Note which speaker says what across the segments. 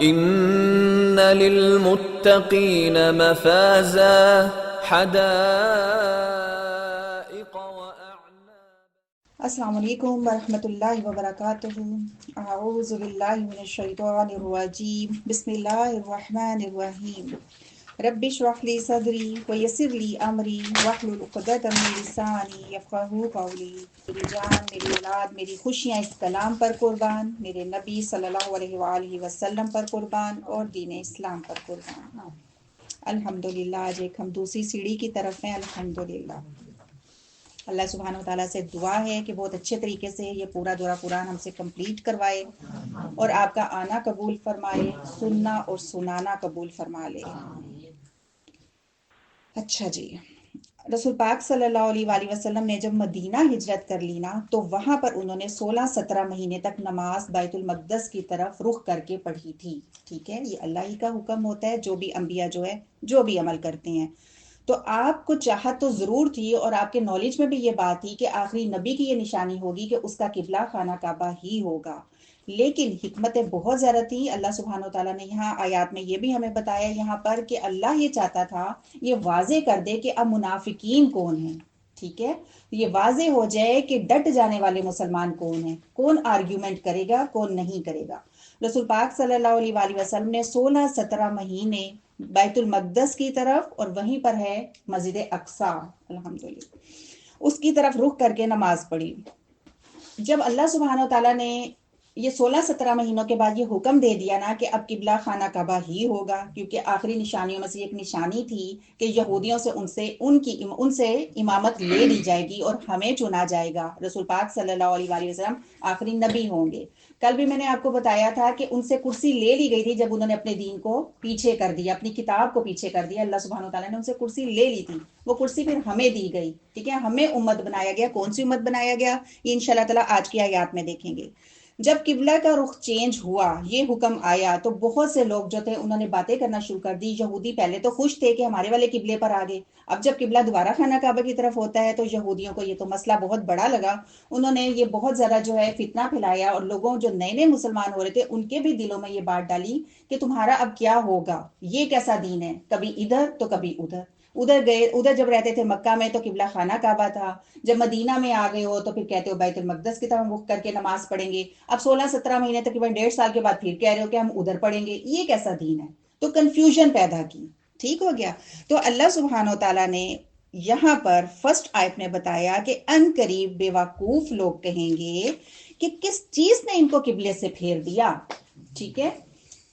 Speaker 1: ان للمتقین مفازا حدائق واعناب۔
Speaker 2: السلام علیکم ورحمۃ اللہ وبرکاتہ۔ اعوذ باللہ من الشیطان الرجیم، بسم اللہ الرحمن الرحیم۔ رب اشرح لی صدری ویسر لی امری واحلل عقدۃ من لسانی یفقہوا قولی۔ میری جان، میری اولاد، میری خوشیاں اس کلام پر قربان، میرے نبی صلی اللہ علیہ وآلہ وسلم پر قربان اور دین اسلام پر قربان۔ الحمدللہ، آج ایک ہم دوسری سیڑھی کی طرف ہیں۔ الحمدللہ، اللہ سبحانہ وتعالیٰ سے دعا ہے کہ بہت اچھے طریقے سے یہ پورا دورہ قرآن ہم سے کمپلیٹ کروائے اور آپ کا آنا قبول فرمائے، سننا اور سنانا قبول فرما لے۔ اچھا جی، رسول پاک صلی اللہ علیہ وآلہ وسلم نے جب مدینہ ہجرت کر لی نا، تو وہاں پر انہوں نے 16-17 مہینے تک نماز بیت المقدس کی طرف رخ کر کے پڑھی تھی۔ ٹھیک ہے، یہ اللہ ہی کا حکم ہوتا ہے، جو بھی انبیاء جو بھی عمل کرتے ہیں۔ تو آپ کو چاہت تو ضرور تھی اور آپ کے نالج میں بھی یہ بات تھی کہ آخری نبی کی یہ نشانی ہوگی کہ اس کا قبلہ خانہ کعبہ ہی ہوگا، لیکن حکمتیں بہت زیادہ تھی۔ اللہ سبحانہ وتعالیٰ نے یہاں آیات میں یہ بھی ہمیں بتایا یہاں پر کہ اللہ یہ چاہتا تھا یہ واضح کر دے کہ اب منافقین کون ہیں۔ ٹھیک ہے، یہ واضح ہو جائے کہ ڈٹ جانے والے مسلمان کون ہیں، کون آرگیومنٹ کرے گا، کون نہیں کرے گا۔ رسول پاک صلی اللہ علیہ وآلہ وسلم نے 16-17 مہینے بیت المقدس کی طرف، اور وہیں پر ہے مسجد اقصی، الحمدللہ، اس کی طرف رخ کر کے نماز پڑھی۔ جب اللہ سبحانہ وتعالیٰ نے یہ 16-17 مہینوں کے بعد یہ حکم دے دیا نا کہ اب قبلہ خانہ کعبہ ہی ہوگا، کیونکہ آخری نشانیوں میں سے ایک نشانی تھی کہ یہودیوں سے ان سے امامت لے لی جائے گی اور ہمیں چنا جائے گا، رسول پاک صلی اللہ علیہ وآلہ وسلم آخری نبی ہوں گے۔ کل بھی میں نے آپ کو بتایا تھا کہ ان سے کرسی لے لی گئی تھی جب انہوں نے اپنے دین کو پیچھے کر دیا، اپنی کتاب کو پیچھے کر دیا، اللہ سبحانہ وتعالیٰ نے ان سے کرسی لے لی تھی، وہ کرسی پھر ہمیں دی گئی۔ ٹھیک ہے، ہمیں امت بنایا گیا۔ کون سی امت بنایا گیا، یہ انشاءاللہ تعالیٰ آج کی آیات میں دیکھیں گے۔ جب قبلہ کا رخ چینج ہوا، یہ حکم آیا، تو بہت سے لوگ جو تھے انہوں نے باتیں کرنا شروع کر دی۔ یہودی پہلے تو خوش تھے کہ ہمارے والے قبلے پر آ گئے، اب جب قبلہ دوبارہ خانہ کعبہ کی طرف ہوتا ہے تو یہودیوں کو یہ تو مسئلہ بہت بڑا لگا۔ انہوں نے یہ بہت زیادہ جو ہے فتنہ پھیلایا، اور لوگوں جو نئے نئے مسلمان ہو رہے تھے ان کے بھی دلوں میں یہ بات ڈالی کہ تمہارا اب کیا ہوگا، یہ کیسا دین ہے، کبھی ادھر تو کبھی ادھر۔ ادھر جب رہتے تھے مکہ میں تو قبلہ خانہ کعبہ تھا، جب مدینہ میں آ گئے ہو تو پھر کہتے ہو بیت المقدس کی طرف رخ کر کے نماز پڑھیں گے، اب 16-17 مہینے تقریباً 1.5 سال کے بعد پھر کہہ رہے ہو کہ ہم ادھر پڑھیں گے، یہ کیسا دین ہے؟ تو کنفیوژن پیدا کی۔ ٹھیک ہو گیا، تو اللہ سبحانہ وتعالیٰ نے یہاں پر فرسٹ آیت میں بتایا کہ ان قریب بے وقوف لوگ کہیں گے کہ کس چیز نے ان کو قبلے سے پھیر دیا۔ ٹھیک ہے،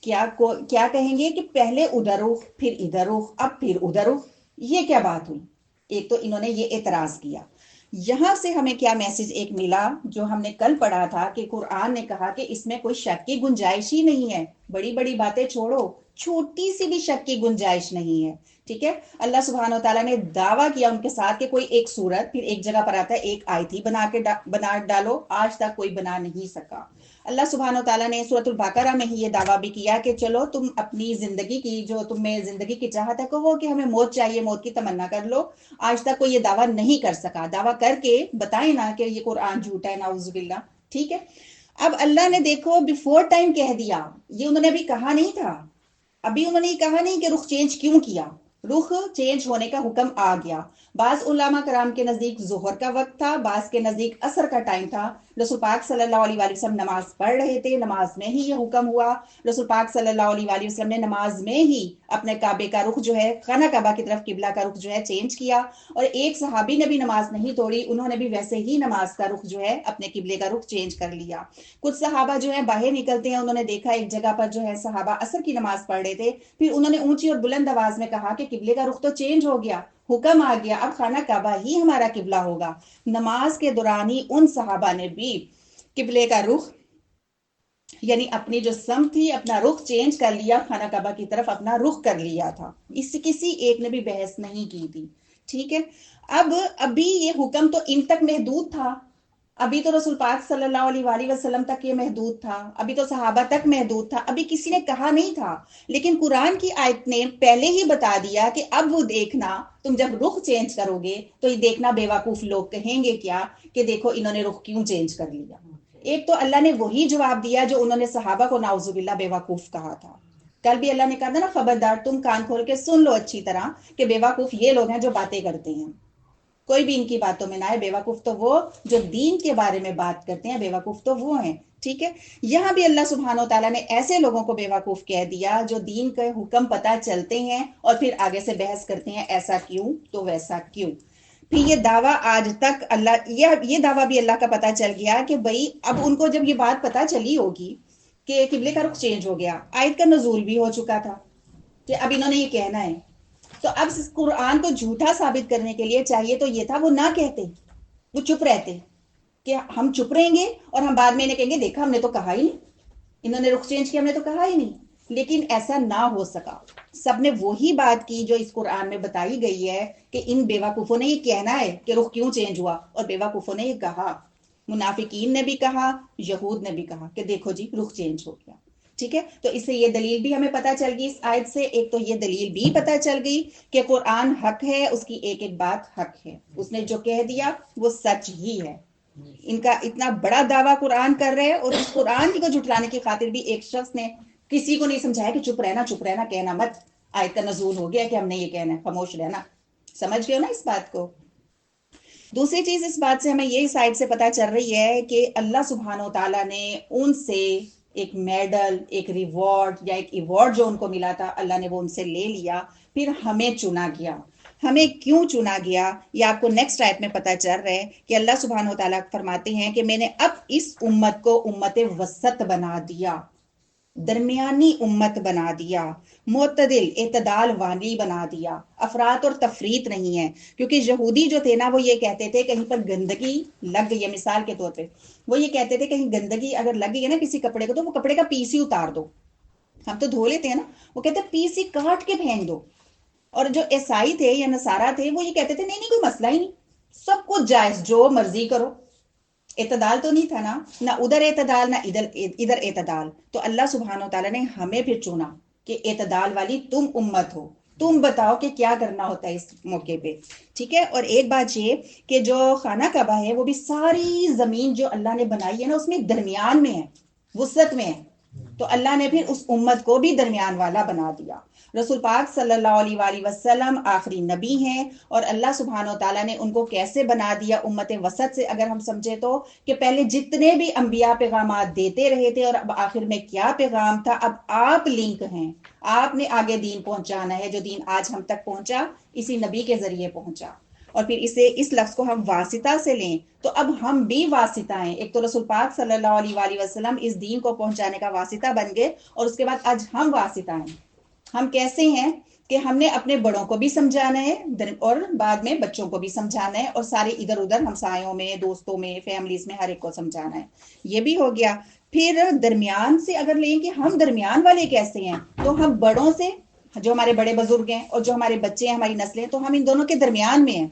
Speaker 2: کیا کہیں گے کہ پہلے ادھر رخ، پھر ادھر رخ، اب پھر ادھر رخ، یہ کیا بات ہوئی؟ ایک تو انہوں نے یہ اعتراض کیا۔ یہاں سے ہمیں کیا میسج ایک ملا جو ہم نے کل پڑھا تھا کہ قرآن نے کہا کہ اس میں کوئی شک کی گنجائش ہی نہیں ہے، بڑی بڑی باتیں چھوڑو، چھوٹی سی بھی شک کی گنجائش نہیں ہے۔ ٹھیک ہے، اللہ سبحانہ وتعالیٰ نے دعویٰ کیا ان کے ساتھ کہ کوئی ایک سورت، پھر ایک جگہ پر آتا ہے ایک آیت ہی بنا ڈالو، آج تک کوئی بنا نہیں سکا۔ اللہ سبحانہ وتعالیٰ نے سورۃ البقرہ میں ہی یہ دعویٰ بھی کیا کہ چلو تم اپنی زندگی کی، جو تم میں زندگی کی چاہت ہے، کہو کہ ہمیں موت چاہیے، موت کی تمنا کر لو۔ آج تک کوئی یہ دعویٰ نہیں کر سکا، دعویٰ کر کے بتائیں نا کہ یہ قرآن جھوٹا ہے، نعوذ باللہ۔ ٹھیک ہے، اب اللہ نے دیکھو بیفور ٹائم کہہ دیا، یہ انہوں نے ابھی کہا نہیں تھا، ابھی انہوں نے یہ کہا نہیں کہ رخ چینج کیوں کیا، رخ چینج ہونے کا حکم آ گیا۔ بعض علماء کرام کے نزدیک ظہر کا وقت تھا، بعض کے نزدیک عصر کا ٹائم تھا۔ رسول پاک صلی اللہ علیہ وآلہ وسلم نماز پڑھ رہے تھے، نماز میں ہی یہ حکم ہوا۔ رسول پاک صلی اللہ علیہ وآلہ وسلم نے نماز میں ہی اپنے کعبے کا رخ جو ہے، خانہ کعبہ کی طرف قبلہ کا رخ جو ہے چینج کیا، اور ایک صحابی نے بھی نماز نہیں توڑی، انہوں نے بھی ویسے ہی نماز کا رخ جو ہے، اپنے قبلے کا رخ چینج کر لیا۔ کچھ صحابہ جو ہے باہر نکلتے ہیں، انہوں نے دیکھا ایک جگہ پر جو ہے صحابہ عصر کی نماز پڑھ رہے تھے، پھر انہوں نے اونچی اور بلند آواز میں کہا کہ قبلے کا رخ تو چینج ہو گیا، حکم آ گیا، اب خانہ کعبہ ہی ہمارا قبلہ ہوگا۔ نماز کے دوران ہی ان صحابہ نے بھی قبلے کا رخ، یعنی اپنی جو سمت تھی، اپنا رخ چینج کر لیا، خانہ کعبہ کی طرف اپنا رخ کر لیا تھا، اس سے کسی ایک نے بھی بحث نہیں کی تھی۔ ٹھیک ہے، ابھی یہ حکم تو ان تک محدود تھا، ابھی تو رسول پاک صلی اللہ علیہ وآلہ وسلم تک یہ محدود تھا، ابھی تو صحابہ تک محدود تھا، ابھی کسی نے کہا نہیں تھا، لیکن قرآن کی آیت نے پہلے ہی بتا دیا کہ اب وہ دیکھنا، تم جب رخ چینج کرو گے تو یہ دیکھنا بے وقوف لوگ کہیں گے کیا کہ دیکھو انہوں نے رخ کیوں چینج کر لیا۔ ایک تو اللہ نے وہی جواب دیا جو انہوں نے صحابہ کو نعوذ باللہ بیوقوف کہا تھا. کل بھی اللہ نے کہا تھا نا خبردار تم کان کھول کے سن لو اچھی طرح کہ بیوقوف یہ لوگ ہیں جو باتیں کرتے ہیں، کوئی بھی ان کی باتوں میں نہ آئے. بیوقوف تو وہ جو دین کے بارے میں بات کرتے ہیں، بیوقوف تو وہ ہیں. ٹھیک ہے، یہاں بھی اللہ سبحانہ و تعالیٰ نے ایسے لوگوں کو بیوقوف کہہ دیا جو دین کے حکم پتہ چلتے ہیں اور پھر آگے سے بحث کرتے ہیں ایسا کیوں تو ویسا کیوں. پھر یہ دعویٰ آج تک اللہ یہ دعویٰ بھی اللہ کا پتہ چل گیا کہ بھئی اب ان کو جب یہ بات پتہ چلی ہوگی کہ قبلے کا رخ چینج ہو گیا، آیت کا نزول بھی ہو چکا تھا کہ اب انہوں نے یہ کہنا ہے، تو اب اس قرآن کو جھوٹا ثابت کرنے کے لیے چاہیے تو یہ تھا وہ نہ کہتے، وہ چپ رہتے کہ ہم چپ رہیں گے اور ہم بعد میں انہیں کہیں گے دیکھا ہم نے تو کہا ہی نہیں، انہوں نے رخ چینج کیا ہم نے تو کہا ہی نہیں. لیکن ایسا نہ ہو سکا، سب نے وہی بات کی جو اس قرآن میں بتائی گئی ہے کہ ان بیوقوفوں نے یہ کہنا ہے کہ رخ کیوں چینج ہوا، اور بیوقوفوں نے یہ کہا، منافقین نے بھی کہا، یہود نے بھی کہا کہ دیکھو جی رخ چینج ہو گیا. ٹھیک ہے، تو اس سے یہ دلیل بھی ہمیں پتہ چل گئی اس آیت سے. ایک تو یہ دلیل بھی پتہ چل گئی کہ قرآن حق ہے، اس کی ایک ایک بات حق ہے، اس نے جو کہہ دیا وہ سچ ہی ہے. ان کا اتنا بڑا دعویٰ قرآن کر رہے ہیں اور اس قرآن کو جھٹلانے کی خاطر بھی ایک شخص نے کسی کو نہیں سمجھایا کہ چپ رہنا کہنا مت، آیت کا نزول ہو گیا کہ ہم نے یہ کہنا ہے، خاموش رہنا. سمجھ گئے ہو نا اس بات کو. دوسری چیز اس بات سے ہمیں یہ سائڈ سے پتہ چل رہی ہے کہ اللہ سبحانہ و تعالیٰ نے ان سے ایک میڈل، ایک ریوارڈ یا ایک ایوارڈ جو ان کو ملا تھا اللہ نے وہ ان سے لے لیا، پھر ہمیں چنا گیا. ہمیں کیوں چنا گیا یہ آپ کو نیکسٹ آیت میں پتہ چل رہا ہے کہ اللہ سبحانہ و تعالیٰ فرماتے ہیں کہ میں نے اب اس امت کو امت وسط بنا دیا، درمیانی امت بنا دیا، معتدل اعتدال والی بنا دیا. افراط اور تفریط نہیں ہے، کیونکہ یہودی جو تھے نا وہ یہ کہتے تھے کہیں پر گندگی لگ گئی ہے، مثال کے طور پہ وہ یہ کہتے تھے کہیں گندگی اگر لگ گئی ہے نا کسی کپڑے کو تو وہ کپڑے کا پیس ہی اتار دو. ہم تو دھو لیتے ہیں نا، وہ کہتے ہیں پیس ہی کاٹ کے پھینک دو. اور جو عیسائی تھے یا نصارہ تھے وہ یہ کہتے تھے نہیں کوئی مسئلہ ہی نہیں، سب کچھ جائز، جو مرضی کرو. اعتدال تو نہیں تھا نا، نہ ادھر اعتدال نہ ادھر اعتدال. تو اللہ سبحانہ و تعالیٰ نے ہمیں پھر چنا کہ اعتدال والی تم امت ہو، تم بتاؤ کہ کیا کرنا ہوتا ہے اس موقع پہ. ٹھیک ہے، اور ایک بات یہ کہ جو خانہ کعبہ ہے وہ بھی ساری زمین جو اللہ نے بنائی ہے نا اس میں درمیان میں ہے، وسط میں ہے. تو اللہ نے پھر اس امت کو بھی درمیان والا بنا دیا. رسول پاک صلی اللہ علیہ وآلہ وسلم آخری نبی ہیں، اور اللہ سبحانہ و تعالیٰ نے ان کو کیسے بنا دیا امت وسط سے اگر ہم سمجھے تو کہ پہلے جتنے بھی انبیاء پیغامات دیتے رہے تھے اور اب آخر میں کیا پیغام تھا، اب آپ لنک ہیں، آپ نے آگے دین پہنچانا ہے. جو دین آج ہم تک پہنچا اسی نبی کے ذریعے پہنچا. اور پھر اس لفظ کو ہم واسطہ سے لیں تو اب ہم بھی واسطہ ہیں. ایک تو رسول پاک صلی اللہ علیہ وآلہ وسلم اس دین کو پہنچانے کا واسطہ بن گئے، اور اس کے بعد آج ہم واسطہ ہیں. ہم کیسے ہیں کہ ہم نے اپنے بڑوں کو بھی سمجھانا ہے اور بعد میں بچوں کو بھی سمجھانا ہے، اور سارے ادھر ادھر ہمسایوں میں، دوستوں میں، فیملیز میں ہر ایک کو سمجھانا ہے. یہ بھی ہو گیا. پھر درمیان سے اگر لیں کہ ہم درمیان والے کیسے ہیں، تو ہم بڑوں سے، جو ہمارے بڑے بزرگ ہیں اور جو ہمارے بچے ہیں، ہماری نسلیں، تو ہم ان دونوں کے درمیان میں ہیں.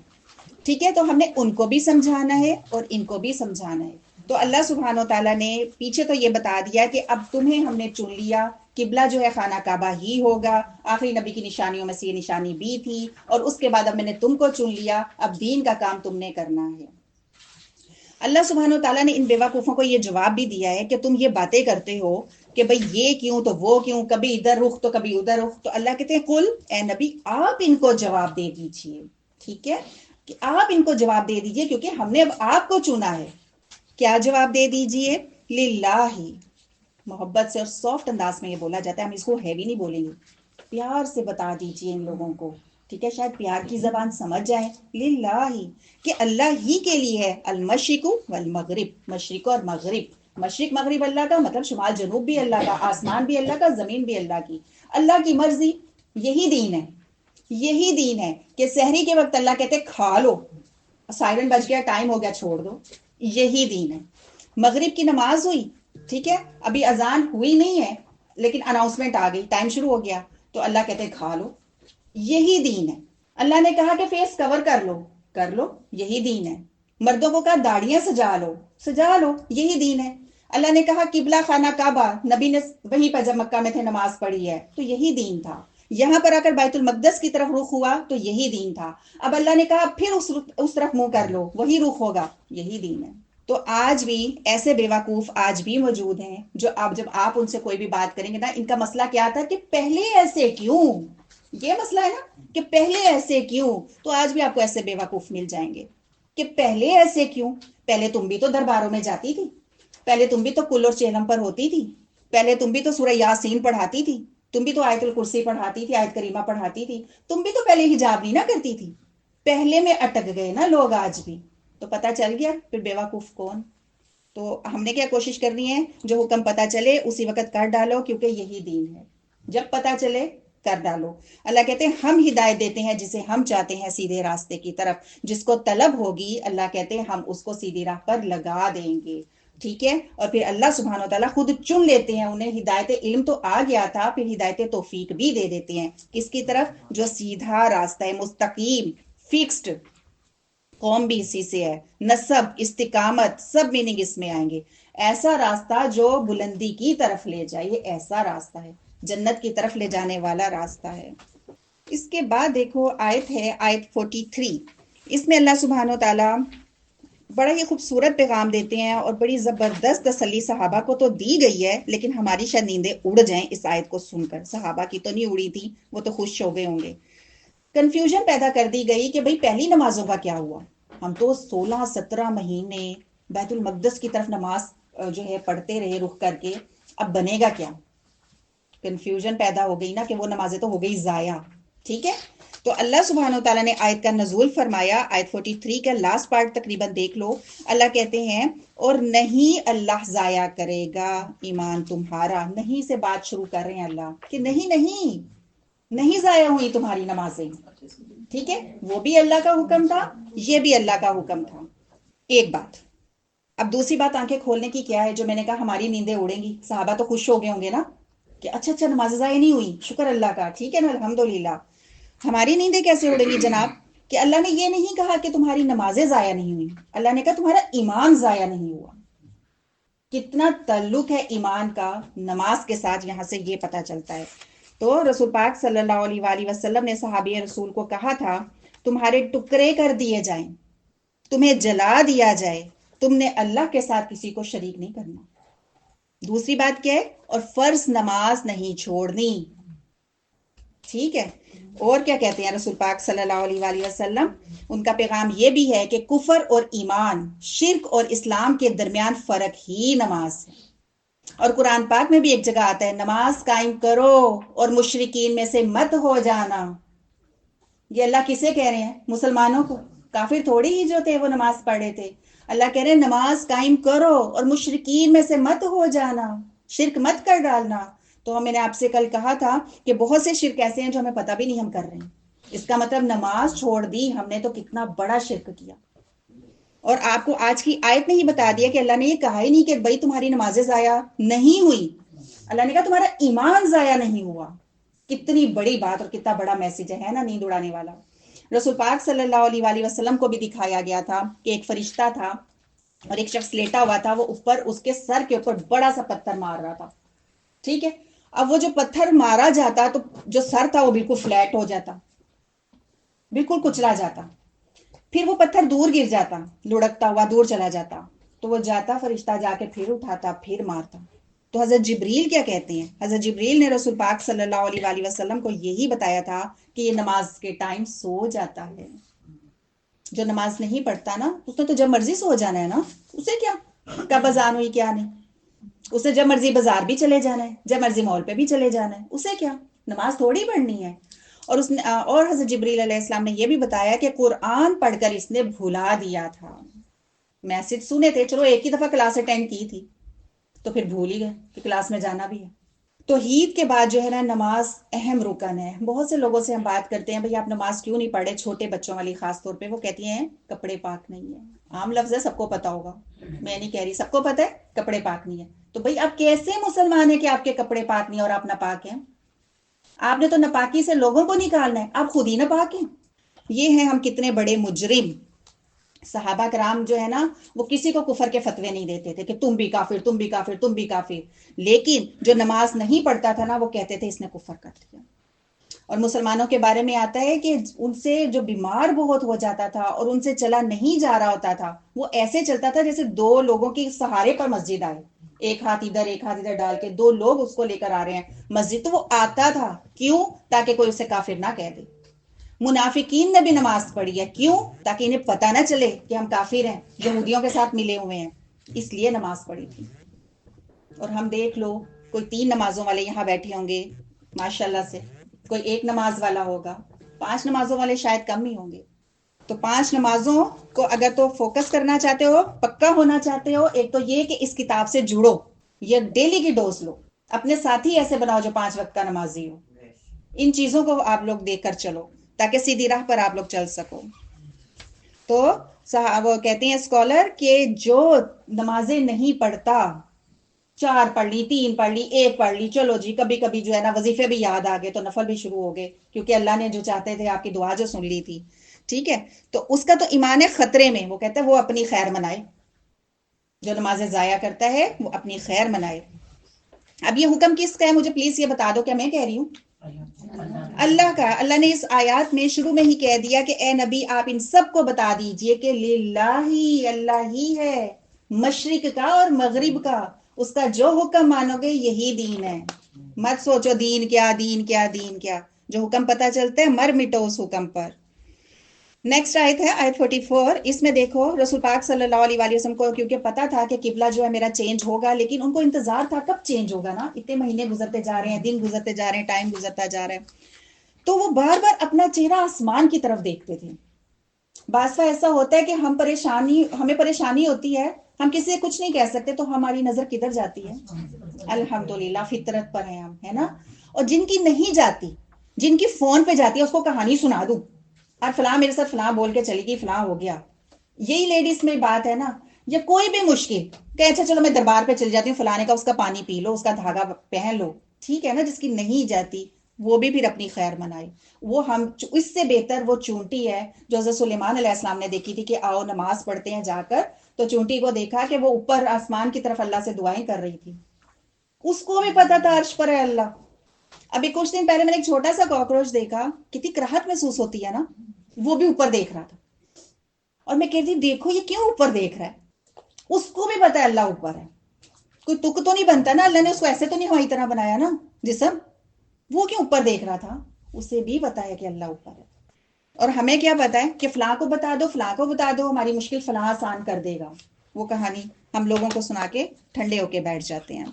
Speaker 2: ٹھیک ہے، تو ہم نے ان کو بھی سمجھانا ہے اور ان کو بھی سمجھانا ہے. تو اللہ سبحانہ و تعالیٰ نے پیچھے تو یہ بتا دیا کہ اب تمہیں ہم نے چن لیا، قبلہ جو ہے خانہ کعبہ ہی ہوگا، آخری نبی کی نشانیوں میں سے یہ نشانی بھی تھی، اور اس کے بعد اب میں نے تم کو چن لیا، اب دین کا کام تم نے کرنا ہے. اللہ سبحانہ و تعالیٰ نے ان بیوقوفوں کو یہ جواب بھی دیا ہے کہ تم یہ باتیں کرتے ہو کہ بھئی یہ کیوں تو وہ کیوں، کبھی ادھر رخ تو کبھی ادھر رخ. تو اللہ کہتے ہیں کل اے نبی آپ ان کو جواب دے دیجئے. ٹھیک ہے کہ آپ ان کو جواب دے دیجئے کیونکہ ہم نے اب آپ کو چنا ہے. کیا جواب دے دیجئے؟ للہ، محبت سے اور سافٹ انداز میں یہ بولا جاتا ہے، ہم اس کو ہیوی نہیں بولیں گے، پیار سے بتا دیجئے ان لوگوں کو. ٹھیک ہے، شاید پیار کی زبان سمجھ جائیں. للہ، کہ اللہ ہی کے لیے ہے، المشرق والمغرب، مشرق اور مغرب. مشرق مغرب اللہ کا، مطلب شمال جنوب بھی اللہ کا، آسمان بھی اللہ کا، زمین بھی اللہ کی. اللہ کی مرضی، یہی دین ہے. یہی دین ہے کہ سحری کے وقت اللہ کہتے کھا لو، سائرن بج گیا، ٹائم ہو گیا، چھوڑ دو. یہی دین ہے. مغرب کی نماز ہوئی، ٹھیک ہے، ابھی اذان ہوئی نہیں ہے لیکن اناؤنسمنٹ آ گئی، ٹائم شروع ہو گیا، تو اللہ کہتے کھا لو. یہی دین ہے. اللہ نے کہا کہ فیس کور کر لو، یہی دین ہے. مردوں کو کہا داڑیاں سجا لو، یہی دین ہے. اللہ نے کہا قبلہ خانہ کعبہ، نبی نے وہیں پر جب مکہ میں تھے نماز پڑھی ہے، تو یہی دین تھا. یہاں پر آ کر بیت المقدس کی طرف رخ ہوا تو یہی دین تھا. اب اللہ نے کہا پھر اس طرف منہ کر لو، وہی رخ ہوگا، یہی دین ہے. تو آج بھی ایسے بیوقوف آج بھی موجود ہیں جو آپ جب آپ ان سے کوئی بھی بات کریں گے نا، ان کا مسئلہ کیا تھا کہ پہلے ایسے کیوں، یہ مسئلہ ہے نا کہ پہلے ایسے کیوں. تو آج بھی آپ کو ایسے بیوقوف مل جائیں گے کہ پہلے ایسے کیوں. پہلے تم بھی تو درباروں میں جاتی تھی، پہلے تم بھی تو کل اور چہلم پر ہوتی تھی، پہلے تم بھی تو سورہ یاسین پڑھاتی تھی، تم بھی تو آیت الکرسی پڑھاتی تھی، آیت کریمہ پڑھاتی تھی، تم بھی تو پہلے حجاب نہیں نہ کرتی تھی. پہلے میں اٹک گئے نا لوگ آج بھی. تو پتہ چل گیا پھر بیوقوف کون. تو ہم نے کیا کوشش کرنی ہے، جو حکم پتہ چلے اسی وقت کر ڈالو، کیونکہ یہی دین ہے. جب پتہ چلے کر ڈالو. اللہ کہتے ہیں ہم ہدایت دیتے ہیں جسے ہم چاہتے ہیں سیدھے راستے کی طرف. جس کو طلب ہوگی اللہ کہتے ہیں ہم اس کو سیدھی راہ پر لگا دیں گے. ٹھیک ہے. اور پھر اللہ سبحانہ و تعالیٰ خود چن لیتے ہیں انہیں. ہدایت علم تو آ گیا تھا، پھر ہدایت توفیق بھی دے دیتے ہیں کس کی طرف، جو سیدھا راستہ ہے، مستقیم، فکسڈ. قوم بھی اسی سے ہے، نسب، استقامت، سب میننگ اس میں آئیں گے. ایسا راستہ جو بلندی کی طرف لے جائے، یہ ایسا راستہ ہے، جنت کی طرف لے جانے والا راستہ ہے. اس کے بعد دیکھو آیت ہے آیت 43. اس میں اللہ سبحانہ و تعالیٰ بڑا ہی خوبصورت پیغام دیتے ہیں اور بڑی زبردست تسلی صحابہ کو تو دی گئی ہے، لیکن ہماری شاید نیندیں اڑ جائیں اس آیت کو سن کر. صحابہ کی تو نہیں اڑی تھی، وہ تو خوش ہو گئے ہوں گے. کنفیوژن پیدا کر دی گئی کہ بھئی پہلی نمازوں کا کیا ہوا. ہم تو 16-17 مہینے بیت المقدس کی طرف نماز جو ہے پڑھتے رہے رخ کر کے، اب بنے گا کیا. کنفیوژن پیدا ہو گئی نا کہ وہ نمازیں تو ہو گئی ضائع. ٹھیک ہے. تو اللہ سبحانہ وتعالیٰ نے آیت کا نزول فرمایا. آیت 43 کا لاسٹ پارٹ تقریباً دیکھ لو. اللہ کہتے ہیں اور نہیں اللہ ضائع کرے گا ایمان تمہارا. نہیں سے بات شروع کر رہے ہیں اللہ کہ نہیں ضائع ہوئی تمہاری نمازیں. ٹھیک ہے. وہ بھی اللہ کا حکم تھا، یہ بھی اللہ کا حکم تھا. ایک بات. اب دوسری بات آنکھیں کھولنے کی کیا ہے، جو میں نے کہا ہماری نیندیں اڑیں گی. صحابہ تو خوش ہو گئے ہوں گے نا کہ اچھا نماز ضائع نہیں ہوئی، شکر اللہ کا. ٹھیک ہے نا، الحمدللہ. ہماری نیندیں کیسے اڑیں گی جناب کہ اللہ نے یہ نہیں کہا کہ تمہاری نمازیں ضائع نہیں ہوئی، اللہ نے کہا تمہارا ایمان ضائع نہیں ہوا. کتنا تعلق ہے ایمان کا نماز کے ساتھ، یہاں سے یہ پتا چلتا ہے. تو رسول پاک صلی اللہ علیہ وآلہ وسلم نے صحابی رسول کو کہا تھا تمہارے ٹکڑے کر دیے جائیں، تمہیں جلا دیا جائے، تم نے اللہ کے ساتھ کسی کو شریک نہیں کرنا. دوسری بات کیا ہے، اور فرض نماز نہیں چھوڑنی. ٹھیک ہے. اور کیا کہتے ہیں رسول پاک صلی اللہ علیہ وآلہ وسلم، ان کا پیغام یہ بھی ہے کہ کفر اور ایمان، شرک اور اسلام کے درمیان فرق ہی نماز ہے. اور قرآن پاک میں بھی ایک جگہ آتا ہے نماز قائم کرو اور مشرکین میں سے مت ہو جانا. یہ اللہ کسے کہہ رہے ہیں؟ مسلمانوں کو. کافر تھوڑی ہی جو تھے وہ نماز پڑھ رہے تھے. اللہ کہہ رہے ہیں نماز قائم کرو اور مشرکین میں سے مت ہو جانا، شرک مت کر ڈالنا. تو میں نے آپ سے کل کہا تھا کہ بہت سے شرک ایسے ہیں جو ہمیں پتہ بھی نہیں ہم کر رہے ہیں. اس کا مطلب نماز چھوڑ دی ہم نے تو کتنا بڑا شرک کیا. اور آپ کو آج کی آیت نے ہی بتا دیا کہ اللہ نے یہ کہا ہی نہیں کہ بھائی تمہاری نمازیں ضائع نہیں ہوئی، اللہ نے کہا تمہارا ایمان ضائع نہیں ہوا. کتنی بڑی بات اور کتنا بڑا میسج ہے نا، نیند اڑانے والا. رسول پاک صلی اللہ علیہ وآلہ وسلم کو بھی دکھایا گیا تھا کہ ایک فرشتہ تھا اور ایک شخص لیٹا ہوا تھا، وہ اوپر اس کے سر کے اوپر بڑا سا پتھر مار رہا تھا. ٹھیک ہے. اب وہ جو پتھر مارا جاتا تو جو سر تھا وہ بالکل فلیٹ ہو جاتا، بالکل کچلا جاتا. پھر وہ پتھر دور گر جاتا، لڑکتا ہوا دور چلا جاتا. تو وہ جاتا فرشتہ جا کے پھر اٹھاتا، پھر مارتا. تو حضرت جبریل کیا کہتے ہیں؟ حضرت جبریل نے رسول پاک صلی اللہ علیہ وآلہ وسلم کو یہی بتایا تھا کہ یہ نماز کے ٹائم سو جاتا ہے. جو نماز نہیں پڑھتا نا، اس نے تو جب مرضی سو جانا ہے نا، اسے کیا کب اذان ہوئی کیا نہیں، اسے جب مرضی بازار بھی چلے جانا ہے، جب مرضی مال پہ بھی چلے جانا ہے، اسے کیا، نماز تھوڑی پڑھنی ہے. اور اس نے اور حضرت جبریل علیہ السلام نے یہ بھی بتایا کہ قرآن پڑھ کر اس نے بھلا دیا تھا. میسج سنے تھے، چلو ایک ہی دفعہ کلاس اٹینڈ کی تھی تو پھر بھول ہی گئے کہ کلاس میں جانا بھی ہے. توحید کے بعد جو ہے نا نماز اہم رکن ہے. بہت سے لوگوں سے ہم بات کرتے ہیں بھئی آپ نماز کیوں نہیں پڑھے، چھوٹے بچوں والی خاص طور پہ. وہ کہتی ہیں کپڑے پاک نہیں ہیں. عام لفظ ہے، سب کو پتا ہوگا، میں نہیں کہہ رہی، سب کو پتا ہے کپڑے پاک نہیں ہے. تو بھئی آپ کیسے مسلمان ہیں کہ آپ کے کپڑے پاک نہیں اور آپ ناپاک ہیں؟ آپ نے تو ناپاکی سے لوگوں کو نکالنا ہے، آپ خود ہی ناپاک ہیں. یہ ہیں ہم کتنے بڑے مجرم. صحابہ کرام جو ہے نا وہ کسی کو کفر کے فتوے نہیں دیتے تھے کہ تم بھی کافر، تم بھی کافر، تم بھی کافر. لیکن جو نماز نہیں پڑھتا تھا نا وہ کہتے تھے اس نے کفر کر دیا. اور مسلمانوں کے بارے میں آتا ہے کہ ان سے جو بیمار بہت ہو جاتا تھا اور ان سے چلا نہیں جا رہا ہوتا تھا، وہ ایسے چلتا تھا جیسے دو لوگوں کے سہارے پر مسجد آئے، ایک ہاتھ ادھر ڈال کے دو لوگ اس کو لے کر آ رہے ہیں مسجد، تو وہ آتا تھا کیوں؟ تاکہ کوئی اسے کافر نہ کہہ دے۔ منافقین نے بھی نماز پڑھی ہے، کیوں؟ تاکہ انہیں پتہ نہ چلے کہ ہم کافر ہیں، یہودیوں کے ساتھ ملے ہوئے ہیں، اس لیے نماز پڑھی تھی۔ اور ہم دیکھ لو، کوئی 3 نمازوں والے یہاں بیٹھے ہوں گے ماشاءاللہ سے، کوئی 1 نماز والا ہوگا، 5 نمازوں والے شاید کم ہی ہوں گے۔ تو 5 نمازوں کو اگر تو فوکس کرنا چاہتے ہو، پکا ہونا چاہتے ہو، ایک تو یہ کہ اس کتاب سے جڑو، یہ ڈیلی کی ڈوز لو، اپنے ساتھی ایسے بناؤ جو 5 وقت کا نمازی ہو، ان چیزوں کو آپ لوگ دیکھ کر چلو تاکہ سیدھی راہ پر آپ لوگ چل سکو۔ تو وہ کہتے ہیں اسکالر کہ جو نمازیں نہیں پڑھتا، 4 پڑھ لی، 3 پڑھ لی، 1 پڑھ لی، چلو جی کبھی کبھی جو ہے نا وظیفے بھی یاد آ گئے تو نفل بھی شروع ہو گئے، کیونکہ اللہ نے جو چاہتے تھے آپ کی دعا جو سن لی تھی، ٹھیک ہے، تو اس کا تو ایمان ہے خطرے میں، وہ کہتا ہے وہ اپنی خیر منائے، جو نمازیں ضائع کرتا ہے وہ اپنی خیر منائے۔ اب یہ حکم کس کا ہے مجھے پلیز یہ بتا دو، کیا میں کہہ رہی ہوں؟ اللہ کا۔ اللہ نے اس آیات میں شروع میں ہی کہہ دیا کہ اے نبی آپ ان سب کو بتا دیجئے کہ للہ ہی، اللہ ہی ہے، مشرق کا اور مغرب کا، اس کا جو حکم مانو گے یہی دین ہے۔ مت سوچو دین کیا دین کیا دین کیا، جو حکم پتا چلتا ہے مر مٹو اس حکم پر۔ نیکسٹ آیت ہے آیت 44، اس میں دیکھو رسول پاک صلی اللہ علیہ وآلہ وسلم کو کیونکہ پتا تھا کہ قبلہ جو ہے میرا چینج ہوگا، لیکن ان کو انتظار تھا کب چینج ہوگا نا، اتنے مہینے گزرتے جا رہے ہیں، دن گزرتے جا رہے ہیں، ٹائم گزرتا جا رہا ہے، تو وہ بار بار اپنا چہرہ آسمان کی طرف دیکھتے تھے۔ بعض دفعہ ایسا ہوتا ہے کہ ہمیں پریشانی ہوتی ہے، ہم کسی سے کچھ نہیں کہہ سکتے، تو ہماری نظر کدھر جاتی ہے؟ الحمدللہ فطرت پر ہیں ہم، ہے نا۔ اور جن کی نہیں جاتی، جن کی فون پہ جاتی ہے، اس کو کہانی سنا دوں، اور فلاں میرے ساتھ فلاں بول کے چلی گئی، فلاں ہو گیا، یہی لیڈیز میں بات ہے نا۔ یا کوئی بھی مشکل کہ اچھا چلو میں دربار پہ چل جاتی ہوں، فلانے کا اس کا پانی پی لو، اس کا دھاگا پہن لو، ٹھیک ہے نا۔ جس کی نہیں جاتی وہ بھی پھر اپنی خیر منائے، وہ ہم اس سے بہتر وہ چونٹی ہے جو حضرت سلیمان علیہ السلام نے دیکھی تھی کہ آؤ نماز پڑھتے ہیں جا کر، تو چونٹی کو دیکھا کہ وہ اوپر آسمان کی طرف اللہ سے دعائیں کر رہی تھی، اس کو بھی پتا تھا عرش پر ہے اللہ۔ ابھی کچھ دن پہلے میں نے ایک چھوٹا سا کاکروچ دیکھا، کتنی کراہت محسوس ہوتی ہے نا، وہ بھی اوپر دیکھ رہا تھا، اور میں کہتی دیکھو یہ کیوں اوپر دیکھ رہا ہے، اس کو بھی پتا ہے اللہ اوپر ہے۔ کوئی تک تو نہیں بنتا نا، اللہ نے اس کو ایسے تو نہیں ہماری طرح بنایا نا جسم، وہ کیوں اوپر دیکھ رہا تھا، اسے بھی پتا ہے کہ اللہ اوپر ہے۔ اور ہمیں کیا پتا ہے کہ فلاں کو بتا دو، فلاں کو بتا دو، ہماری مشکل فلاں آسان کر دے گا، وہ کہانی ہم لوگوں کو سنا کے ٹھنڈے ہو کے بیٹھ جاتے ہیں۔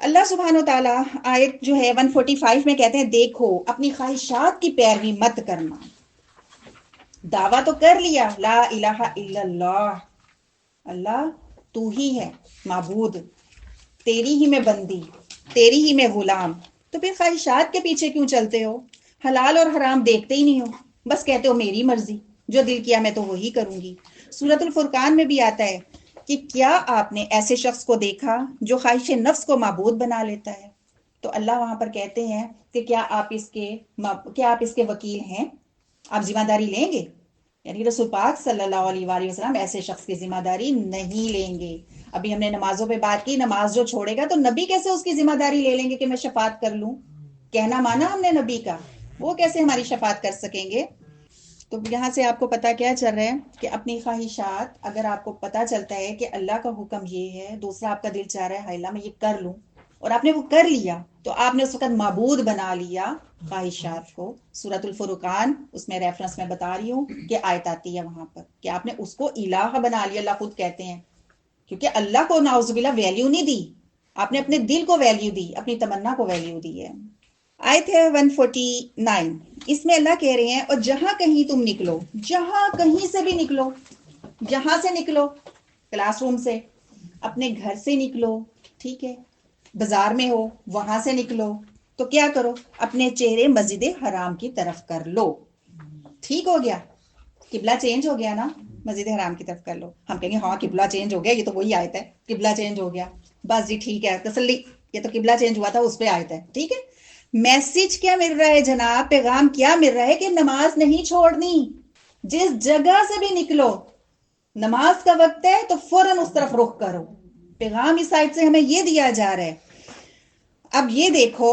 Speaker 2: اللہ سبحانہ و تعالیٰ آیت جو ہے 145 میں کہتے ہیں دیکھو اپنی خواہشات کی پیروی مت کرنا۔ دعویٰ تو کر لیا لا الہ الا اللہ، اللہ تو ہی ہے معبود، تیری ہی میں بندی، تیری ہی میں غلام، تو پھر خواہشات کے پیچھے کیوں چلتے ہو؟ حلال اور حرام دیکھتے ہی نہیں ہو، بس کہتے ہو میری مرضی، جو دل کیا میں تو وہی کروں گی۔ سورۃ الفرقان میں بھی آتا ہے کہ کیا آپ نے ایسے شخص کو دیکھا جو خواہش نفس کو معبود بنا لیتا ہے؟ تو اللہ وہاں پر کہتے ہیں کہ کیا آپ اس کے وکیل ہیں، آپ ذمہ داری لیں گے؟ یعنی رسول پاک صلی اللہ علیہ وآلہ وسلم ایسے شخص کی ذمہ داری نہیں لیں گے۔ ابھی ہم نے نمازوں پہ بات کی، نماز جو چھوڑے گا تو نبی کیسے اس کی ذمہ داری لے لیں گے کہ میں شفاعت کر لوں؟ کہنا مانا ہم نے نبی کا، وہ کیسے ہماری شفاعت کر سکیں گے؟ تو یہاں سے آپ کو پتا کیا چل رہا ہے کہ اپنی خواہشات، اگر آپ کو پتا چلتا ہے کہ اللہ کا حکم یہ ہے، دوسرا آپ کا دل چاہ رہا ہے ہائے اللہ میں یہ کر لوں، اور آپ نے وہ کر لیا، تو آپ نے اس وقت معبود بنا لیا خواہشات کو۔ سورۃ الفرقان اس میں ریفرنس میں بتا رہی ہوں کہ آیت آتی ہے وہاں پر کہ آپ نے اس کو الہ بنا لیا، اللہ خود کہتے ہیں، کیونکہ اللہ کو نعوذ باللہ ویلیو نہیں دی، آپ نے اپنے دل کو ویلیو دی، اپنی تمنا کو ویلیو دی ہے۔ آیت ہے 149، اس میں اللہ کہہ رہے ہیں اور جہاں کہیں تم نکلو، جہاں کہیں سے بھی نکلو، جہاں سے نکلو، کلاس روم سے، اپنے گھر سے نکلو، ٹھیک ہے، بازار میں ہو وہاں سے نکلو، تو کیا کرو؟ اپنے چہرے مسجد حرام کی طرف کر لو۔ ٹھیک ہو گیا، قبلہ چینج ہو گیا نا، مسجد حرام کی طرف کر لو۔ ہم کہیں گے ہاں قبلہ چینج ہو گیا، یہ تو وہی آیت ہے، قبلہ چینج ہو گیا، بس جی ٹھیک ہے، تسلی، یہ تو قبلہ چینج ہوا تھا اس پہ آیت ہے، ٹھیک ہے۔ میسج کیا مل رہا ہے جناب، پیغام کیا مل رہا ہے کہ نماز نہیں چھوڑنی، جس جگہ سے بھی نکلو نماز کا وقت ہے تو فوراً اس طرف رخ کرو۔ پیغام اس آیت سے ہمیں یہ دیا جا رہا ہے۔ اب یہ دیکھو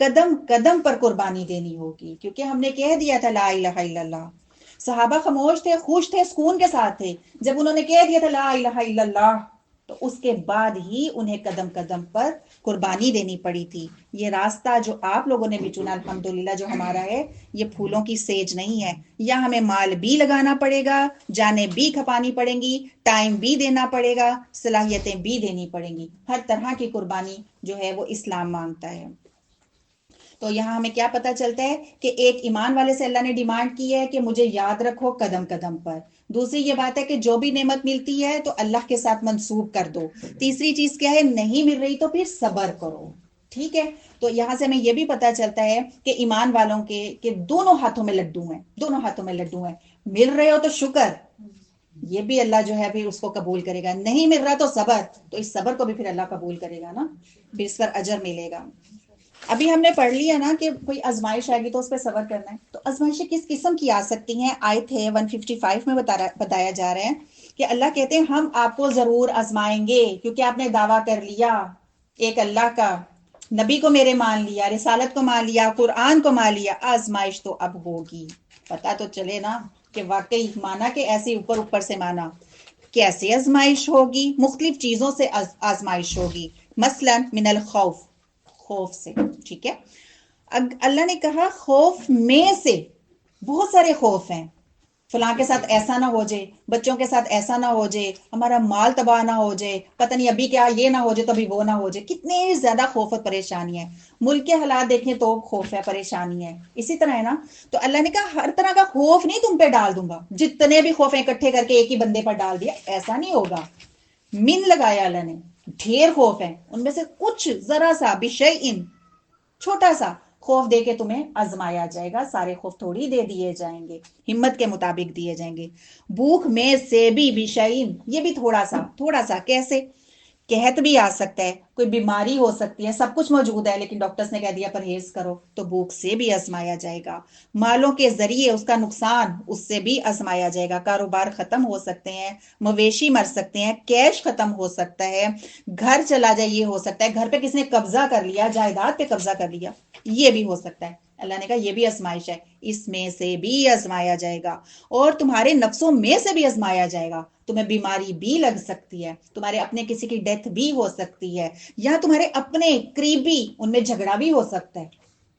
Speaker 2: قدم قدم پر قربانی دینی ہوگی، کیونکہ ہم نے کہہ دیا تھا لا الہ الا اللہ. صحابہ خاموش تھے، خوش تھے، سکون کے ساتھ تھے. جب انہوں نے کہہ دیا تھا لا الہ الا اللہ، تو اس کے بعد ہی انہیں قدم قدم پر قربانی دینی پڑی تھی. یہ راستہ جو آپ لوگوں نے بھی چنا الحمدللہ جو ہمارا ہے، یہ پھولوں کی سیج نہیں ہے. یا ہمیں مال بھی لگانا پڑے گا، جانیں بھی کھپانی پڑیں گی، ٹائم بھی دینا پڑے گا، صلاحیتیں بھی دینی پڑیں گی. ہر طرح کی قربانی جو ہے وہ اسلام مانگتا ہے. تو یہاں ہمیں کیا پتا چلتا ہے کہ ایک ایمان والے سے اللہ نے ڈیمانڈ کی ہے کہ مجھے یاد رکھو قدم قدم پر. دوسری یہ بات ہے کہ جو بھی نعمت ملتی ہے تو اللہ کے ساتھ منسوب کر دو. تیسری چیز کیا ہے، نہیں مل رہی تو پھر صبر کرو. ٹھیک ہے، تو یہاں سے ہمیں یہ بھی پتا چلتا ہے کہ ایمان والوں کے کہ دونوں ہاتھوں میں لڈو ہیں، دونوں ہاتھوں میں لڈو ہیں. مل رہے ہو تو شکر، یہ بھی اللہ جو ہے پھر اس کو قبول کرے گا. نہیں مل رہا تو صبر، تو اس صبر کو بھی پھر اللہ قبول کرے گا نا، پھر اس پر اجر ملے گا. ابھی ہم نے پڑھ لیا نا کہ کوئی آزمائش آئے گی تو اس پہ صبر کرنا ہے. تو آزمائشیں کس قسم کی آ سکتی ہیں؟ آیت ہے 155 میں بتایا جا رہا ہے کہ اللہ کہتے ہیں ہم آپ کو ضرور آزمائیں گے، کیونکہ آپ نے دعویٰ کر لیا ایک اللہ کا، نبی کو میرے مان لیا، رسالت کو مان لیا، قرآن کو مان لیا. آزمائش تو اب ہوگی. پتا تو چلے نا کہ واقعی مانا کہ ایسے اوپر اوپر سے مانا. کیسے آزمائش ہوگی؟ مختلف چیزوں سے آزمائش ہوگی. مثلا من الخوف، خوف سے. ٹھیک ہے، اللہ نے کہا خوف میں سے، بہت سارے خوف ہیں. فلاں کے ساتھ ایسا نہ ہو جائے، بچوں کے ساتھ ایسا نہ ہو جائے، ہمارا مال تباہ نہ ہو جائے، پتہ نہیں ابھی کیا یہ نہ ہو جائے تو ابھی وہ نہ ہو جائے. کتنے زیادہ خوف اور پریشانی ہے. ملک کے حالات دیکھیں تو خوف ہے، پریشانی ہے. اسی طرح ہے نا. تو اللہ نے کہا ہر طرح کا خوف نہیں تم پہ ڈال دوں گا. جتنے بھی خوف اکٹھے کر کے ایک ہی بندے پر ڈال دیا، ایسا نہیں ہوگا. من لگایا اللہ نے، ڈھیر خوف ہیں. ان میں سے کچھ ذرا سا بشیئن، چھوٹا سا خوف دے کے تمہیں آزمایا جائے گا. سارے خوف تھوڑی دے دیے جائیں گے، ہمت کے مطابق دیے جائیں گے. بھوک میں سے بھی بشیئن، یہ بھی تھوڑا سا. کیسے؟ قحط بھی آ سکتا ہے، کوئی بیماری ہو سکتی ہے، سب کچھ موجود ہے لیکن ڈاکٹرز نے کہہ دیا پرہیز کرو، تو بھوک سے بھی آزمایا جائے گا. مالوں کے ذریعے اس کا نقصان، اس سے بھی آزمایا جائے گا. کاروبار ختم ہو سکتے ہیں، مویشی مر سکتے ہیں، کیش ختم ہو سکتا ہے، گھر چلا جائے، یہ ہو سکتا ہے گھر پہ کسی نے قبضہ کر لیا، جائیداد پہ قبضہ کر لیا، یہ بھی ہو سکتا ہے. اللہ نے کہا یہ بھی آزمائش ہے، اس میں سے بھی آزمایا جائے گا. اور تمہارے نفسوں میں سے بھی آزمایا جائے گا. تمہیں بیماری بھی لگ سکتی ہے، تمہارے اپنے کسی کی ڈیتھ بھی ہو سکتی ہے، یا تمہارے اپنے قریبی ان میں جھگڑا بھی ہو سکتا ہے.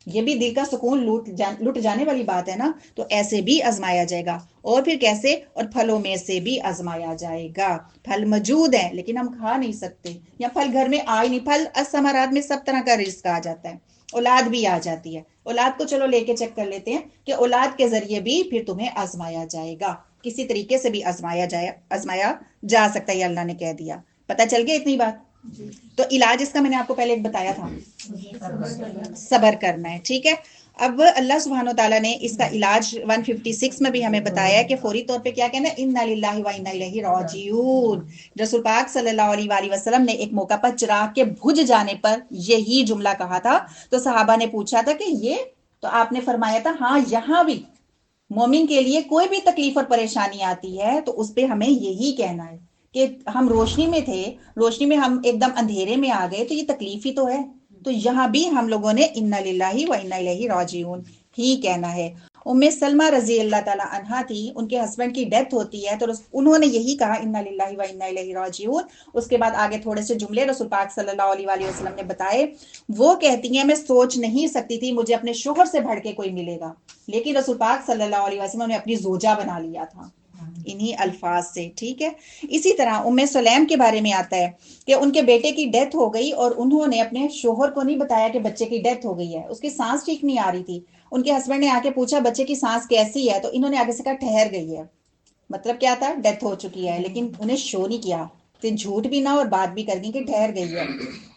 Speaker 2: یہ بھی دل کا سکون لٹ جانے والی بات ہے نا. تو ایسے بھی آزمایا جائے گا. اور پھر کیسے؟ اور پھلوں میں سے بھی آزمایا جائے گا. پھل موجود ہیں لیکن ہم کھا نہیں سکتے، یا پھل گھر میں آئے نہیں. پھل الثمرات میں سب طرح کا رزق آ جاتا ہے، اولاد بھی آ جاتی ہے. اولاد کو چلو لے کے چیک کر لیتے ہیں کہ اولاد کے ذریعے بھی پھر تمہیں آزمایا جائے گا. کسی طریقے سے بھی آزمایا جا سکتا ہے، یہ اللہ نے کہہ دیا. پتہ چل گیا اتنی بات؟ تو علاج اس کا میں نے آپ کو پہلے بتایا تھا، صبر کرنا ہے. ٹھیک ہے، اب اللہ سبحانہ وتعالیٰ نے اس کا علاج 156 میں بھی ہمیں بتایا ہے کہ فوری طور پہ کیا کہنا ہے، انا للہ و انا الیہ راجعون. رسول پاک صلی اللہ علیہ وآلہ وسلم نے ایک موقع پر چراغ کے بجھ جانے پر یہی جملہ کہا تھا. تو صحابہ نے پوچھا تھا کہ یہ تو آپ نے فرمایا تھا ہاں یہاں بھی مومن کے لیے کوئی بھی تکلیف اور پریشانی آتی ہے تو اس پہ ہمیں یہی کہنا ہے کہ ہم روشنی میں تھے، روشنی میں ہم ایک دم اندھیرے میں آ گئے تو یہ تکلیف ہی تو ہے. تو یہاں بھی ہم لوگوں نے انا للہ و انا الیہ راجعون ہی کہنا ہے. ام سلمہ رضی اللہ تعالی عنہا تھی، ان کے ہسبینڈ کی ڈیتھ ہوتی ہے تو انہوں نے یہی کہا انا للہ و انا الیہ راجعون. اس کے بعد آگے تھوڑے سے جملے رسول پاک صلی اللہ علیہ وآلہ وسلم نے بتائے. وہ کہتی ہیں میں سوچ نہیں سکتی تھی مجھے اپنے شوہر سے بڑھ کے کوئی ملے گا، لیکن رسول پاک صلی اللہ علیہ وسلم نے اپنی زوجہ بنا لیا تھا انہی الفاظ سے. ٹھیک ہے، اسی طرح ام سلیم کے بارے میں آتا ہے کہ ان کے بیٹے کی ڈیتھ ہو گئی اور انہوں نے اپنے شوہر کو نہیں بتایا کہ بچے کی ڈیتھ ہو گئی ہے. اس کی سانس ٹھیک نہیں آ رہی تھی. ان کے ہسبینڈ نے آ کے پوچھا بچے کی سانس کیسی ہے، تو انہوں نے آگے سے کہا ٹھہر گئی ہے. مطلب کیا تھا؟ ڈیتھ ہو چکی ہے، لیکن انہیں شو نہیں کیا، پھر جھوٹ بھی نہ اور بات بھی کر دی کہ ٹھہر گئی ہے.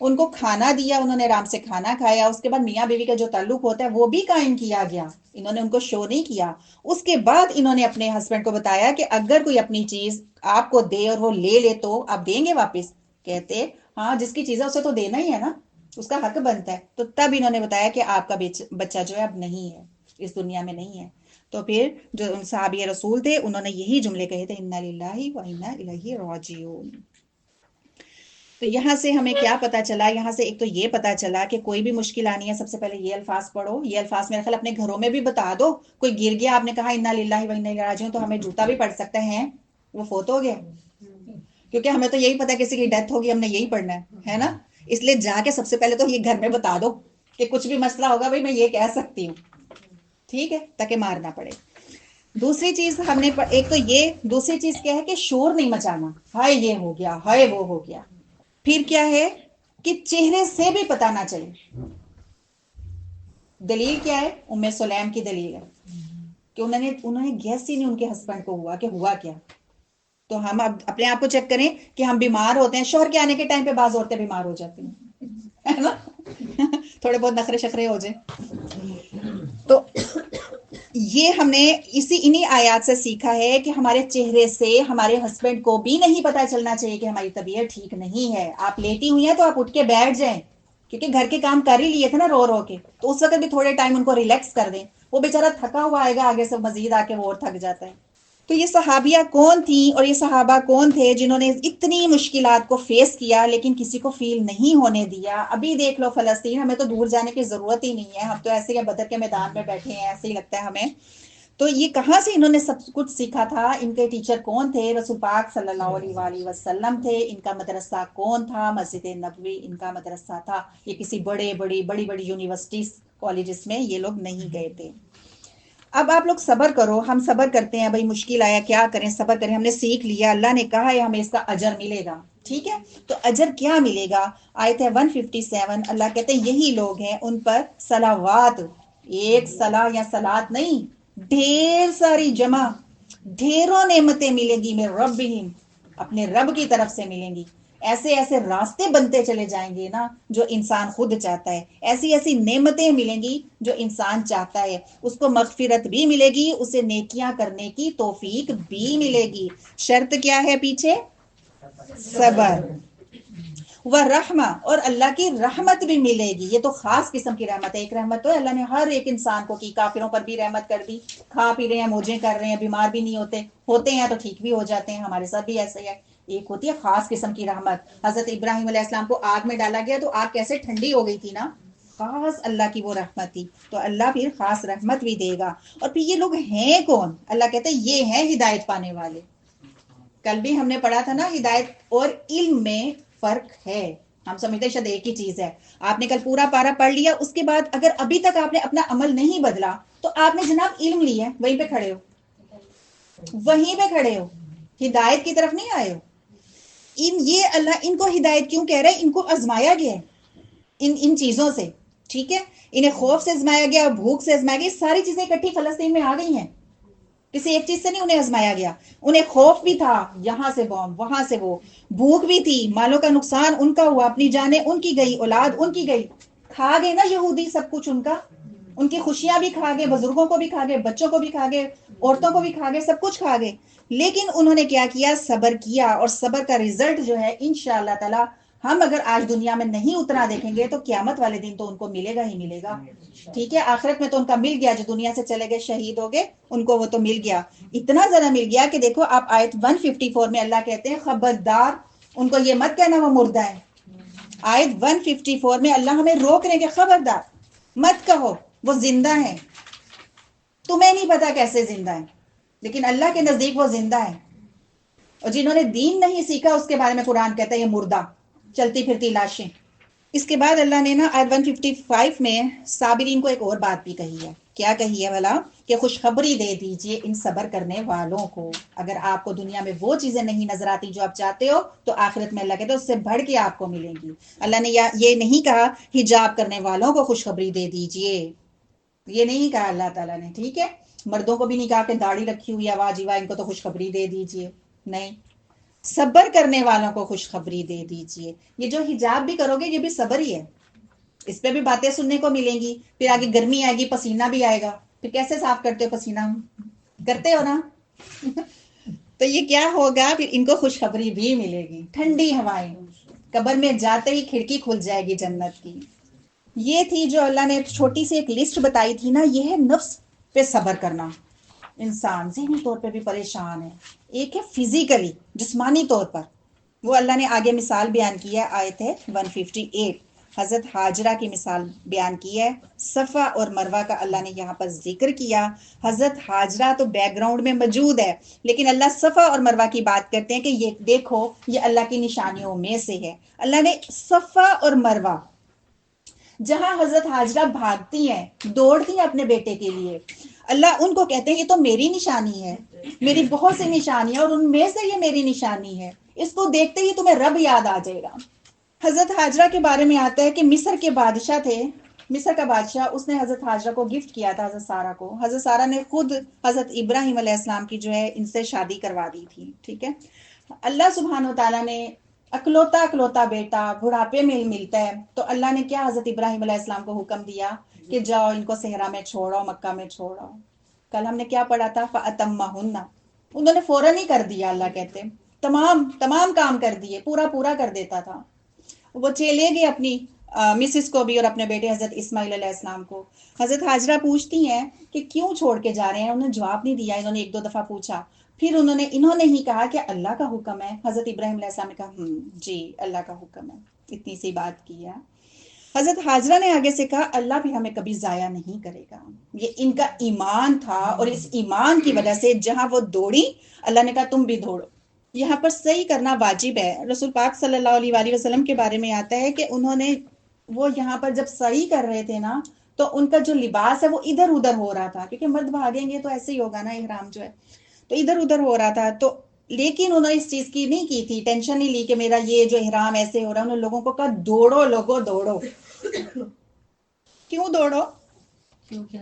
Speaker 2: ان کو کھانا دیا، انہوں نے آرام سے کھانا کھایا. اس کے بعد میاں بیوی کا جو تعلق ہوتا ہے وہ بھی قائم کیا گیا، انہوں نے ان کو شو نہیں کیا. اس کے بعد انہوں نے اپنے ہسبینڈ کو بتایا کہ اگر کوئی اپنی چیز آپ کو دے اور وہ لے لے تو آپ دیں گے واپس؟ کہتے ہاں جس کی چیز ہے اسے تو دینا ہی ہے نا، اس کا حق بنتا ہے. تو تب انہوں نے بتایا کہ آپ کا بچہ جو ہے اب نہیں ہے، اس دنیا میں نہیں ہے. تو پھر جو صحابی رسول تھے انہوں نے یہی جملے کہے تھے انا للہ و انا الیہ راجعون. تو یہاں سے ہمیں کیا پتا چلا؟ یہاں سے ایک تو یہ پتا چلا کہ کوئی بھی مشکل آنی ہے سب سے پہلے یہ الفاظ پڑھو. یہ الفاظ میرے خیال اپنے گھروں میں بھی بتا دو. کوئی گر گیا، آپ نے کہا انا للہ و انا الیہ راجعون، تو ہمیں جوتا بھی پڑھ سکتے ہیں وہ فوت ہو گیا، کیونکہ ہمیں تو یہی پتا کسی کی ڈیتھ ہوگی، ہم نے یہی پڑھنا ہے نا. اس لیے جا کے سب سے پہلے تو یہ گھر میں بتا دو کہ کچھ بھی مسئلہ ہوگا بھائی میں یہ کہہ سکتی ہوں، ٹھیک ہے، تاکہ مار نہ پڑے. دوسری چیز ہم نے ایک تو یہ، دوسری چیز کیا ہے کہ شور نہیں مچانا، ہائے یہ ہو گیا، ہائے وہ ہو گیا. پھر کیا ہے کہ چہرے سے بھی پتا نہ چلے. دلیل کیا ہے؟ ام سلیم کی دلیل ہے کہ انہوں نے گیس ہی نہیں ان کے ہسبینڈ کو ہوا کہ ہوا کیا. تو ہم اب اپنے آپ کو چیک کریں کہ ہم بیمار ہوتے ہیں، شوہر کے آنے کے ٹائم پہ بعض عورتیں بیمار ہو جاتی ہیں، ہے نا، تھوڑے بہت نخرے شخرے ہو جائیں. تو یہ ہم نے انہی آیات سے سیکھا ہے کہ ہمارے چہرے سے ہمارے ہسبینڈ کو بھی نہیں پتا چلنا چاہیے کہ ہماری طبیعت ٹھیک نہیں ہے. آپ لیٹی ہوئی ہیں تو آپ اٹھ کے بیٹھ جائیں، کیونکہ گھر کے کام کر ہی لیے تھے نا رو رو کے، تو اس وقت بھی تھوڑے ٹائم ان کو ریلیکس کر دیں. وہ بیچارہ تھکا ہوا آئے گا آگے سے مزید آ کے وہ اور تھک جاتا ہے. تو یہ صحابیہ کون تھیں اور یہ صحابہ کون تھے جنہوں نے اتنی مشکلات کو فیس کیا لیکن کسی کو فیل نہیں ہونے دیا؟ ابھی دیکھ لو فلسطین، ہمیں تو دور جانے کی ضرورت ہی نہیں ہے، ہم تو ایسے ہی بدر کے میدان میں بیٹھے ہیں، ایسے ہی لگتا ہے ہمیں. تو یہ کہاں سے انہوں نے سب کچھ سیکھا تھا؟ ان کے ٹیچر کون تھے؟ رسول پاک صلی اللہ علیہ وآلہ وسلم تھے. ان کا مدرسہ کون تھا؟ مسجد نبوی ان کا مدرسہ تھا. یہ کسی بڑی بڑی یونیورسٹیز کالجز میں یہ لوگ نہیں گئے تھے. اب آپ لوگ صبر کرو، ہم صبر کرتے ہیں، بھائی مشکل آیا کیا کریں، صبر کریں، ہم نے سیکھ لیا، اللہ نے کہا ہے ہمیں اس کا اجر ملے گا. ٹھیک ہے، تو اجر کیا ملے گا؟ آیت ہے 157، اللہ کہتے ہیں یہی لوگ ہیں ان پر صلوات، ایک صلاح یا صلات نہیں، ڈھیر ساری جمع، ڈھیروں نعمتیں ملیں گی من ربہم، اپنے رب کی طرف سے ملیں گی. ایسے ایسے راستے بنتے چلے جائیں گے نا جو انسان خود چاہتا ہے، ایسی ایسی نعمتیں ملیں گی جو انسان چاہتا ہے. اس کو مغفرت بھی ملے گی، اسے نیکیاں کرنے کی توفیق بھی ملے گی. شرط کیا ہے پیچھے؟ صبر. رحمہ، اور اللہ کی رحمت بھی ملے گی. یہ تو خاص قسم کی رحمت ہے. ایک رحمت تو اللہ نے ہر ایک انسان کو کی، کافروں پر بھی رحمت کر دی، کھا پی رہے ہیں، موجیں کر رہے ہیں، بیمار بھی نہیں ہوتے ہیں تو ٹھیک بھی ہو جاتے ہیں. ہمارے ساتھ بھی ایسے ہے. ایک ہوتی ہے خاص قسم کی رحمت. حضرت ابراہیم علیہ السلام کو آگ میں ڈالا گیا تو آگ کیسے ٹھنڈی ہو گئی تھی نا، خاص اللہ کی وہ رحمت تھی. تو اللہ پھر خاص رحمت بھی دے گا. اور پھر یہ لوگ ہیں کون؟ اللہ کہتے ہیں یہ ہیں ہدایت پانے والے. کل بھی ہم نے پڑھا تھا نا، ہدایت اور علم میں فرق ہے. ہم سمجھتے شاید ایک ہی چیز ہے. آپ نے کل پورا پارا پڑھ لیا، اس کے بعد اگر ابھی تک آپ نے اپنا عمل نہیں بدلا تو آپ نے جناب علم لی ہے، وہیں پہ کھڑے ہو، وہیں پہ کھڑے ہو، ہدایت کی طرف نہیں آئے ہو. یہ اللہ ان کو ہدایت کیوں کہہ رہے ہیں؟ ان کو آزمایا گیا ہے ان چیزوں سے. ٹھیک ہے، انہیں خوف سے آزمایا گیا، بھوک سے آزمایا گیا. ساری چیزیں اکٹھی فلسطین میں آ گئی ہیں، کسی ایک چیز سے نہیں انہیں آزمایا گیا. انہیں خوف بھی تھا، یہاں سے بوم، وہاں سے وہ، بھوک بھی تھی، مالوں کا نقصان ان کا ہوا، اپنی جانیں ان کی گئی، اولاد ان کی گئی. کھا گئے نا یہودی سب کچھ ان کا، ان کی خوشیاں بھی کھا گئے، بزرگوں کو بھی کھا گئے، بچوں کو بھی کھا گئے، عورتوں کو بھی کھا گئے، سب کچھ کھا گئے. لیکن انہوں نے کیا کیا؟ صبر کیا. اور صبر کا رزلٹ جو ہے انشاءاللہ تعالی ہم اگر آج دنیا میں نہیں اتنا دیکھیں گے تو قیامت والے دن تو ان کو ملے گا ہی ملے گا. ٹھیک ہے، آخرت میں تو ان کا مل گیا، جو دنیا سے چلے گئے شہید ہو گئے ان کو وہ تو مل گیا. اتنا ذرا مل گیا کہ دیکھو آپ آیت 154 میں اللہ کہتے ہیں خبردار ان کو یہ مت کہنا وہ مردہ ہے. آیت 154 میں اللہ ہمیں روک رہے ہیں کہ خبردار مت کہو وہ زندہ ہیں. تمہیں نہیں پتا کیسے زندہ ہیں، لیکن اللہ کے نزدیک وہ زندہ ہے. اور جنہوں نے دین نہیں سیکھا اس کے بارے میں قرآن کہتا ہے یہ مردہ، چلتی پھرتی لاشیں. اس کے بعد اللہ نے نا آیت 155 میں صابرین کو ایک اور بات بھی کہی ہے. کیا کہی ہے بھلا؟ کہ خوشخبری دے دیجئے ان صبر کرنے والوں کو. اگر آپ کو دنیا میں وہ چیزیں نہیں نظر آتی جو آپ چاہتے ہو تو آخرت میں اللہ کہتے ہیں اس سے بڑھ کے آپ کو ملیں گی. اللہ نے یہ نہیں کہا حجاب کرنے والوں کو خوشخبری دے دیجئے، یہ نہیں کہا اللہ تعالیٰ نے. ٹھیک ہے، مردوں کو بھی نہیں کہا کہ داڑھی رکھی ہوئی ہے واہ جی واہ ان کو تو خوشخبری دے دیجئے، نہیں، صبر کرنے والوں کو خوشخبری دے دیجئے. یہ جو حجاب بھی کرو گے یہ بھی صبر ہی ہے، اس پہ بھی باتیں سننے کو ملیں گی. پھر آگے گرمی آئے گی، پسینہ بھی آئے گا، پھر کیسے صاف کرتے ہو پسینہ؟ کرتے ہو نا. تو یہ کیا ہوگا؟ پھر ان کو خوشخبری بھی ملے گی، ٹھنڈی ہوائیں، قبر میں جاتے ہی کھڑکی کھل جائے گی جنت کی. یہ تھی جو اللہ نے چھوٹی سی ایک لسٹ بتائی تھی نا، یہ ہے نفس پہ صبر کرنا. انسان ذہنی طور پہ بھی پریشان ہے، ایک ہے فزیکلی جسمانی طور پر، وہ اللہ نے آگے مثال بیان کی ہے، آیت ہے 158، حضرت ہاجرہ کی مثال بیان کی ہے۔ صفا اور مروہ کا اللہ نے یہاں پر ذکر کیا۔ حضرت ہاجرہ تو بیک گراؤنڈ میں موجود ہے، لیکن اللہ صفا اور مروہ کی بات کرتے ہیں کہ یہ دیکھو یہ اللہ کی نشانیوں میں سے ہے۔ اللہ نے صفا اور مروہ، جہاں حضرت ہاجرہ بھاگتی ہیں، دوڑتی ہیں اپنے بیٹے کے لیے، اللہ ان کو کہتے ہیں یہ تو میری نشانی ہے، میری بہت سی نشانی ہے اور ان میں سے یہ میری نشانی ہے، اس کو دیکھتے ہی تمہیں رب یاد آ جائے گا۔ حضرت ہاجرہ کے بارے میں آتا ہے کہ مصر کے بادشاہ تھے، مصر کا بادشاہ، اس نے حضرت ہاجرہ کو گفٹ کیا تھا حضرت سارہ کو۔ حضرت سارہ نے خود حضرت ابراہیم علیہ السلام کی جو ہے ان سے شادی کروا دی تھی، ٹھیک ہے۔ اللہ سبحانہ و تعالیٰ نے اکلوتا بیٹا بڑھاپے میں ملتا ہے، تو اللہ نے کیا حضرت ابراہیم علیہ السلام کو حکم دیا کہ جاؤ ان کو صحرا میں چھوڑو، مکہ میں چھوڑو۔ کل ہم نے کیا پڑھا تھا، فَأَتَمَّهُنَّ، انہوں نے فوراً ہی کر دیا، اللہ کہتے تمام کام کر دیے، پورا کر دیتا تھا۔ وہ لے گئے اپنی مسز کو بھی اور اپنے بیٹے حضرت اسماعیل علیہ السلام کو۔ حضرت ہاجرہ پوچھتی ہیں کہ کیوں چھوڑ کے جا رہے ہیں، انہوں نے جواب نہیں دیا، انہوں نے ایک دو دفعہ پوچھا، پھر انہوں نے ہی کہا کہ اللہ کا حکم ہے۔ حضرت ابراہیم علیہ السلام نے کہا جی اللہ کا حکم ہے، اتنی سی بات کی ہے۔ حضرت ہاجرہ نے آگے سے کہا اللہ بھی ہمیں کبھی ضائع نہیں کرے گا، یہ ان کا ایمان تھا، اور اس ایمان کی وجہ سے جہاں وہ دوڑی اللہ نے کہا تم بھی دوڑو۔ یہاں پر صحیح کرنا واجب ہے۔ رسول پاک صلی اللہ علیہ وآلہ وسلم کے بارے میں آتا ہے کہ انہوں نے، وہ یہاں پر جب صحیح کر رہے تھے نا، تو ان کا جو لباس ہے وہ ادھر ادھر ہو رہا تھا، کیونکہ مرد بھاگیں گے تو ایسے ہی ہوگا نا، احرام جو ہے تو ادھر ادھر ہو رہا تھا، تو لیکن انہوں نے اس چیز کی نہیں کی تھی، ٹینشن نہیں لی کہ میرا یہ جو احرام ایسے ہو رہا ہے۔ انہوں نے لوگوں کو کہا دوڑو لوگو دوڑو۔ کیوں دوڑو؟ کیونکہ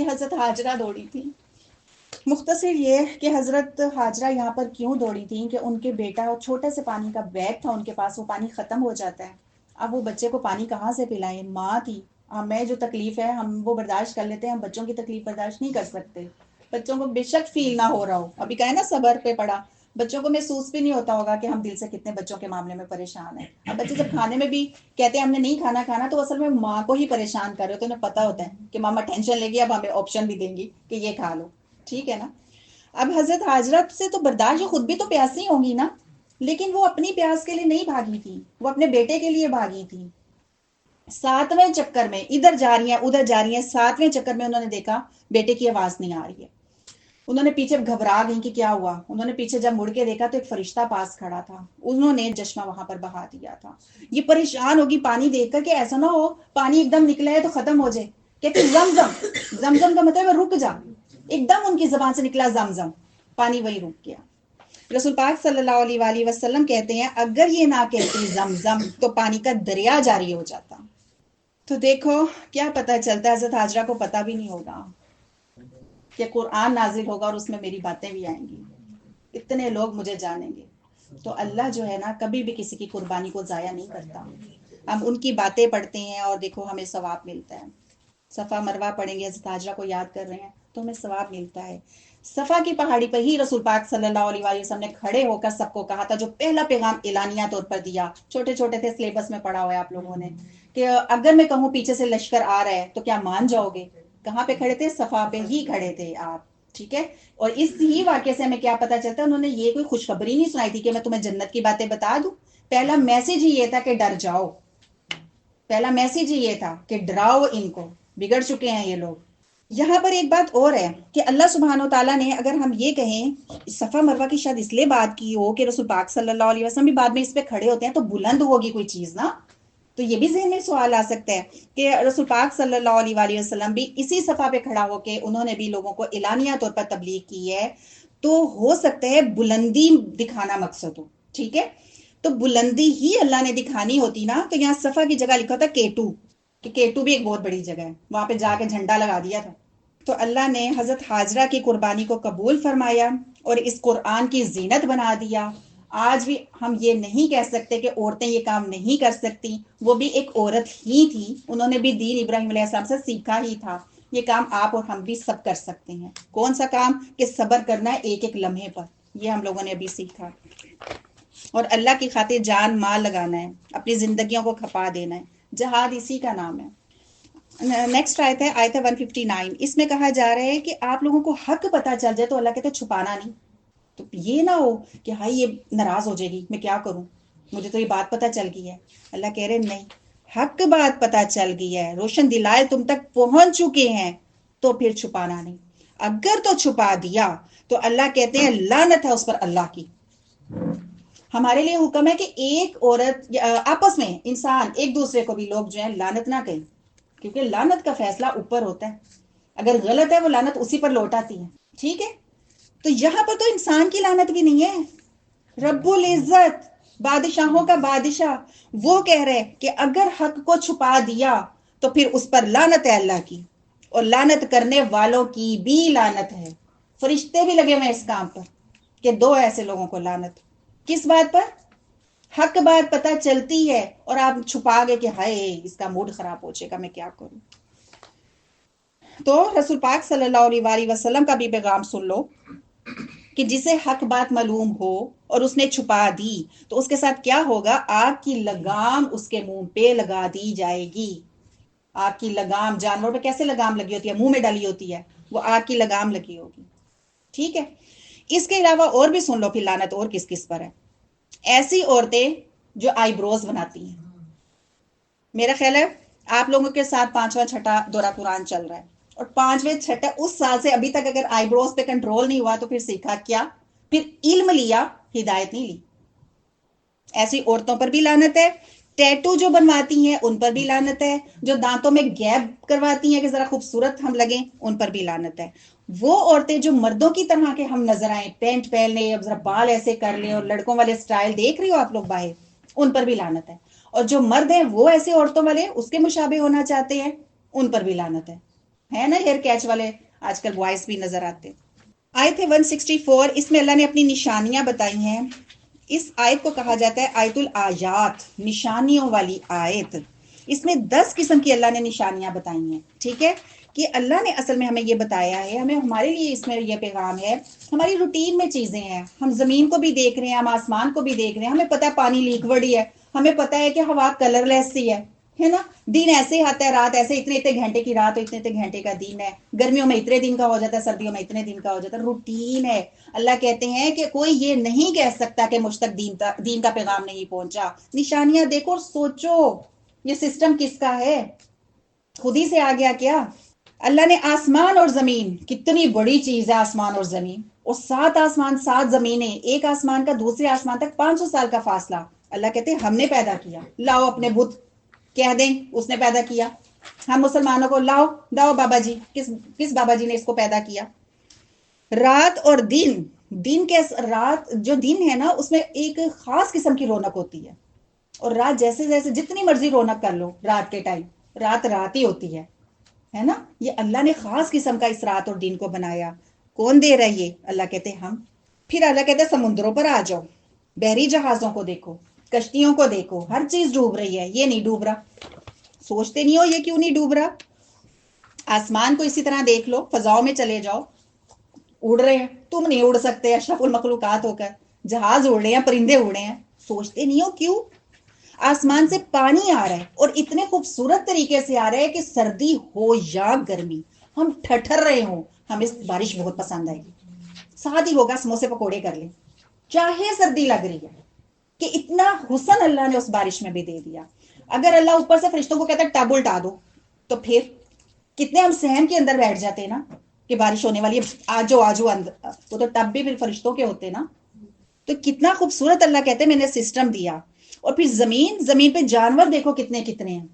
Speaker 2: حضرت ہاجرہ دوڑی تھی۔ مختصر یہ کہ حضرت ہاجرہ یہاں پر کیوں دوڑی تھیں کہ ان کے بیٹا چھوٹے سے پانی کا بیگ تھا ان کے پاس، وہ پانی ختم ہو جاتا ہے، اب وہ بچے کو پانی کہاں سے پلائیں، ماں تھی، ہمیں جو تکلیف ہے ہم وہ برداشت کر لیتے ہیں، ہم بچوں کی تکلیف برداشت نہیں کر سکتے۔ بچوں کو بے شک فیل نہ ہو رہا ہو، ابھی کہا ہے نا صبر پہ پڑا، بچوں کو محسوس بھی نہیں ہوتا ہوگا کہ ہم دل سے کتنے بچوں کے معاملے میں پریشان ہیں۔ اب بچے جب کھانے میں بھی کہتے ہیں ہم نے نہیں کھانا تو اصل میں ماں کو ہی پریشان کر رہے ہوتے ہیں، انہیں پتا ہوتا ہے کہ ماما ٹینشن لے گی، اب ہمیں آپشن بھی دیں گی کہ یہ کھا لو، ٹھیک ہے نا۔ اب حضرت ہاجرہ سے تو برداشت، خود بھی تو پیاسی ہوں گی نا، لیکن وہ اپنی پیاس کے لیے نہیں بھاگی تھی، وہ اپنے بیٹے کے لیے بھاگی تھی۔ 7ویں چکر میں ادھر جا رہی ہیں ادھر جا رہی ہیں، 7ویں چکر میں انہوں نے دیکھا بیٹے کی آواز نہیں آ رہی ہے، انہوں نے پیچھے گھبرا گئی کہ کیا ہوا، انہوں نے پیچھے جب مڑ کے دیکھا تو ایک فرشتہ پاس کھڑا تھا، انہوں نے چشمہ وہاں پر بہا دیا تھا۔ یہ پریشان ہوگی پانی دیکھ کر کہ ایسا نہ ہو پانی ایک دم نکلا ہے تو ختم ہو جائے، کہتے زمزم کا مطلب ہے رک جا، ایک دم ان کی زبان سے نکلا زمزم، پانی وہی رک گیا۔ رسول پاک صلی اللہ علیہ وآلہ وسلم کہتے ہیں اگر یہ نہ کہتی زمزم تو پانی کا دریا جاری ہو جاتا۔ تو دیکھو کیا پتہ چلتا ہے، حضرت ہاجرہ کو پتہ بھی نہیں ہوگا کہ قرآن نازل ہوگا اور اس میں میری باتیں بھی آئیں گی، اتنے لوگ مجھے جانیں گے۔ تو اللہ جو ہے نا کبھی بھی کسی کی قربانی کو ضائع نہیں کرتا، ہم ان کی باتیں پڑھتے ہیں اور دیکھو ہمیں ثواب ملتا ہے۔ صفا مروہ پڑھیں گے، حضرت ہاجرہ کو یاد کر رہے ہیں تو ہمیں ثواب ملتا ہے۔ صفا کی پہاڑی پہ ہی رسول پاک صلی اللہ علیہ وآلہ وسلم نے کھڑے ہو کر سب کو کہا تھا، جو پہلا پیغام اعلانیہ طور پر دیا، چھوٹے چھوٹے تھے، سلیبس میں پڑھا ہوا ہے آپ لوگوں نے، کہ اگر میں کہوں پیچھے سے لشکر آ رہا ہے تو کیا مان جاؤ گے؟ کہاں پہ کھڑے تھے؟ صفا پہ ہی کھڑے تھے آپ، ٹھیک ہے۔ اور اس ہی واقعے سے ہمیں کیا پتا چلتا ہے، انہوں نے یہ کوئی خوشخبری نہیں سنائی تھی کہ میں تمہیں جنت کی باتیں بتا دوں، پہلا میسج ہی یہ تھا کہ ڈر جاؤ، پہلا میسج ہی یہ تھا کہ ڈراؤ ان کو، بگڑ چکے ہیں یہ لوگ۔ یہاں پر ایک بات اور ہے کہ اللہ سبحانہ و تعالیٰ نے، اگر ہم یہ کہیں صفا مروہ کی شاید اس لیے بات کی ہو کہ رسول پاک صلی اللہ علیہ وسلم بھی بعد میں اس پہ کھڑے ہوتے ہیں تو بلند ہوگی کوئی چیز نا، تو یہ بھی ذہن میں سوال آ سکتا ہے کہ رسول پاک صلی اللہ علیہ وآلہ وسلم بھی اسی صفا پہ کھڑا ہو کے انہوں نے بھی لوگوں کو اعلانیہ طور پر تبلیغ کی ہے، تو ہو سکتا ہے بلندی دکھانا مقصد ہو، ٹھیک ہے۔ تو بلندی ہی اللہ نے دکھانی ہوتی نا، تو یہاں صفا کی جگہ لکھا تھا K2، کہ K2 بھی ایک بہت بڑی جگہ ہے، وہاں پہ جا کے جھنڈا لگا دیا تھا۔ تو اللہ نے حضرت ہاجرہ کی قربانی کو قبول فرمایا اور اس قرآن کی زینت بنا دیا۔ آج بھی ہم یہ نہیں کہہ سکتے کہ عورتیں یہ کام نہیں کر سکتی، وہ بھی ایک عورت ہی تھی، انہوں نے بھی دین ابراہیم علیہ السلام سے سیکھا ہی تھا، یہ کام آپ اور ہم بھی سب کر سکتے ہیں۔ کون سا کام؟ کہ صبر کرنا ہے ایک ایک لمحے پر، یہ ہم لوگوں نے ابھی سیکھا، اور اللہ کی خاطر جان مال لگانا ہے، اپنی زندگیوں کو کھپا دینا ہے، جہاد اسی کا نام ہے۔ نیکسٹ آیت ہے، آیت 159، اس میں کہا جا رہا ہے کہ آپ لوگوں کو حق پتہ چل جائے تو اللہ کہتے چھپانا نہیں، تو یہ نہ ہو کہ ہائی یہ ناراض ہو جائے گی، میں کیا کروں، مجھے تو یہ بات پتہ چل گئی ہے. اللہ کہہ رہے نہیں، حق بات پتہ چل گئی ہے، روشن دلائل تم تک پہنچ چکے ہیں، تو پھر چھپانا نہیں. اگر تو چھپا دیا تو اللہ کہتے ہیں لعنت ہے اس پر اللہ کی. ہمارے لیے حکم ہے کہ ایک عورت آپس میں انسان ایک دوسرے کو بھی لوگ جو ہیں لعنت نہ کہیں، کیونکہ لعنت کا فیصلہ اوپر ہوتا ہے. اگر غلط ہے وہ لعنت اسی پر لوٹ آتی ہے. ٹھیک ہے، تو یہاں پر تو انسان کی لعنت بھی نہیں ہے، رب العزت بادشاہوں کا بادشاہ وہ کہہ رہے کہ اگر حق کو چھپا دیا تو پھر اس پر لعنت ہے اللہ کی، اور لعنت کرنے والوں کی بھی لعنت ہے. فرشتے بھی لگے ہوئے اس کام پر کہ دو ایسے لوگوں کو لعنت. کس بات پر؟ حق بات پتہ چلتی ہے اور آپ چھپا گئے کہ ہائے اس کا موڈ خراب ہو جائے گا، میں کیا کروں. تو رسول پاک صلی اللہ علیہ وآلہ وسلم کا بھی پیغام سن لو کہ جسے حق بات معلوم ہو اور اس نے چھپا دی تو اس کے ساتھ کیا ہوگا، آگ کی لگام اس کے منہ پہ لگا دی جائے گی. آگ کی لگام جانور پہ کیسے لگام لگی ہوتی ہے، منہ میں ڈالی ہوتی ہے، وہ آگ کی لگام لگی ہوگی. ٹھیک ہے، اس کے علاوہ اور بھی سن لو پھر لعنت اور کس کس پر ہے. ایسی عورتیں جو آئی بروز بناتی ہیں. میرا خیال ہے آپ لوگوں کے ساتھ 5واں چھٹا دورہ قرآن چل رہا ہے، اور 5ویں چھٹے اس سال سے ابھی تک اگر آئی بروز پہ کنٹرول نہیں ہوا تو پھر سیکھا کیا، پھر علم لیا، ہدایت نہیں لی. ایسی عورتوں پر بھی لعنت ہے. ٹیٹو جو بنواتی ہیں ان پر بھی لعنت ہے. جو دانتوں میں گیپ کرواتی ہیں کہ ذرا خوبصورت ہم لگیں، ان پر بھی لعنت ہے. وہ عورتیں جو مردوں کی طرح کے ہم نظر آئیں، پینٹ پہن لیں، ذرا بال ایسے کر لیں اور لڑکوں والے سٹائل دیکھ رہی ہو آپ لوگ باہر، ان پر بھی لعنت ہے. اور جو مرد ہیں وہ ایسے عورتوں والے اس کے مشابہ ہونا چاہتے ہیں، ان پر بھی لعنت ہے نا. ہیئر کیچ والے آج کل بوائز بھی نظر آتے. آیت 164، اس میں اللہ نے اپنی نشانیاں بتائی ہیں. اس آیت کو کہا جاتا ہے آیت الآیات، نشانیوں والی آیت. اس میں 10 قسم کی اللہ نے نشانیاں بتائی ہیں. ٹھیک ہے، کہ اللہ نے اصل میں ہمیں یہ بتایا ہے، ہمیں ہمارے لیے اس میں یہ پیغام ہے. ہماری روٹین میں چیزیں ہیں، ہم زمین کو بھی دیکھ رہے ہیں، ہم آسمان کو بھی دیکھ رہے ہیں، ہمیں پتہ ہے پانی لیکوڈ ہی ہے، ہمیں پتہ ہے کہ ہوا کلر لیس سی ہے نا. دن ایسے آتا ہے، رات ایسے، اتنے اتنے گھنٹے کی رات اور اتنے اتنے گھنٹے کا دن ہے. گرمیوں میں اتنے دن کا ہو جاتا ہے، سردیوں میں اتنے دن کا ہو جاتا ہے. روٹین ہے. اللہ کہتے ہیں کہ کوئی یہ نہیں کہہ سکتا کہ مجھ تک دین کا پیغام نہیں پہنچا. نشانیاں دیکھو اور سوچو یہ سسٹم کس کا ہے، خود ہی سے آ گیا کیا. اللہ نے آسمان اور زمین، کتنی بڑی چیز ہے آسمان اور زمین، اور 7 آسمان 7 زمینیں، ایک آسمان کا دوسرے آسمان تک 500 سال کا فاصلہ. اللہ کہتے ہیں ہم نے پیدا کیا. لاؤ اپنے بت کہہ دیں اس نے پیدا کیا. ہم مسلمانوں کو لاؤ بابا جی، کس بابا جی نے اس کو پیدا کیا. رات اور دن کے رات جو دن ہے نا اس میں ایک خاص قسم کی رونق ہوتی ہے، اور رات جیسے جیسے جتنی مرضی رونق کر لو، رات کے ٹائم رات ہی ہوتی ہے نا. یہ اللہ نے خاص قسم کا اس رات اور دن کو بنایا. کون دے رہا ہے یہ؟ اللہ کہتے ہیں ہم. پھر اللہ کہتے ہیں سمندروں پر آ جاؤ، بحری جہازوں کو دیکھو، کشتیوں کو دیکھو، ہر چیز ڈوب رہی ہے، یہ نہیں ڈوب رہا. سوچتے نہیں ہو یہ کیوں نہیں ڈوب رہا. آسمان کو اسی طرح دیکھ لو، فضاؤں میں چلے جاؤ، اڑ رہے ہیں. تم نہیں اڑ سکتے اشرف المخلوقات ہو کر. جہاز اڑ رہے ہیں، پرندے اڑ رہے ہیں. سوچتے نہیں ہو کیوں. آسمان سے پانی آ رہا ہے اور اتنے خوبصورت طریقے سے آ رہا ہے کہ سردی ہو یا گرمی، ہم ٹھٹر رہے ہوں، ہمیں بارش بہت پسند آئے گی. ساتھ ہی ہوگا سموسے پکوڑے کر لیں، چاہے سردی لگ رہی ہے. کہ اتنا حسن اللہ نے اس بارش میں بھی دے دیا. اگر اللہ اوپر سے فرشتوں کو کہتا ہے ٹب الٹا دو، تو پھر کتنے ہم سہن کے اندر بیٹھ جاتے ہیں نا کہ بارش ہونے والی ہے، آجو اندر. وہ تو ٹب بھی پھر فرشتوں کے ہوتے نا. تو کتنا خوبصورت اللہ کہتے ہیں میں نے سسٹم دیا. اور پھر زمین پہ جانور دیکھو کتنے ہیں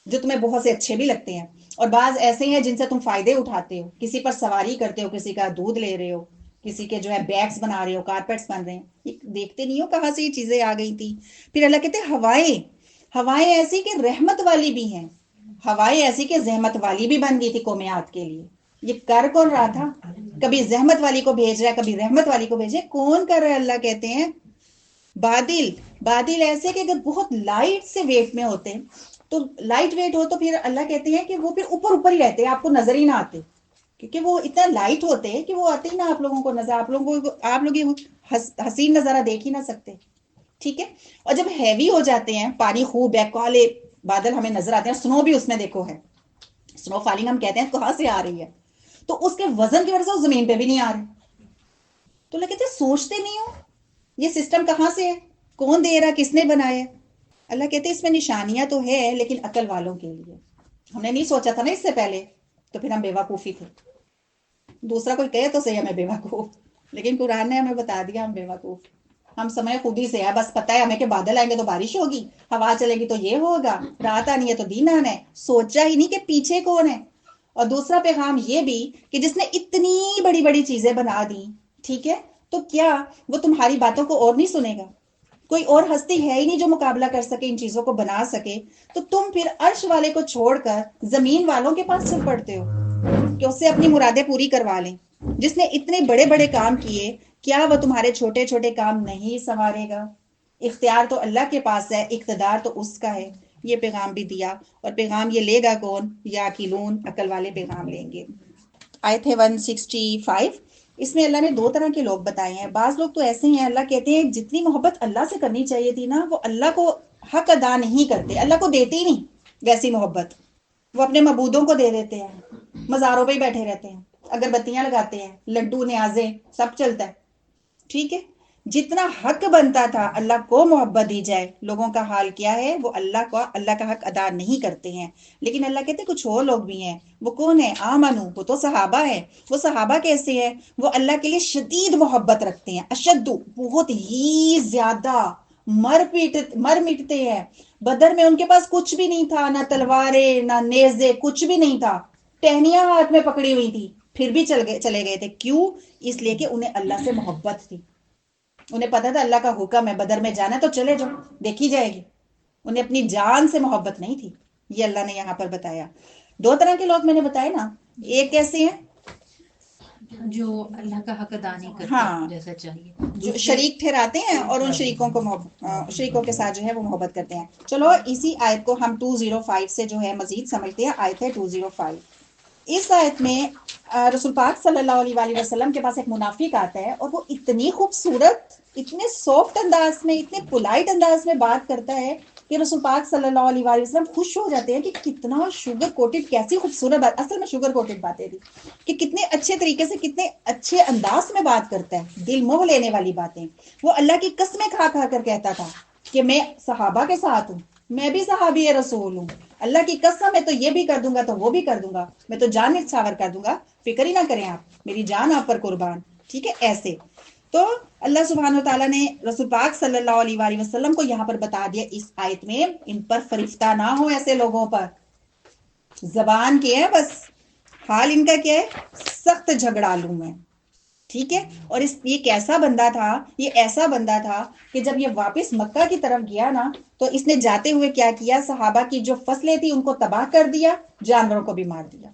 Speaker 2: جو تمہیں بہت سے اچھے بھی لگتے ہیں، اور بعض ایسے ہیں جن سے تم فائدے اٹھاتے ہو. کسی پر سواری کرتے ہو، کسی کا دودھ لے رہے ہو، کسی کے جو ہے بیگز بنا رہے ہو، کارپیٹس بن رہے ہیں. یہ دیکھتے نہیں ہو کہاں سے یہ چیزیں آ گئی تھی. پھر اللہ کہتے ہیں ہوائیں ایسی کہ رحمت والی بھی ہیں، ہوائیں ایسی کہ زحمت والی بھی بن گئی تھی قومیات کے لیے. یہ کر کون رہا تھا؟ کبھی زحمت والی کو بھیج رہا ہے، کبھی رحمت والی کو بھیج رہا ہے. کون کر رہا ہے؟ اللہ کہتے ہیں بادل ایسے کہ اگر بہت لائٹ سے ویٹ میں ہوتے ہیں، تو لائٹ ویٹ ہو تو پھر اللہ کہتے ہیں کہ وہ پھر اوپر ہی رہتے ہیں، آپ کو نظر ہی نہ آتے، کیونکہ وہ اتنا لائٹ ہوتے ہیں کہ وہ آتے ہی نہ آپ لوگوں کو نظر. آپ لوگ حسین نظارہ دیکھ ہی نہ سکتے. ٹھیک ہے. اور جب ہیوی ہو جاتے ہیں، پانی خوب ہے، کالے بادل ہمیں نظر آتے ہیں، سنو بھی اس میں دیکھو ہے، سنو فالنگ ہم کہتے ہیں کہاں سے آ رہی ہے، تو اس کے وزن کی وجہ سے وہ زمین پہ بھی نہیں آ رہے. تو اللہ کہتے ہیں سوچتے نہیں ہو یہ سسٹم کہاں سے ہے، کون دے رہا، کس نے بنایا؟ اللہ کہتے ہیں اس میں نشانیاں تو ہے لیکن عقل والوں کے لیے. ہم نے نہیں سوچا تھا نا اس سے پہلے، تو پھر ہم بیوقوفی تھے. دوسرا کوئی کہے تو صحیح ہمیں بیوقوف، لیکن قرآن نے ہمیں بتا دیا ہم بیوقوف. ہم سمجھے خود ہی سے ہے، بس پتہ ہے ہمیں کہ بادل آئیں گے تو بارش ہوگی، ہوا چلے گی تو یہ ہوگا، رات آنی ہے تو دن آنا ہے. سوچا ہی نہیں کہ پیچھے کون ہے. اور دوسرا پیغام یہ بھی کہ جس نے اتنی بڑی بڑی چیزیں بنا دی، ٹھیک ہے، تو کیا وہ تمہاری باتوں کو اور نہیں سنے گا؟ کوئی اور ہستی ہے ہی نہیں جو مقابلہ کر سکے، ان چیزوں کو بنا سکے. تو تم پھر عرش والے کو چھوڑ کر زمین والوں کے پاس چل پڑتے ہو کہ اس سے اپنی مرادیں پوری کروا لیں. جس نے اتنے بڑے بڑے کام کیے، کیا وہ تمہارے چھوٹے چھوٹے کام نہیں سنوارے گا؟ اختیار تو اللہ کے پاس ہے، اقتدار تو اس کا ہے. یہ پیغام بھی دیا. اور پیغام یہ لے گا کون؟ یاقلون، عقل والے پیغام لیں گے. آیت ہے 165. اس میں اللہ نے دو طرح کے لوگ بتائے ہیں. بعض لوگ تو ایسے ہیں، اللہ کہتے ہیں جتنی محبت اللہ سے کرنی چاہیے تھی نا، وہ اللہ کو حق ادا نہیں کرتے، اللہ کو دیتے ہی نہیں ویسی محبت. وہ اپنے معبودوں کو دے دیتے ہیں، مزاروں پہ ہی بیٹھے رہتے ہیں، اگربتیاں لگاتے ہیں، لڈو نیازیں سب چلتا ہے. ٹھیک ہے، جتنا حق بنتا تھا اللہ کو محبت دی جائے، لوگوں کا حال کیا ہے؟ وہ اللہ کا حق ادا نہیں کرتے ہیں. لیکن اللہ کہتے ہیں کچھ اور لوگ بھی ہیں. وہ کون ہے؟ آمنو، وہ تو صحابہ ہے. وہ صحابہ کیسے ہیں؟ وہ اللہ کے لیے شدید محبت رکھتے ہیں. اشد، بہت ہی زیادہ مر مٹتے ہیں. بدر میں ان کے پاس کچھ بھی نہیں تھا، نہ تلواریں نہ نیزے، کچھ بھی نہیں تھا. ٹہنیاں ہاتھ میں پکڑی ہوئی تھی، پھر بھی چلے گئے تھے. کیوں؟ اس لیے کہ انہیں اللہ سے محبت تھی. انہیں پتا تھا اللہ کا حکم ہے بدر میں جانا تو چلے جاؤ، دیکھی جائے گی. انہیں اپنی جان سے محبت نہیں تھی. یہ اللہ نے یہاں پر بتایا. دو طرح کے لوگ میں نے بتائے نا. ایک کیسے ہیں؟
Speaker 3: جو اللہ کا حق ادا نہیں کرتے،
Speaker 2: ہاں،
Speaker 3: جیسا چاہیے،
Speaker 2: جو
Speaker 3: دوسرے
Speaker 2: شریک ٹھہراتے ہیں اور ان شریکوں کو شریکوں کے ساتھ جو ہے وہ محبت کرتے ہیں. چلو اسی آیت کو ہم 205 سے جو ہے مزید سمجھتے ہیں. آیت ہے 205. اس آیت میں رسول پاک صلی اللہ علیہ وآلہ وسلم کے پاس ایک منافق آتا ہے، اور وہ اتنی خوبصورت، اتنے سافٹ انداز میں، اتنے پولائٹ انداز میں بات کرتا ہے کہ رسول پاک صلی اللہ علیہ وآلہ وسلم خوش ہو جاتے ہیں کہ کتنا شوگر کوٹڈ، کیسی خوبصورت بات. اصل میں شوگر کوٹڈ باتیں تھی کہ کتنے اچھے طریقے سے، کتنے اچھے انداز میں بات کرتا ہے، دل موہ لینے والی باتیں. وہ اللہ کی قسمیں کھا کھا کر کہتا تھا کہ میں صحابہ کے ساتھ ہوں، میں بھی صحابی رسول ہوں، اللہ کی قسم ہے تو یہ بھی کر دوں گا تو وہ بھی کر دوں گا، میں تو جان نچھاور کر دوں گا، فکر ہی نہ کریں آپ، میری جان آپ پر قربان. ٹھیک ہے، ایسے. تو اللہ سبحانہ وتعالیٰ نے رسول پاک صلی اللہ علیہ وآلہ وسلم کو یہاں پر بتا دیا اس آیت میں، ان پر فرشتہ نہ ہو، ایسے لوگوں پر. زبان کی ہے بس، حال ان کا کیا ہے؟ سخت جھگڑالو میں. ٹھیک ہے. اور یہ کیسا بندہ تھا؟ یہ ایسا بندہ تھا کہ جب یہ واپس مکہ کی طرف گیا نا، تو اس نے جاتے ہوئے کیا کیا؟ صحابہ کی جو فصلیں تھی ان کو تباہ کر دیا، جانوروں کو بھی مار دیا.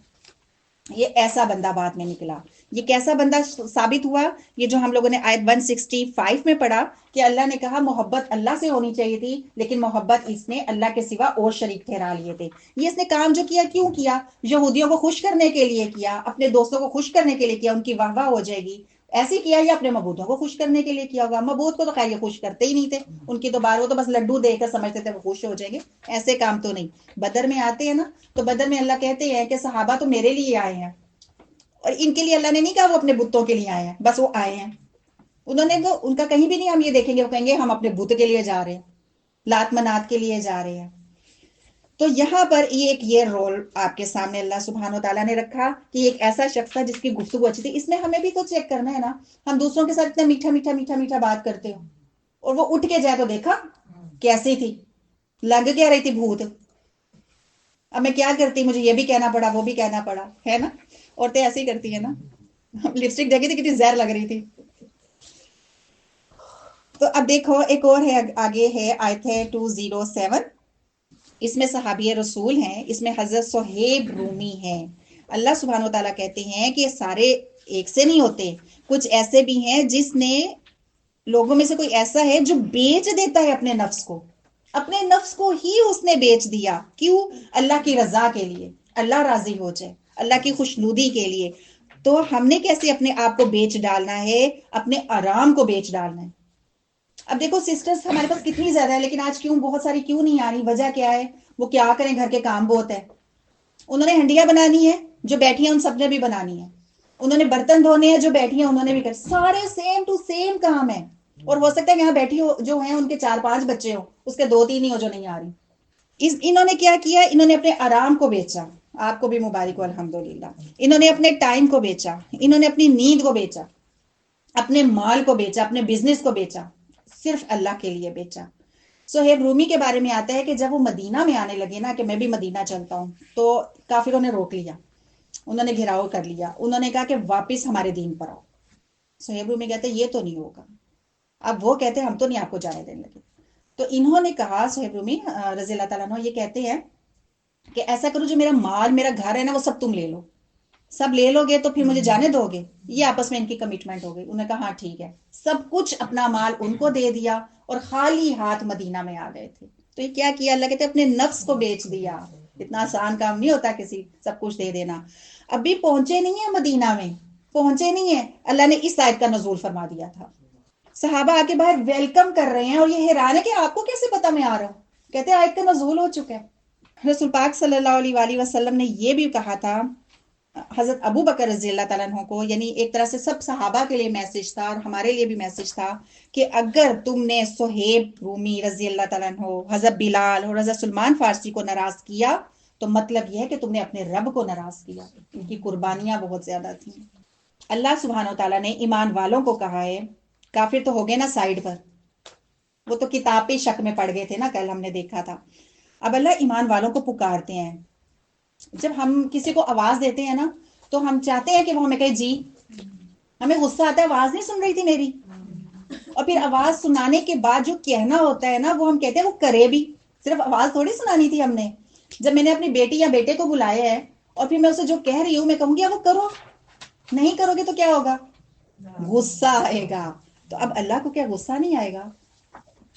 Speaker 2: یہ ایسا بندہ بعد میں نکلا. یہ کیسا بندہ ثابت ہوا؟ یہ جو ہم لوگوں نے آیت 165 میں پڑھا کہ اللہ نے کہا محبت اللہ سے ہونی چاہیے تھی، لیکن محبت اس نے اللہ کے سوا اور شریک ٹھہرا لیے تھے. یہ اس نے کام جو کیا کیوں کیا؟ یہودیوں کو خوش کرنے کے لیے کیا، اپنے دوستوں کو خوش کرنے کے لیے کیا، ان کی واہ واہ ہو جائے گی، ایسے کیا، یا اپنے مبودوں کو خوش کرنے کے لیے کیا ہوگا؟ مبود کو تو خیر یہ خوش کرتے ہی نہیں تھے، ان کی تو بار وہ تو بس لڈو دے کر سمجھتے تھے وہ خوش ہو جائیں گے. ایسے کام تو نہیں. بدر میں آتے ہیں نا، تو بدر میں اللہ کہتے ہیں کہ صحابہ تو میرے لیے آئے ہیں، اور ان کے لیے اللہ نے نہیں کہا وہ اپنے بتوں کے لیے آئے ہیں، بس وہ آئے ہیں. انہوں نے تو ان کا کہیں بھی نہیں ہم یہ دیکھیں گے وہ کہیں گے ہم اپنے بت کے لیے جا رہے ہیں، لات منات کے لیے جا رہے ہیں. تو یہاں پر یہ رول آپ کے سامنے اللہ سبحانہ وتعالیٰ نے رکھا کہ ایک ایسا شخص تھا جس کی گفتگو اچھی تھی. اس میں ہمیں بھی تو چیک کرنا ہے نا. ہم دوسروں کے ساتھ اتنا میٹھا میٹھا میٹھا میٹھا بات کرتے ہو، اور وہ اٹھ کے جائے تو دیکھا کیسی تھی، لگ کیا رہی تھی بھوت. اب میں کیا کرتی، مجھے یہ بھی کہنا پڑا وہ بھی کہنا پڑا، ہے نا. عورتیں ایسے ہی کرتی ہیں نا. لپسٹک دیکھی تھی کتنی زہر لگ رہی تھی. تو اب دیکھو ایک اور ہے، آگے ہے آیت ہے 207. اس میں صحابی رسول ہیں، اس میں حضرت صہیب رومی ہیں. اللہ سبحانہ وتعالیٰ کہتے ہیں کہ سارے ایک سے نہیں ہوتے، کچھ ایسے بھی ہیں جس نے لوگوں میں سے کوئی ایسا ہے جو بیچ دیتا ہے اپنے نفس کو، اپنے نفس کو ہی اس نے بیچ دیا. کیوں؟ اللہ کی رضا کے لیے، اللہ راضی ہو جائے، اللہ کی خوشنودی کے لیے. تو ہم نے کیسے اپنے آپ کو بیچ ڈالنا ہے؟ اپنے آرام کو بیچ ڈالنا ہے. اب دیکھو سسٹرز ہمارے پاس کتنی زیادہ ہے، لیکن آج کیوں بہت ساری کیوں نہیں آ رہی؟ وجہ کیا ہے؟ وہ کیا کریں، گھر کے کام بہت ہے. انہوں نے ہنڈیاں بنانی ہے، جو بیٹھی ہیں ان سب نے بھی بنانی ہے، انہوں نے برتن دھونے ہیں جو بیٹھی ہیں انہوں نے بھی کر، سارے سیم ٹو سیم کام ہے. اور ہو سکتا ہے یہاں بیٹھی ہو جو ہیں ان کے 4-5 بچے ہو، اس کے 2-3 ہی ہو جو نہیں آ رہی. انہوں نے کیا کیا، انہوں نے اپنے آرام کو بیچا. آپ کو بھی مبارک ہو الحمدللہ. انہوں نے اپنے ٹائم کو بیچا، انہوں نے اپنی نیند کو بیچا، اپنے مال کو بیچا، اپنے بزنس کو بیچا، صرف اللہ کے لیے بیچا. صہیب رومی کے بارے میں آتا ہے کہ جب وہ مدینہ میں آنے لگے نا کہ میں بھی مدینہ چلتا ہوں، تو کافروں نے روک لیا، انہوں نے گھیراؤ کر لیا، انہوں نے کہا کہ واپس ہمارے دین پر آؤ. صہیب رومی کہتے ہیں یہ تو نہیں ہوگا. اب وہ کہتے ہیں ہم تو نہیں آپ کو جانے دینے لگے. تو انہوں نے کہا، صہیب رومی رضی اللہ تعالیٰ عنہ یہ کہتے ہیں کہ ایسا کرو جو میرا مال میرا گھر ہے نا وہ سب تم لے لو، سب لے لو گے تو پھر مجھے جانے دو گے. یہ آپس میں ان کی کمٹمنٹ ہو گئی. انہوں نے کہا ہاں ٹھیک ہے. سب کچھ اپنا مال ان کو دے دیا اور خالی ہاتھ مدینہ میں آ گئے تھے. تو یہ کیا کیا، اللہ کہتے اپنے نفس کو بیچ دیا. اتنا آسان کام نہیں ہوتا کسی سب کچھ دے دینا. ابھی پہنچے نہیں ہیں مدینہ میں، پہنچے نہیں ہیں، اللہ نے اس آیت کا نزول فرما دیا تھا. صحابہ آ کے باہر ویلکم کر رہے ہیں اور یہ حیران ہے کہ آپ کو کیسے پتا میں آ رہا ہوں. کہتے ہیں آیت کا نزول ہو چکا ہے. رسول پاک صلی اللہ علیہ وآلہ وسلم نے یہ بھی کہا تھا حضرت ابو بکر رضی اللہ تعالیٰ عنہ کو، یعنی ایک طرح سے سب صحابہ کے لیے میسج تھا اور ہمارے لیے بھی میسج تھا کہ اگر تم نے صہیب رومی رضی اللہ تعالیٰ عنہ، حضرت بلال اور حضرت سلمان فارسی کو ناراض کیا تو مطلب یہ ہے کہ تم نے اپنے رب کو ناراض کیا. ان کی قربانیاں بہت زیادہ تھیں. اللہ سبحانہ و تعالیٰ نے ایمان والوں کو کہا ہے، کافر تو ہو گئے نا سائیڈ پر، وہ تو کتاب پہ شک میں پڑ گئے تھے نا، کل ہم نے دیکھا تھا. اب اللہ ایمان والوں کو پکارتے ہیں. جب ہم کسی کو آواز دیتے ہیں نا تو ہم چاہتے ہیں کہ وہ ہمیں کہے جی. ہمیں غصہ آتا ہے آواز نہیں سن رہی تھی میری، اور پھر آواز سنانے کے بعد جو کہنا ہوتا ہے نا وہ ہم کہتے ہیں وہ کرے بھی. صرف آواز تھوڑی سنانی تھی ہم نے. جب میں نے اپنی بیٹی یا بیٹے کو بلایا ہے اور پھر میں اسے جو کہہ رہی ہوں میں کہوں گی وہ کرو، نہیں کرو گے تو کیا ہوگا، غصہ آئے گا. تو اب اللہ کو کیا غصہ نہیں آئے گا؟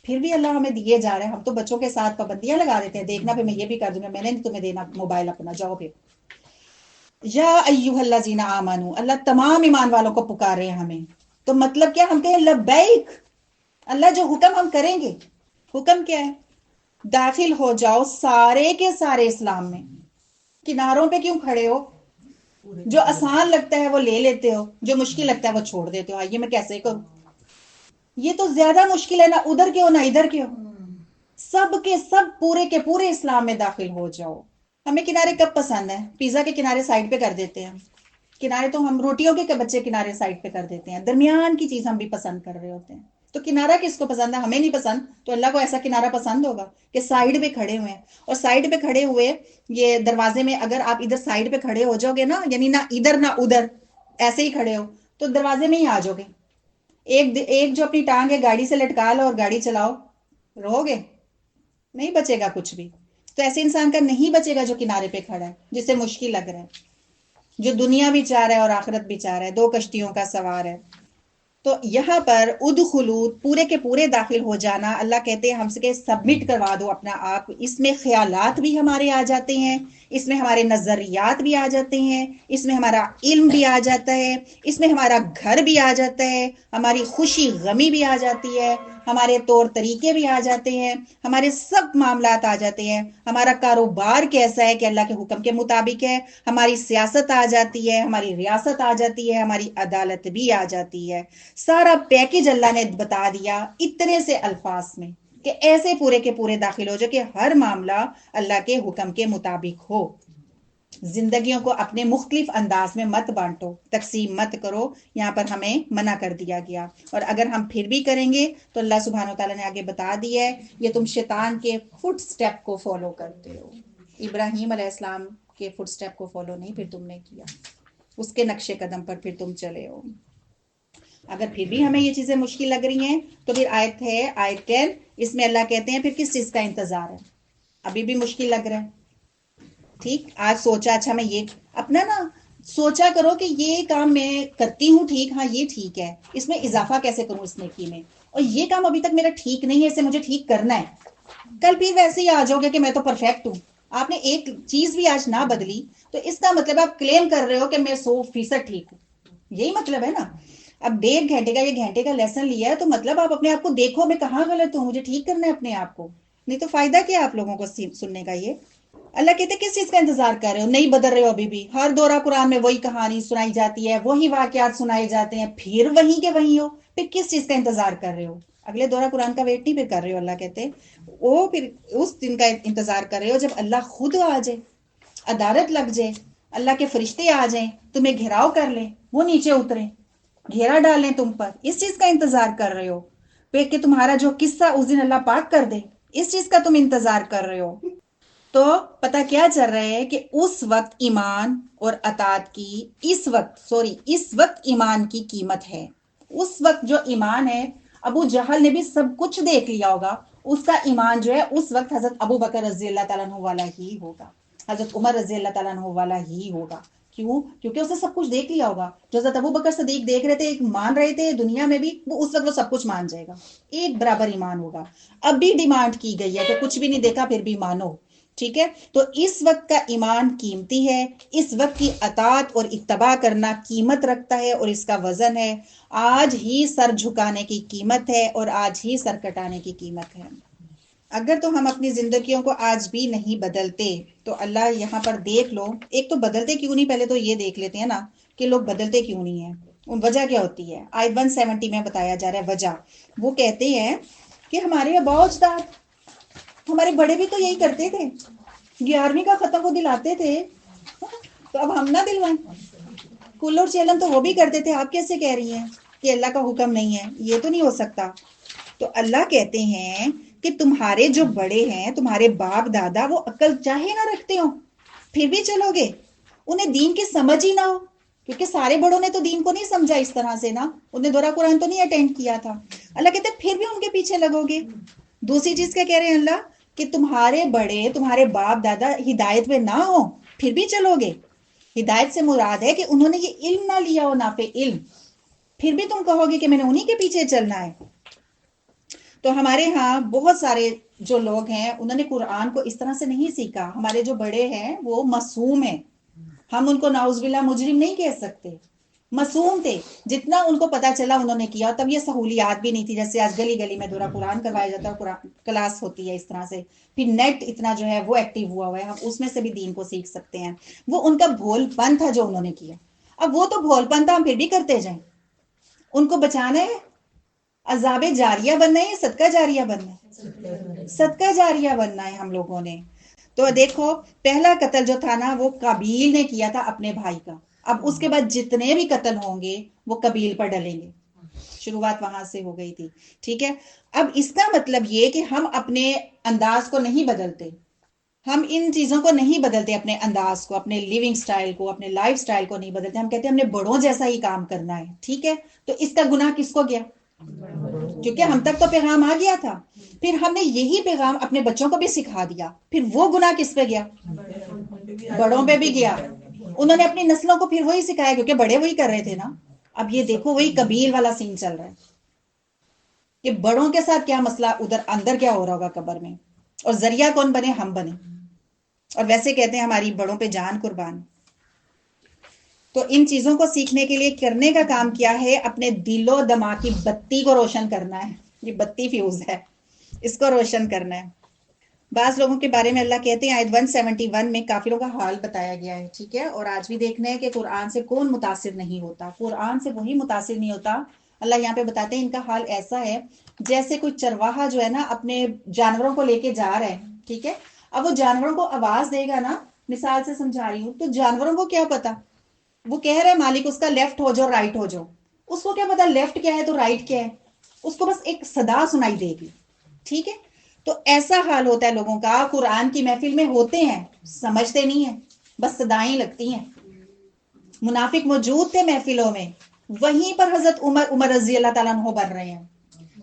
Speaker 2: پھر بھی اللہ ہمیں دیے جا رہے ہیں. ہم تو بچوں کے ساتھ پابندیاں لگا دیتے ہیں، دیکھنا پھر میں یہ بھی کر دوں گا، میں نے نہیں تمہیں دینا موبائل اپنا، جاؤ پھر. یا ایھا الذین آمنو، اللہ تمام ایمان والوں کو پکار رہے ہیں ہمیں. تو مطلب کیا، ہم کہیں لبیک، اللہ جو حکم ہم کریں گے. حکم کیا ہے؟ داخل ہو جاؤ سارے کے سارے اسلام میں. کناروں پہ کیوں کھڑے ہو؟ جو آسان لگتا ہے وہ لے لیتے ہو، جو مشکل لگتا ہے وہ چھوڑ دیتے ہو. آئیے میں کیسے کروں، یہ تو زیادہ مشکل ہے، نہ ادھر کے ہو نہ ادھر کے ہو، سب کے سب پورے کے پورے اسلام میں داخل ہو جاؤ. ہمیں کنارے کب پسند ہے؟ پیزا کے کنارے سائڈ پہ کر دیتے ہیں کنارے، تو ہم روٹیوں کے بچے کنارے سائڈ پہ کر دیتے ہیں. درمیان کی چیز ہم بھی پسند کر رہے ہوتے ہیں. تو کنارہ کس کو پسند ہے؟ ہمیں نہیں پسند. تو اللہ کو ایسا کنارہ پسند ہوگا کہ سائڈ پہ کھڑے ہوئے ہیں. اور سائڈ پہ کھڑے ہوئے یہ دروازے میں اگر آپ ادھر سائڈ پہ کھڑے ہو جاؤ گے نا، یعنی نہ ادھر نہ ادھر، ایسے ہی کھڑے ہو تو دروازے میں ہی آ جاؤ گے. ایک جو اپنی ٹانگ ہے گاڑی سے لٹکا لو اور گاڑی چلاؤ، رہو گے؟ نہیں بچے گا کچھ بھی. تو ایسے انسان کا نہیں بچے گا جو کنارے پہ کھڑا ہے، جسے مشکل لگ رہا ہے، جو دنیا بھی چاہ رہا ہے اور آخرت بھی چاہ رہا ہے، دو کشتیوں کا سوار ہے. تو یہاں پر ادخلو، پورے کے پورے داخل ہو جانا. اللہ کہتے ہیں ہم سے کہ سبمٹ کروا دو اپنا آپ. اس میں خیالات بھی ہمارے آ جاتے ہیں، اس میں ہمارے نظریات بھی آ جاتے ہیں، اس میں ہمارا علم بھی آ جاتا ہے، اس میں ہمارا گھر بھی آ جاتا ہے، ہماری خوشی غمی بھی آ جاتی ہے، ہمارے طور طریقے بھی آ جاتے ہیں، ہمارے سب معاملات آ جاتے ہیں. ہمارا کاروبار کیسا ہے کہ اللہ کے حکم کے مطابق ہے، ہماری سیاست آ جاتی ہے، ہماری ریاست آ جاتی ہے، ہماری عدالت بھی آ جاتی ہے. سارا پیکج اللہ نے بتا دیا اتنے سے الفاظ میں کہ ایسے پورے کے پورے داخل ہو جو کہ ہر معاملہ اللہ کے حکم کے مطابق ہو. زندگیوں کو اپنے مختلف انداز میں مت بانٹو، تقسیم مت کرو. یہاں پر ہمیں منع کر دیا گیا. اور اگر ہم پھر بھی کریں گے تو اللہ سبحانہ و تعالیٰ نے آگے بتا دیا ہے یہ تم شیطان کے فٹ سٹیپ کو فالو کرتے ہو. ابراہیم علیہ السلام کے فٹ سٹیپ کو فالو نہیں پھر تم نے کیا، اس کے نقش قدم پر پھر تم چلے ہو. اگر پھر بھی ہمیں یہ چیزیں مشکل لگ رہی ہیں تو پھر آیت ہے آیت 10، اس میں اللہ کہتے ہیں پھر کس چیز کا انتظار ہے؟ ابھی بھی مشکل لگ رہا ہے، ٹھیک، آج سوچا اچھا میں یہ اپنا نا سوچا کرو کہ یہ کام میں کرتی ہوں ٹھیک، ہاں یہ ٹھیک ہے، اس میں اضافہ کیسے کروں اس نیکی میں، اور یہ کام ابھی تک میرا ٹھیک نہیں ہے، اسے مجھے ٹھیک کرنا ہے. کل پھر ویسے ہی آ جاؤ گے کہ میں تو پرفیکٹ ہوں. آپ نے ایک چیز بھی آج نہ بدلی تو اس کا مطلب آپ کلیم کر رہے ہو کہ میں 100% ٹھیک ہوں. یہی مطلب ہے نا. اب 1.5 گھنٹے کا یہ گھنٹے کا لیسن لیا ہے تو مطلب آپ اپنے آپ کو دیکھو میں کہاں غلط ہوں، مجھے ٹھیک کرنا ہے اپنے آپ کو. نہیں تو فائدہ کیا آپ لوگوں کو سننے کا؟ یہ اللہ کہتے کس چیز کا انتظار کر رہے ہو؟ نہیں بدل رہے ہو ابھی بھی؟ ہر دورہ قرآن میں وہی کہانی سنائی جاتی ہے، وہی واقعات سنائے جاتے ہیں، پھر وہیں کے وہیں ہو، پھر کس چیز کا انتظار کر رہے ہو؟ اگلے دورہ قرآن کا ویٹ نہیں پھر کر رہے ہو، اللہ کہتے وہ پھر اس دن کا انتظار کر رہے ہو جب اللہ خود آ جائے، عدالت لگ جائے، اللہ کے فرشتے آ جائیں، تمہیں گھیراؤ کر لیں، وہ نیچے اتریں، گھیرا ڈالیں تم پر، اس چیز کا انتظار کر رہے ہو؟ پھر کہ تمہارا جو قصہ اس دن اللہ پاک کر دے، اس چیز کا تم انتظار کر رہے ہو؟ تو پتہ کیا چل رہا ہے کہ اس وقت ایمان اور اطاعت کی اس وقت ایمان کی قیمت ہے۔ اس وقت جو ایمان ہے، ابو جہل نے بھی سب کچھ دیکھ لیا ہوگا، اس کا ایمان جو ہے اس وقت حضرت ابو بکر رضی اللہ تعالیٰ عنہ والا ہی ہوگا، حضرت عمر رضی اللہ تعالیٰ عنہ والا ہی ہوگا۔ کیوں؟ کیونکہ اسے سب کچھ دیکھ لیا ہوگا۔ جو حضرت ابو بکر صدیق دیکھ رہے تھے، مان رہے تھے دنیا میں بھی، وہ اس وقت وہ سب کچھ مان جائے گا، ایک برابر ایمان ہوگا۔ اب بھی ڈیمانڈ کی گئی ہے کہ کچھ بھی نہیں دیکھا پھر بھی مانو، ٹھیک ہے؟ تو اس وقت کا ایمان قیمتی ہے، اس وقت کی اطاعت اور اتباع کرنا قیمت رکھتا ہے اور اس کا وزن ہے۔ آج ہی سر جھکانے کی قیمت ہے اور آج ہی سر کٹانے کی قیمت ہے۔ اگر تو ہم اپنی زندگیوں کو آج بھی نہیں بدلتے تو اللہ یہاں پر دیکھ لو، ایک تو بدلتے کیوں نہیں، پہلے تو یہ دیکھ لیتے ہیں نا کہ لوگ بدلتے کیوں نہیں ہیں، وجہ کیا ہوتی ہے؟ آیت 170 میں بتایا جا رہا ہے وجہ۔ وہ کہتے ہیں کہ ہمارے آباء و اجداد، ہمارے بڑے بھی تو یہی کرتے تھے، 11ویں کا ختم وہ دلاتے تھے، تو اب ہم نہ دلوائیں؟ کل اور چیلم تو وہ بھی کرتے تھے، آپ کیسے کہہ رہی ہیں کہ اللہ کا حکم نہیں ہے؟ یہ تو نہیں ہو سکتا۔ تو اللہ کہتے ہیں کہ تمہارے جو بڑے ہیں، تمہارے باپ دادا، وہ عقل چاہے نہ رکھتے ہو پھر بھی چلو گے، انہیں دین کی سمجھ ہی نہ ہو، کیونکہ سارے بڑوں نے تو دین کو نہیں سمجھا اس طرح سے نا، انہیں دورہ قرآن تو نہیں اٹینڈ کیا تھا۔ اللہ کہتے ہیں پھر بھی ان کے پیچھے لگو گے۔ دوسری چیز کیا کہہ رہے ہیں اللہ؟ کہ تمہارے بڑے، تمہارے باپ دادا ہدایت میں نہ ہو پھر بھی چلو گے۔ ہدایت سے مراد ہے کہ انہوں نے یہ علم نہ لیا ہو، نافع علم، پھر بھی تم کہو گے کہ میں نے انہی کے پیچھے چلنا ہے۔ تو ہمارے ہاں بہت سارے جو لوگ ہیں انہوں نے قرآن کو اس طرح سے نہیں سیکھا۔ ہمارے جو بڑے ہیں وہ معصوم ہیں، ہم ان کو نعوذ باللہ مجرم نہیں کہہ سکتے، معصوم تھے، جتنا ان کو پتا چلا انہوں نے کیا۔ تب یہ سہولیات بھی نہیں تھی جیسے آج گلی گلی میں دورہ قرآن کروایا جاتا ہے، قرآن کلاس ہوتی ہے اس طرح سے، پھر نیٹ اتنا جو ہے وہ ایکٹیو ہوا ہے، ہم اس میں سے بھی دین کو سیکھ سکتے ہیں۔ وہ ان کا بھول پن تھا جو انہوں نے کیا، اب وہ تو بھول پن تھا، ہم پھر بھی کرتے جائیں۔ ان کو بچانا ہے، عذاب جاریہ بننا ہے یا صدقہ جاریہ بننا ہے؟ صدقہ جاریہ بننا ہے ہم لوگوں نے۔ تو دیکھو پہلا قتل جو تھا نا وہ قابیل نے کیا تھا اپنے بھائی کا، اب اس کے بعد جتنے بھی قتل ہوں گے وہ قبیل پر ڈلیں گے، شروعات وہاں سے ہو گئی تھی، ٹھیک ہے؟ اب اس کا مطلب یہ کہ ہم اپنے انداز کو نہیں بدلتے، ہم ان چیزوں کو نہیں بدلتے، اپنے انداز کو، اپنے لیونگ سٹائل کو، اپنے لائف سٹائل کو نہیں بدلتے، ہم کہتے ہیں ہم نے بڑوں جیسا ہی کام کرنا ہے، ٹھیک ہے؟ تو اس کا گناہ کس کو گیا؟ کیونکہ ہم تک تو پیغام آ گیا تھا، پھر ہم نے یہی پیغام اپنے بچوں کو بھی سکھا دیا، پھر وہ گناہ کس پہ گیا؟ بڑوں پہ بھی گیا۔ انہوں نے اپنی نسلوں کو پھر وہی سکھایا کیونکہ بڑے وہی کر رہے تھے نا۔ اب یہ دیکھو وہی قبیل والا سین چل رہا ہے کہ بڑوں کے ساتھ کیا مسئلہ، ادھر اندر کیا ہو رہا ہوگا قبر میں، اور ذریعہ کون بنے؟ ہم بنے۔ اور ویسے کہتے ہیں ہماری بڑوں پہ جان قربان۔ تو ان چیزوں کو سیکھنے کے لیے کرنے کا کام کیا ہے؟ اپنے دل و دماغ کی بتی کو روشن کرنا ہے، یہ بتی فیوز ہے، اس کو روشن کرنا ہے۔ بعض لوگوں کے بارے میں اللہ کہتے ہیں آیت 171 میں کافروں کا حال بتایا گیا ہے، ٹھیک ہے؟ اور آج بھی دیکھنا ہے کہ قرآن سے کون متاثر نہیں ہوتا، قرآن سے وہی متاثر نہیں ہوتا۔ اللہ یہاں پہ بتاتے ہیں ان کا حال ایسا ہے جیسے کوئی چرواہا جو ہے نا اپنے جانوروں کو لے کے جا رہا ہے، ٹھیک ہے؟ اب وہ جانوروں کو آواز دے گا نا، مثال سے سمجھا رہی ہوں، تو جانوروں کو کیا پتا، وہ کہہ رہا ہے مالک اس کا لیفٹ ہو جاؤ رائٹ ہو جاؤ، اس کو کیا پتا لیفٹ کیا ہے تو رائٹ کیا ہے، اس کو بس ایک صدا سنائی دے گی، ٹھیک ہے؟ تو ایسا حال ہوتا ہے لوگوں کا، قرآن کی محفل میں ہوتے ہیں سمجھتے نہیں ہیں، بس صدائیں لگتی ہیں۔ منافق موجود تھے محفلوں میں، وہیں پر حضرت عمر رضی اللہ تعالیٰ عنہ بن رہے ہیں،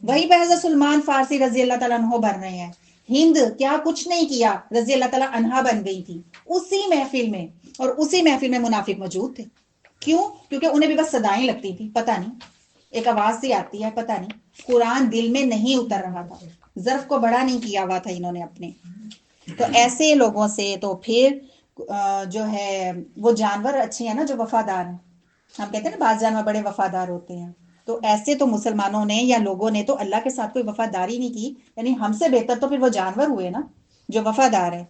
Speaker 2: وہیں پر حضرت سلمان فارسی رضی اللہ تعالیٰ عنہ بن رہے ہیں، ہند کیا کچھ نہیں کیا رضی اللہ تعالیٰ عنہا بن گئی تھی اسی محفل میں، اور اسی محفل میں منافق موجود تھے۔ کیوں؟ کیونکہ انہیں بھی بس صدائیں لگتی تھی، پتہ نہیں ایک آواز سی آتی ہے، پتہ نہیں، قرآن دل میں نہیں اتر رہا تھا، ظرف کو بڑا نہیں کیا ہوا تھا انہوں نے اپنے۔ تو ایسے لوگوں سے تو پھر جو ہے وہ جانور اچھے ہیں نا جو وفادار ہیں، ہم کہتے ہیں نا بعض جانور بڑے وفادار ہوتے ہیں، تو ایسے تو مسلمانوں نے یا لوگوں نے تو اللہ کے ساتھ کوئی وفاداری نہیں کی، یعنی ہم سے بہتر تو پھر وہ جانور ہوئے نا جو وفادار ہے۔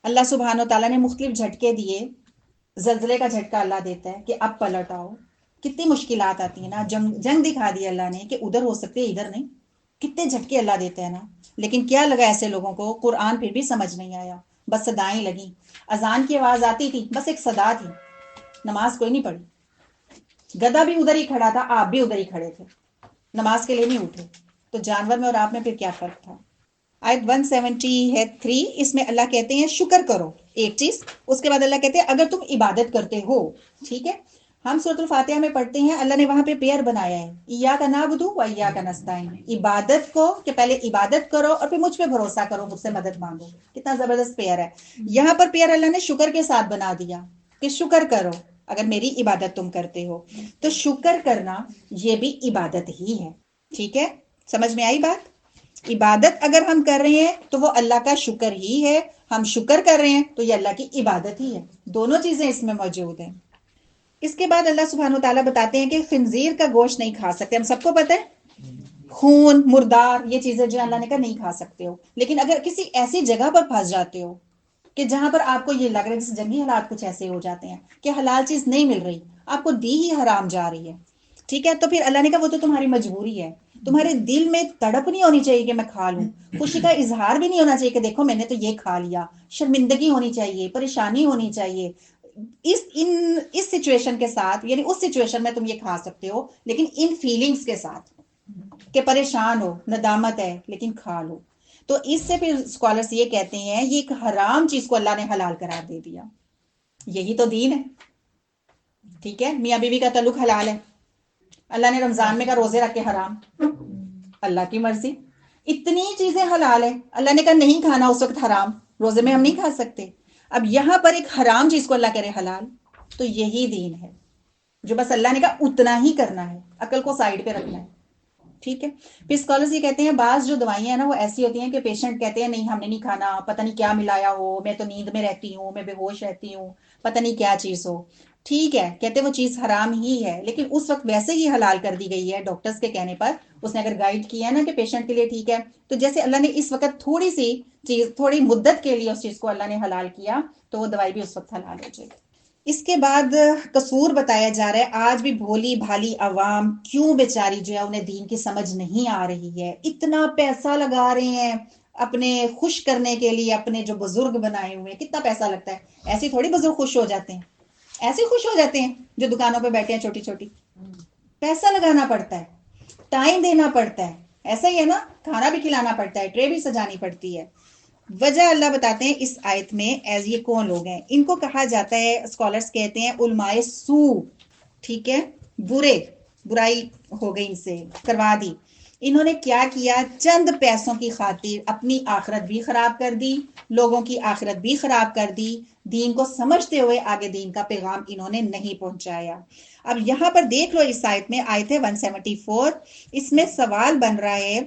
Speaker 2: اللہ سبحانہ و تعالیٰ نے مختلف جھٹکے دیے. زلزلے کا جھٹکا اللہ دیتا ہے کہ اب پلٹ آؤ. کتنی مشکلات آتی ہیں نا. جنگ دکھا دی اللہ نے کہ ادھر ہو سکتے ادھر نہیں. کتنے جھٹکے اللہ دیتے ہیں نا. لیکن کیا لگا ایسے لوگوں کو, قرآن پھر بھی سمجھ نہیں آیا, بس صدائیں لگیں. اذان کی آواز آتی تھی, بس ایک صدا تھی, نماز کوئی نہیں پڑھی. گدھا بھی ادھر ہی کھڑا تھا, آپ بھی ادھر ہی کھڑے تھے, نماز کے لیے نہیں اٹھے. تو جانور میں اور آپ میں پھر کیا فرق تھا. آیت 173 اس میں اللہ کہتے ہیں شکر کرو ایک چیز. اس کے بعد اللہ کہتے ہیں اگر تم عبادت کرتے ہو. ٹھیک ہے, ہم سورۃ الفاتحہ میں پڑھتے ہیں اللہ نے وہاں پہ پیئر بنایا ہے, ایاک نعبد و ایاک نستعین. عبادت کو کہ پہلے عبادت کرو اور پھر مجھ پہ بھروسہ کرو, مجھ سے مدد مانگو. کتنا زبردست پیئر ہے. یہاں پر پیئر اللہ نے شکر کے ساتھ بنا دیا کہ شکر کرو اگر میری عبادت تم کرتے ہو. تو شکر کرنا یہ بھی عبادت ہی ہے. ٹھیک ہے, سمجھ میں آئی بات. عبادت اگر ہم کر رہے ہیں تو وہ اللہ کا شکر ہی ہے, ہم شکر کر رہے ہیں تو یہ اللہ کی عبادت ہی ہے. دونوں چیزیں اس میں موجود ہیں. اس کے بعد اللہ سبحانہ وتعالیٰ بتاتے ہیں کہ خنزیر کا گوشت نہیں کھا سکتے. ہم سب کو پتہ ہے خون, مردار, یہ چیزیں جو اللہ نے کہا نہیں کھا سکتے ہو. لیکن اگر کسی ایسی جگہ پر پھنس جاتے ہو کہ جہاں پر آپ کو یہ لگ رہا ہے, جیسے جنگی حالات کچھ ایسے ہو جاتے ہیں کہ حلال چیز نہیں مل رہی, آپ کو دی ہی حرام جا رہی ہے. ٹھیک ہے, تو پھر اللہ نے کہا وہ تو تمہاری مجبوری ہے. تمہارے دل میں تڑپ نہیں ہونی چاہیے کہ میں کھا لوں, خوشی کا اظہار بھی نہیں ہونا چاہیے کہ دیکھو میں نے تو یہ کھا لیا. شرمندگی ہونی چاہیے, پریشانی ہونی چاہیے. اس سچویشن کے ساتھ, یعنی اس سچویشن میں تم یہ کھا سکتے ہو لیکن ان فیلنگز کے ساتھ کہ پریشان ہو, ندامت ہے, لیکن کھا لو. تو اس سے پھر اسکالرز یہ کہتے ہیں یہ ایک حرام چیز کو اللہ نے حلال قرار دے دیا. یہی تو دین ہے. ٹھیک ہے, میاں بیوی کا تعلق حلال ہے, اللہ نے رمضان میں کا روزے رکھ کے حرام, اللہ کی مرضی. اتنی چیزیں حلال ہے, اللہ نے کہا نہیں کھانا, اس وقت حرام, روزے میں ہم نہیں کھا سکتے. اب یہاں پر ایک حرام چیز کو اللہ کرے حلال, تو یہی دین ہے جو بس اللہ نے کہا اتنا ہی کرنا ہے, عقل کو سائیڈ پہ رکھنا ہے. ٹھیک ہے, پھر اسکالرز یہ کہتے ہیں بعض جو دوائیاں ہیں نا وہ ایسی ہوتی ہیں کہ پیشنٹ کہتے ہیں نہیں ہم نے نہیں کھانا, پتہ نہیں کیا ملایا ہو, میں تو نیند میں رہتی ہوں, میں بے ہوش رہتی ہوں, پتہ نہیں کیا چیز ہو. ٹھیک ہے, کہتے ہیں وہ چیز حرام ہی ہے, لیکن اس وقت ویسے ہی حلال کر دی گئی ہے ڈاکٹرز کے کہنے پر. اس نے اگر گائیڈ کیا ہے نا کہ پیشنٹ کے لیے ٹھیک ہے, تو جیسے اللہ نے اس وقت تھوڑی سی چیز, تھوڑی مدت کے لیے اس چیز کو اللہ نے حلال کیا, تو وہ دوائی بھی اس وقت حلال ہو جائے گی. اس کے بعد قصور بتایا جا رہا ہے, آج بھی بھولی بھالی عوام کیوں بیچاری جو ہے انہیں دین کی سمجھ نہیں آ رہی ہے. اتنا پیسہ لگا رہے ہیں اپنے خوش کرنے کے لیے, اپنے جو بزرگ بنائے ہوئے ہیں, کتنا پیسہ لگتا ہے. ایسے تھوڑی بزرگ خوش ہو جاتے ہیں, ایسے خوش ہو جاتے ہیں جو دکانوں پہ بیٹھے ہیں چھوٹی چھوٹی. پیسہ لگانا پڑتا ہے, ٹائم دینا پڑتا ہے, ایسا ہی ہے نا, کھانا بھی کھلانا پڑتا ہے, ٹرے بھی سجانی پڑتی ہے. وجہ اللہ بتاتے ہیں اس آیت میں, ایز یہ کون لوگ ہیں, ان کو کہا جاتا ہے, اسکالرز کہتے ہیں علماء سو. ٹھیک ہے, برائی ہو گئی ان سے, کروا دی. انہوں نے کیا کیا, چند پیسوں کی خاطر اپنی آخرت بھی خراب کر دی, لوگوں کی آخرت بھی خراب کر دی. دین کو سمجھتے ہوئے آگے دین کا پیغام انہوں نے نہیں پہنچایا. اب یہاں پر دیکھ لو اس آیت میں, آیت ہے 174, اس میں سوال بن رہا ہے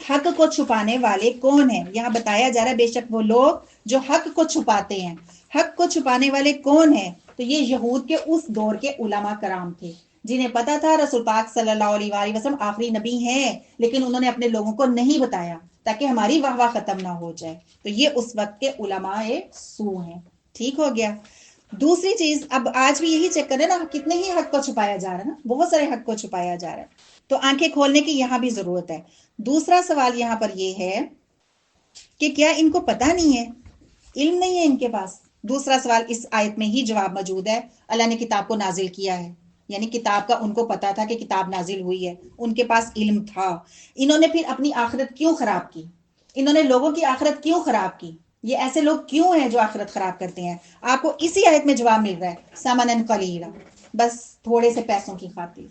Speaker 2: حق کو چھپانے والے کون ہیں. یہاں بتایا جا رہا ہے بے شک وہ لوگ جو حق کو چھپاتے ہیں. حق کو چھپانے والے کون ہیں, تو یہ یہود کے اس دور کے علماء کرام تھے جنہیں پتا تھا رسول پاک صلی اللہ علیہ وآلہ وسلم آخری نبی ہیں, لیکن انہوں نے اپنے لوگوں کو نہیں بتایا تاکہ ہماری واہ واہ ختم نہ ہو جائے. تو یہ اس وقت کے علماء سو ہیں. ٹھیک ہو گیا. دوسری چیز, اب آج بھی یہی چیک کریں نا, کتنے ہی حق کو چھپایا جا رہا ہے نا, بہت سارے حق کو چھپایا جا رہا ہے. تو آنکھیں کھولنے کی یہاں بھی ضرورت ہے. دوسرا سوال یہاں پر یہ ہے کہ کیا ان کو پتہ نہیں ہے, علم نہیں ہے ان کے پاس. دوسرا سوال اس آیت میں ہی جواب موجود ہے. اللہ نے کتاب کو نازل کیا ہے, یعنی کتاب کا ان کو پتا تھا کہ کتاب نازل ہوئی ہے, ان کے پاس علم تھا. انہوں نے پھر اپنی آخرت کیوں خراب کی, انہوں نے لوگوں کی آخرت کیوں خراب کی. یہ ایسے لوگ کیوں ہیں جو آخرت خراب کرتے ہیں. آپ کو اسی آیت میں جواب مل رہا ہے, ثمنا قلیلا, بس تھوڑے سے پیسوں کی خاطر,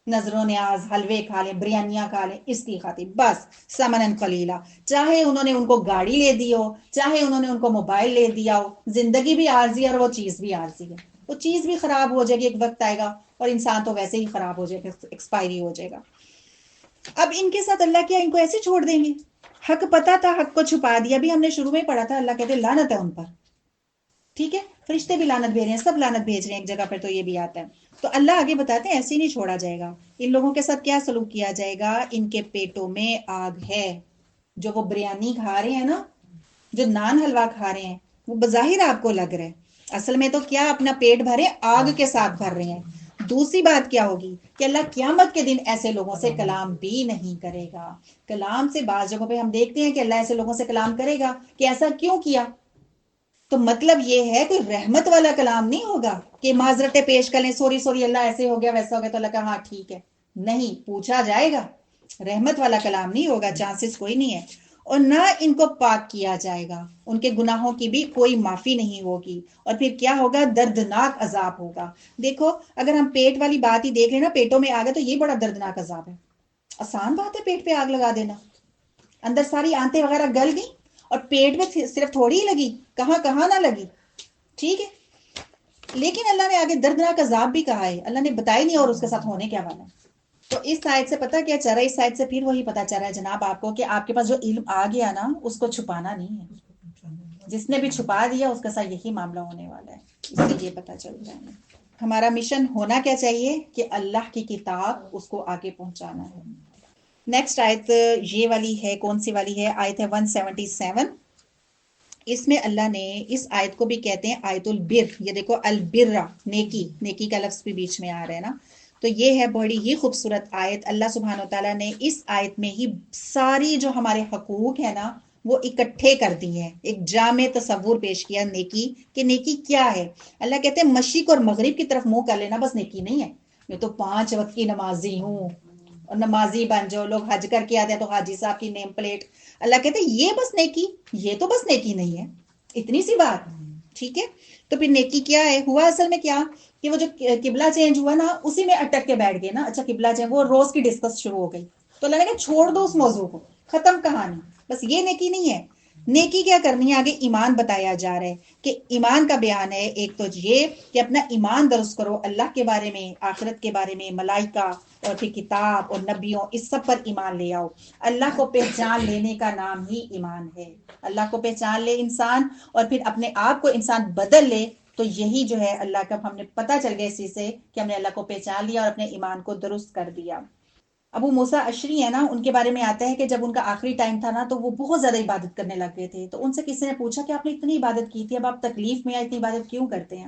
Speaker 2: نظر و نیاز, حلوے کھا لیں, بریانیاں کھا لیں, اس کی خاطر بس, ثمنا قلیلا. چاہے انہوں نے ان کو گاڑی لے دی ہو, چاہے انہوں نے ان کو موبائل لے دیا ہو, زندگی بھی عارضی ہے اور وہ چیز بھی عارضی ہے. وہ چیز بھی خراب ہو جائے گی, ایک وقت آئے گا, اور انسان تو ویسے ہی خراب ہو جائے گا, ایکسپائری ہو جائے گا. اب ان کے ساتھ اللہ کیا ان کو ایسے چھوڑ دیں گے. حق پتا تھا, حق کو چھپا دیا. بھی ہم نے شروع میں پڑھا تھا, اللہ کہتے لعنت ہے ان پر. ٹھیک ہے, فرشتے بھی لعنت بھیج رہے ہیں, سب لعنت بھیج رہے ہیں, ایک جگہ پر تو یہ بھی آتا ہے. تو اللہ آگے بتاتے ہیں ایسے ہی نہیں چھوڑا جائے گا. ان لوگوں کے ساتھ کیا سلوک کیا جائے گا, ان کے پیٹوں میں آگ ہے. جو وہ بریانی کھا رہے ہیں نا, جو نان حلوہ کھا رہے ہیں وہ بظاہر آپ کو لگ رہا ہے، اصل میں تو کیا اپنا پیٹ بھرے آگ کے ساتھ بھر رہے ہیں۔ دوسری بات کیا ہوگی کہ اللہ قیامت کے دن ایسے لوگوں سے کلام بھی نہیں کرے گا۔ کلام سے بعض جگہوں پہ ہم دیکھتے ہیں کہ اللہ ایسے لوگوں سے کلام کرے گا کہ ایسا کیوں کیا، تو مطلب یہ ہے کوئی رحمت والا کلام نہیں ہوگا کہ معذرتیں پیش کر لیں، سوری اللہ ایسے ہو گیا ویسا ہو گیا، تو اللہ کہا ہاں ٹھیک ہے، نہیں، پوچھا جائے گا۔ رحمت والا کلام نہیں ہوگا، چانسز کوئی نہیں ہے، اور نہ ان کو پاک کیا جائے گا، ان کے گناہوں کی بھی کوئی معافی نہیں ہوگی، اور پھر کیا ہوگا، دردناک عذاب ہوگا۔ دیکھو اگر ہم پیٹ والی بات ہی دیکھ لیں نا، پیٹوں میں آگ ہے تو یہ بڑا دردناک عذاب ہے۔ آسان بات ہے پیٹ پہ آگ لگا دینا، اندر ساری آنتیں وغیرہ گل گئی اور پیٹ میں صرف تھوڑی ہی لگی، کہاں کہاں نہ لگی، ٹھیک ہے، لیکن اللہ نے آگے دردناک عذاب بھی کہا ہے، اللہ نے بتایا نہیں اور اس کے ساتھ ہونے کیا والا ہے۔ تو اس آیت سے پتہ کیا چل رہا ہے، اس آیت سے پھر وہی پتہ چل رہا ہے جناب آپ کو کہ آپ کے پاس جو علم آ گیا نا اس کو چھپانا نہیں ہے، جس نے بھی چھپا دیا اس کے ساتھ یہی معاملہ ہونے والا ہے، اس سے یہ پتہ چل رہا ہے۔ ہمارا مشن ہونا کیا چاہیے کہ اللہ کی کتاب اس کو آگے پہنچانا ہے۔ نیکسٹ آیت یہ والی ہے، کون سی والی ہے، آیت ہے 177۔ اس میں اللہ نے اس آیت کو بھی کہتے ہیں آیت البر، یہ دیکھو البر، نیکی، نیکی کا لفظ بھی بیچ میں آ رہا ہے نا، تو یہ ہے بڑی ہی خوبصورت آیت۔ اللہ سبحانہ وتعالیٰ نے اس آیت میں ہی ساری جو ہمارے حقوق ہیں نا وہ اکٹھے کر دی ہیں، ایک جامع تصور پیش کیا نیکی کہ نیکی کیا ہے۔ اللہ کہتے ہیں مشرق اور مغرب کی طرف منہ کر لینا بس نیکی نہیں ہے، میں تو 5 وقت کی نمازی ہوں اور نمازی بن جاؤ، لوگ حج کر کے آتے ہیں تو حاجی صاحب کی نیم پلیٹ، اللہ کہتے ہیں یہ بس نیکی، یہ تو بس نیکی نہیں ہے، اتنی سی بات، ٹھیک ہے۔ تو پھر نیکی کیا ہے، ہوا اصل میں کیا کہ وہ جو قبلہ چینج ہوا نا اسی میں اٹک کے بیٹھ گئے نا، اچھا قبلہ چینج، وہ روز کی ڈسکس شروع ہو گئی، تو اللہ نے کہا چھوڑ دو اس موضوع کو، ختم کہانی، بس یہ نیکی نہیں ہے۔ نیکی کیا کرنی ہے، آگے ایمان بتایا جا رہا ہے کہ ایمان کا بیان ہے، ایک تو یہ کہ اپنا ایمان درست کرو اللہ کے بارے میں، آخرت کے بارے میں، ملائکہ اور پھر کتاب اور نبیوں، اس سب پر ایمان لے آؤ۔ اللہ کو پہچان لینے کا نام ہی ایمان ہے، اللہ کو پہچان لے انسان اور پھر اپنے آپ کو انسان بدل لے، تو یہی جو ہے اللہ کا، ہم نے پتہ چل گیا اسی سے کہ ہم نے اللہ کو پہچان لیا اور اپنے ایمان کو درست کر دیا۔ ابو موسیٰ اشری ہے نا، ان کے بارے میں آتا ہے کہ جب ان کا آخری ٹائم تھا نا تو وہ بہت زیادہ عبادت کرنے لگ گئے تھے، تو ان سے کسی نے پوچھا کہ آپ نے اتنی عبادت کی تھی، اب آپ تکلیف میں اتنی عبادت کیوں کرتے ہیں؟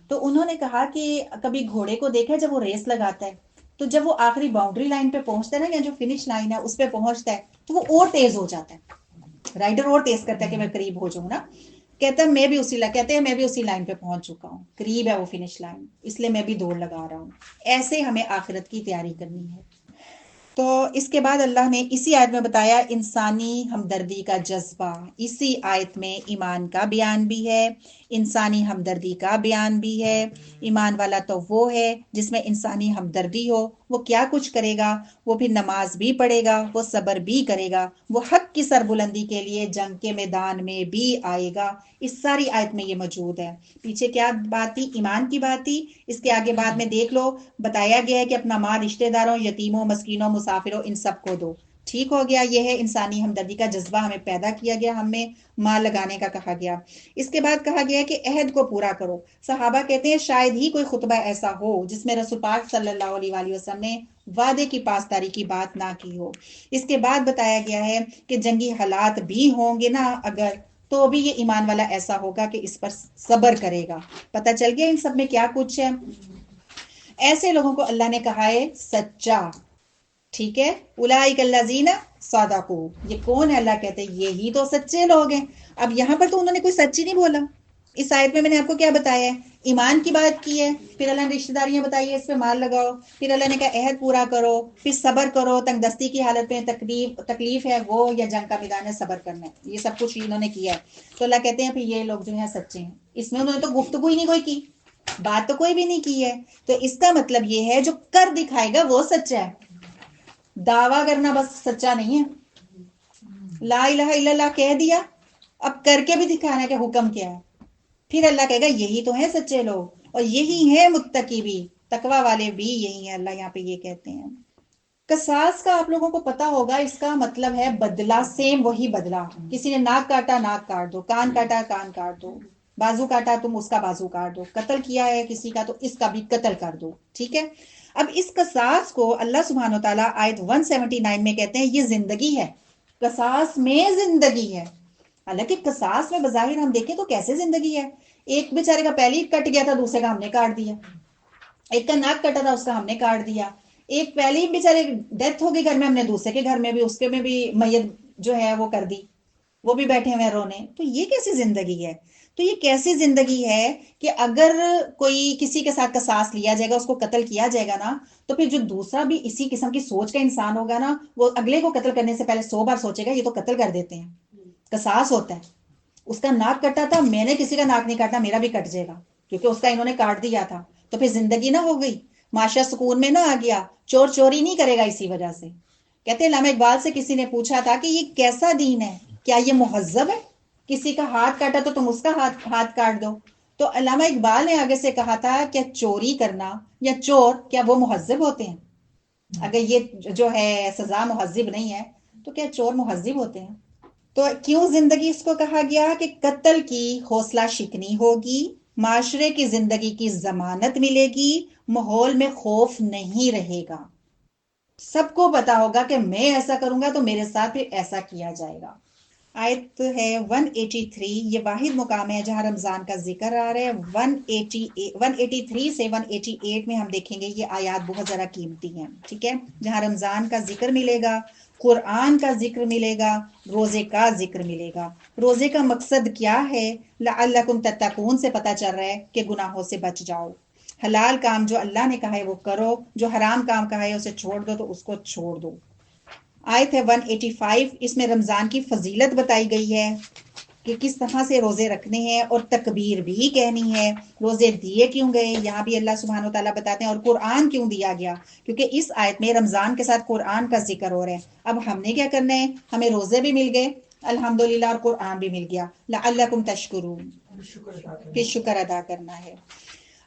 Speaker 2: تو انہوں نے کہا کہ کبھی گھوڑے کو دیکھا جب وہ ریس لگاتا ہے تو جب وہ آخری باؤنڈری لائن پہ پہنچتا ہے نا، یا جو فنش لائن ہے اس پہ پہنچتا ہے تو وہ اور تیز ہو جاتا ہے، رائڈر اور تیز کرتا ہے کہ میں قریب ہو جاؤں نا، کہتا ہے میں بھی اسی لائن پہ پہنچ چکا ہوں، قریب ہے وہ فنش لائن، اس لیے میں بھی دوڑ لگا رہا ہوں۔ ایسے ہمیں آخرت کی تیاری کرنی ہے۔ تو اس کے بعد اللہ نے اسی آیت میں بتایا انسانی ہمدردی کا جذبہ، اسی آیت میں ایمان کا بیان بھی ہے، انسانی ہمدردی کا بیان بھی ہے۔ ایمان والا تو وہ ہے جس میں انسانی ہمدردی ہو، وہ کیا کچھ کرے گا، وہ پھر نماز بھی پڑھے گا، وہ صبر بھی کرے گا، وہ حق کی سربلندی کے لیے جنگ کے میدان میں بھی آئے گا۔ اس ساری آیت میں یہ موجود ہے۔ پیچھے کیا بات تھی، ایمان کی بات تھی، اس کے آگے بعد میں دیکھ لو بتایا گیا ہے کہ اپنا مال رشتہ داروں، یتیموں، مسکینوں، مسافروں، ان سب کو دو، ٹھیک ہو گیا۔ یہ ہے انسانی ہمدردی کا جذبہ ہمیں پیدا کیا گیا، ہمیں مال لگانے کا کہا گیا۔ اس کے بعد کہا گیا کہ عہد کو پورا کرو۔ صحابہ کہتے ہیں شاید ہی کوئی خطبہ ایسا ہو جس میں رسول پاک صلی اللہ علیہ وآلہ وسلم نے وعدے کی پاسداری کی بات نہ کی ہو۔ اس کے بعد بتایا گیا ہے کہ جنگی حالات بھی ہوں گے نا اگر، تو بھی یہ ایمان والا ایسا ہوگا کہ اس پر صبر کرے گا۔ پتہ چل گیا ان سب میں کیا کچھ ہے۔ ایسے لوگوں کو اللہ نے کہا ہے سچا، ٹھیک ہے، اولئک الذین صدقوا، یہ کون ہے، اللہ کہتے ہیں یہی تو سچے لوگ ہیں۔ اب یہاں پر تو انہوں نے کوئی سچ ہی نہیں بولا، اس آیت میں نے آپ کو کیا بتایا ہے، ایمان کی بات کی ہے، پھر اللہ نے رشتہ داریاں بتائی ہے، اس پہ مال لگاؤ، پھر اللہ نے کہا عہد پورا کرو، پھر صبر کرو، تنگ دستی کی حالت میں تکلیف ہے وہ، یا جنگ کا میدان ہے صبر کرنا ہے، یہ سب کچھ انہوں نے کیا ہے۔ تو اللہ کہتے ہیں پھر یہ لوگ جو ہیں سچے ہیں۔ اس میں انہوں نے تو گفتگو ہی نہیں کوئی کی، بات تو کوئی بھی نہیں کی ہے، تو اس کا مطلب یہ ہے جو کر دکھائے گا وہ سچا ہے، دعویٰ کرنا بس سچا نہیں ہے۔ لا الہ الا اللہ کہہ دیا، اب کر کے بھی دکھانا ہے کہ حکم کیا ہے، پھر اللہ کہے گا یہی تو ہیں سچے لوگ، اور یہی ہیں متقی بھی، تقوی والے بھی یہی ہیں، اللہ یہاں پہ یہ کہتے ہیں۔ قصاص کا آپ لوگوں کو پتا ہوگا، اس کا مطلب ہے بدلہ، سیم وہی بدلہ، کسی نے ناک کاٹا ناک کاٹ دو، کان کاٹا کان کاٹ دو، بازو کاٹا تم اس کا بازو کاٹ دو، قتل کیا ہے کسی کا تو اس کا بھی قتل کر دو، ٹھیک ہے۔ اب اس قصاص کو اللہ سبحانہ وتعالیٰ آیت 179 میں کہتے ہیں یہ زندگی ہے، قصاص میں زندگی ہے۔ حالانکہ قصاص میں بظاہر ہم دیکھیں تو کیسے زندگی ہے، ایک بیچارے کا پہلے ہی کٹ گیا تھا، دوسرے کا ہم نے کاٹ دیا، ایک کا ناک کٹا تھا اس کا ہم نے کاٹ دیا، ایک پہلے ہی بیچارے ڈیتھ ہو گئی گھر میں، ہم نے دوسرے کے گھر میں بھی اس کے میں بھی میت جو ہے وہ کر دی، وہ بھی بیٹھے ہوئے رونے. تو یہ کیسی زندگی ہے؟ تو یہ کیسی زندگی ہے کہ اگر کوئی کسی کے ساتھ قصاص لیا جائے گا، اس کو قتل کیا جائے گا نا، تو پھر جو دوسرا بھی اسی قسم کی سوچ کا انسان ہوگا نا، وہ اگلے کو قتل کرنے سے پہلے 100 بار سوچے گا یہ تو قتل کر دیتے ہیں. قصاص ہوتا ہے. اس کا ناک کٹا تھا، میں نے کسی کا ناک نہیں کاٹا، میرا بھی کٹ جائے گا کیونکہ اس کا انہوں نے کاٹ دیا تھا. تو پھر زندگی نہ ہو گئی، معاشرہ سکون میں نہ آ گیا، چور چوری نہیں کرے گا اسی وجہ سے. کہتے ہیں علامہ اقبال سے کسی نے پوچھا تھا کہ یہ کیسا دین ہے، کیا یہ مہذب ہے؟ کسی کا ہاتھ کاٹا تو تم اس کا ہاتھ کاٹ دو. تو علامہ اقبال نے آگے سے کہا تھا کیا چوری کرنا یا چور کیا وہ مہذب ہوتے ہیں؟ اگر یہ جو ہے سزا مہذب نہیں ہے تو کیا چور مہذب ہوتے ہیں؟ تو کیوں زندگی اس کو کہا گیا کہ قتل کی حوصلہ شکنی ہوگی، معاشرے کی زندگی کی ضمانت ملے گی، ماحول میں خوف نہیں رہے گا، سب کو پتا ہوگا کہ میں ایسا کروں گا تو میرے ساتھ پھر ایسا کیا جائے گا. آیت ہے 183، یہ واحد مقام ہے جہاں رمضان کا ذکر آ رہا ہے. 183 سے 188 میں ہم دیکھیں گے یہ آیات بہت ذرا قیمتی ہیں، ٹھیک ہے، جہاں رمضان کا ذکر ملے گا، قرآن کا ذکر ملے گا، روزے کا ذکر ملے گا. روزے کا مقصد کیا ہے؟ لعلکم تتقون سے پتہ چل رہا ہے کہ گناہوں سے بچ جاؤ، حلال کام جو اللہ نے کہا ہے وہ کرو، جو حرام کام کہا ہے اسے چھوڑ دو تو اس کو چھوڑ دو. آیت ہے 185، اس میں رمضان کی فضیلت بتائی گئی ہے کہ کس طرح سے روزے رکھنے ہیں، اور تکبیر بھی کہنی ہے. روزے دیے کیوں گئے یہاں بھی اللہ سبحانہ و تعالیٰ بتاتے ہیں، اور قرآن کیوں دیا گیا، کیونکہ اس آیت میں رمضان کے ساتھ قرآن کا ذکر ہو رہا ہے. اب ہم نے کیا کرنا ہے، ہمیں روزے بھی مل گئے الحمدللہ اور قرآن بھی مل گیا، لعلکم تشکرون، کہ شکر ادا کرنا ہے.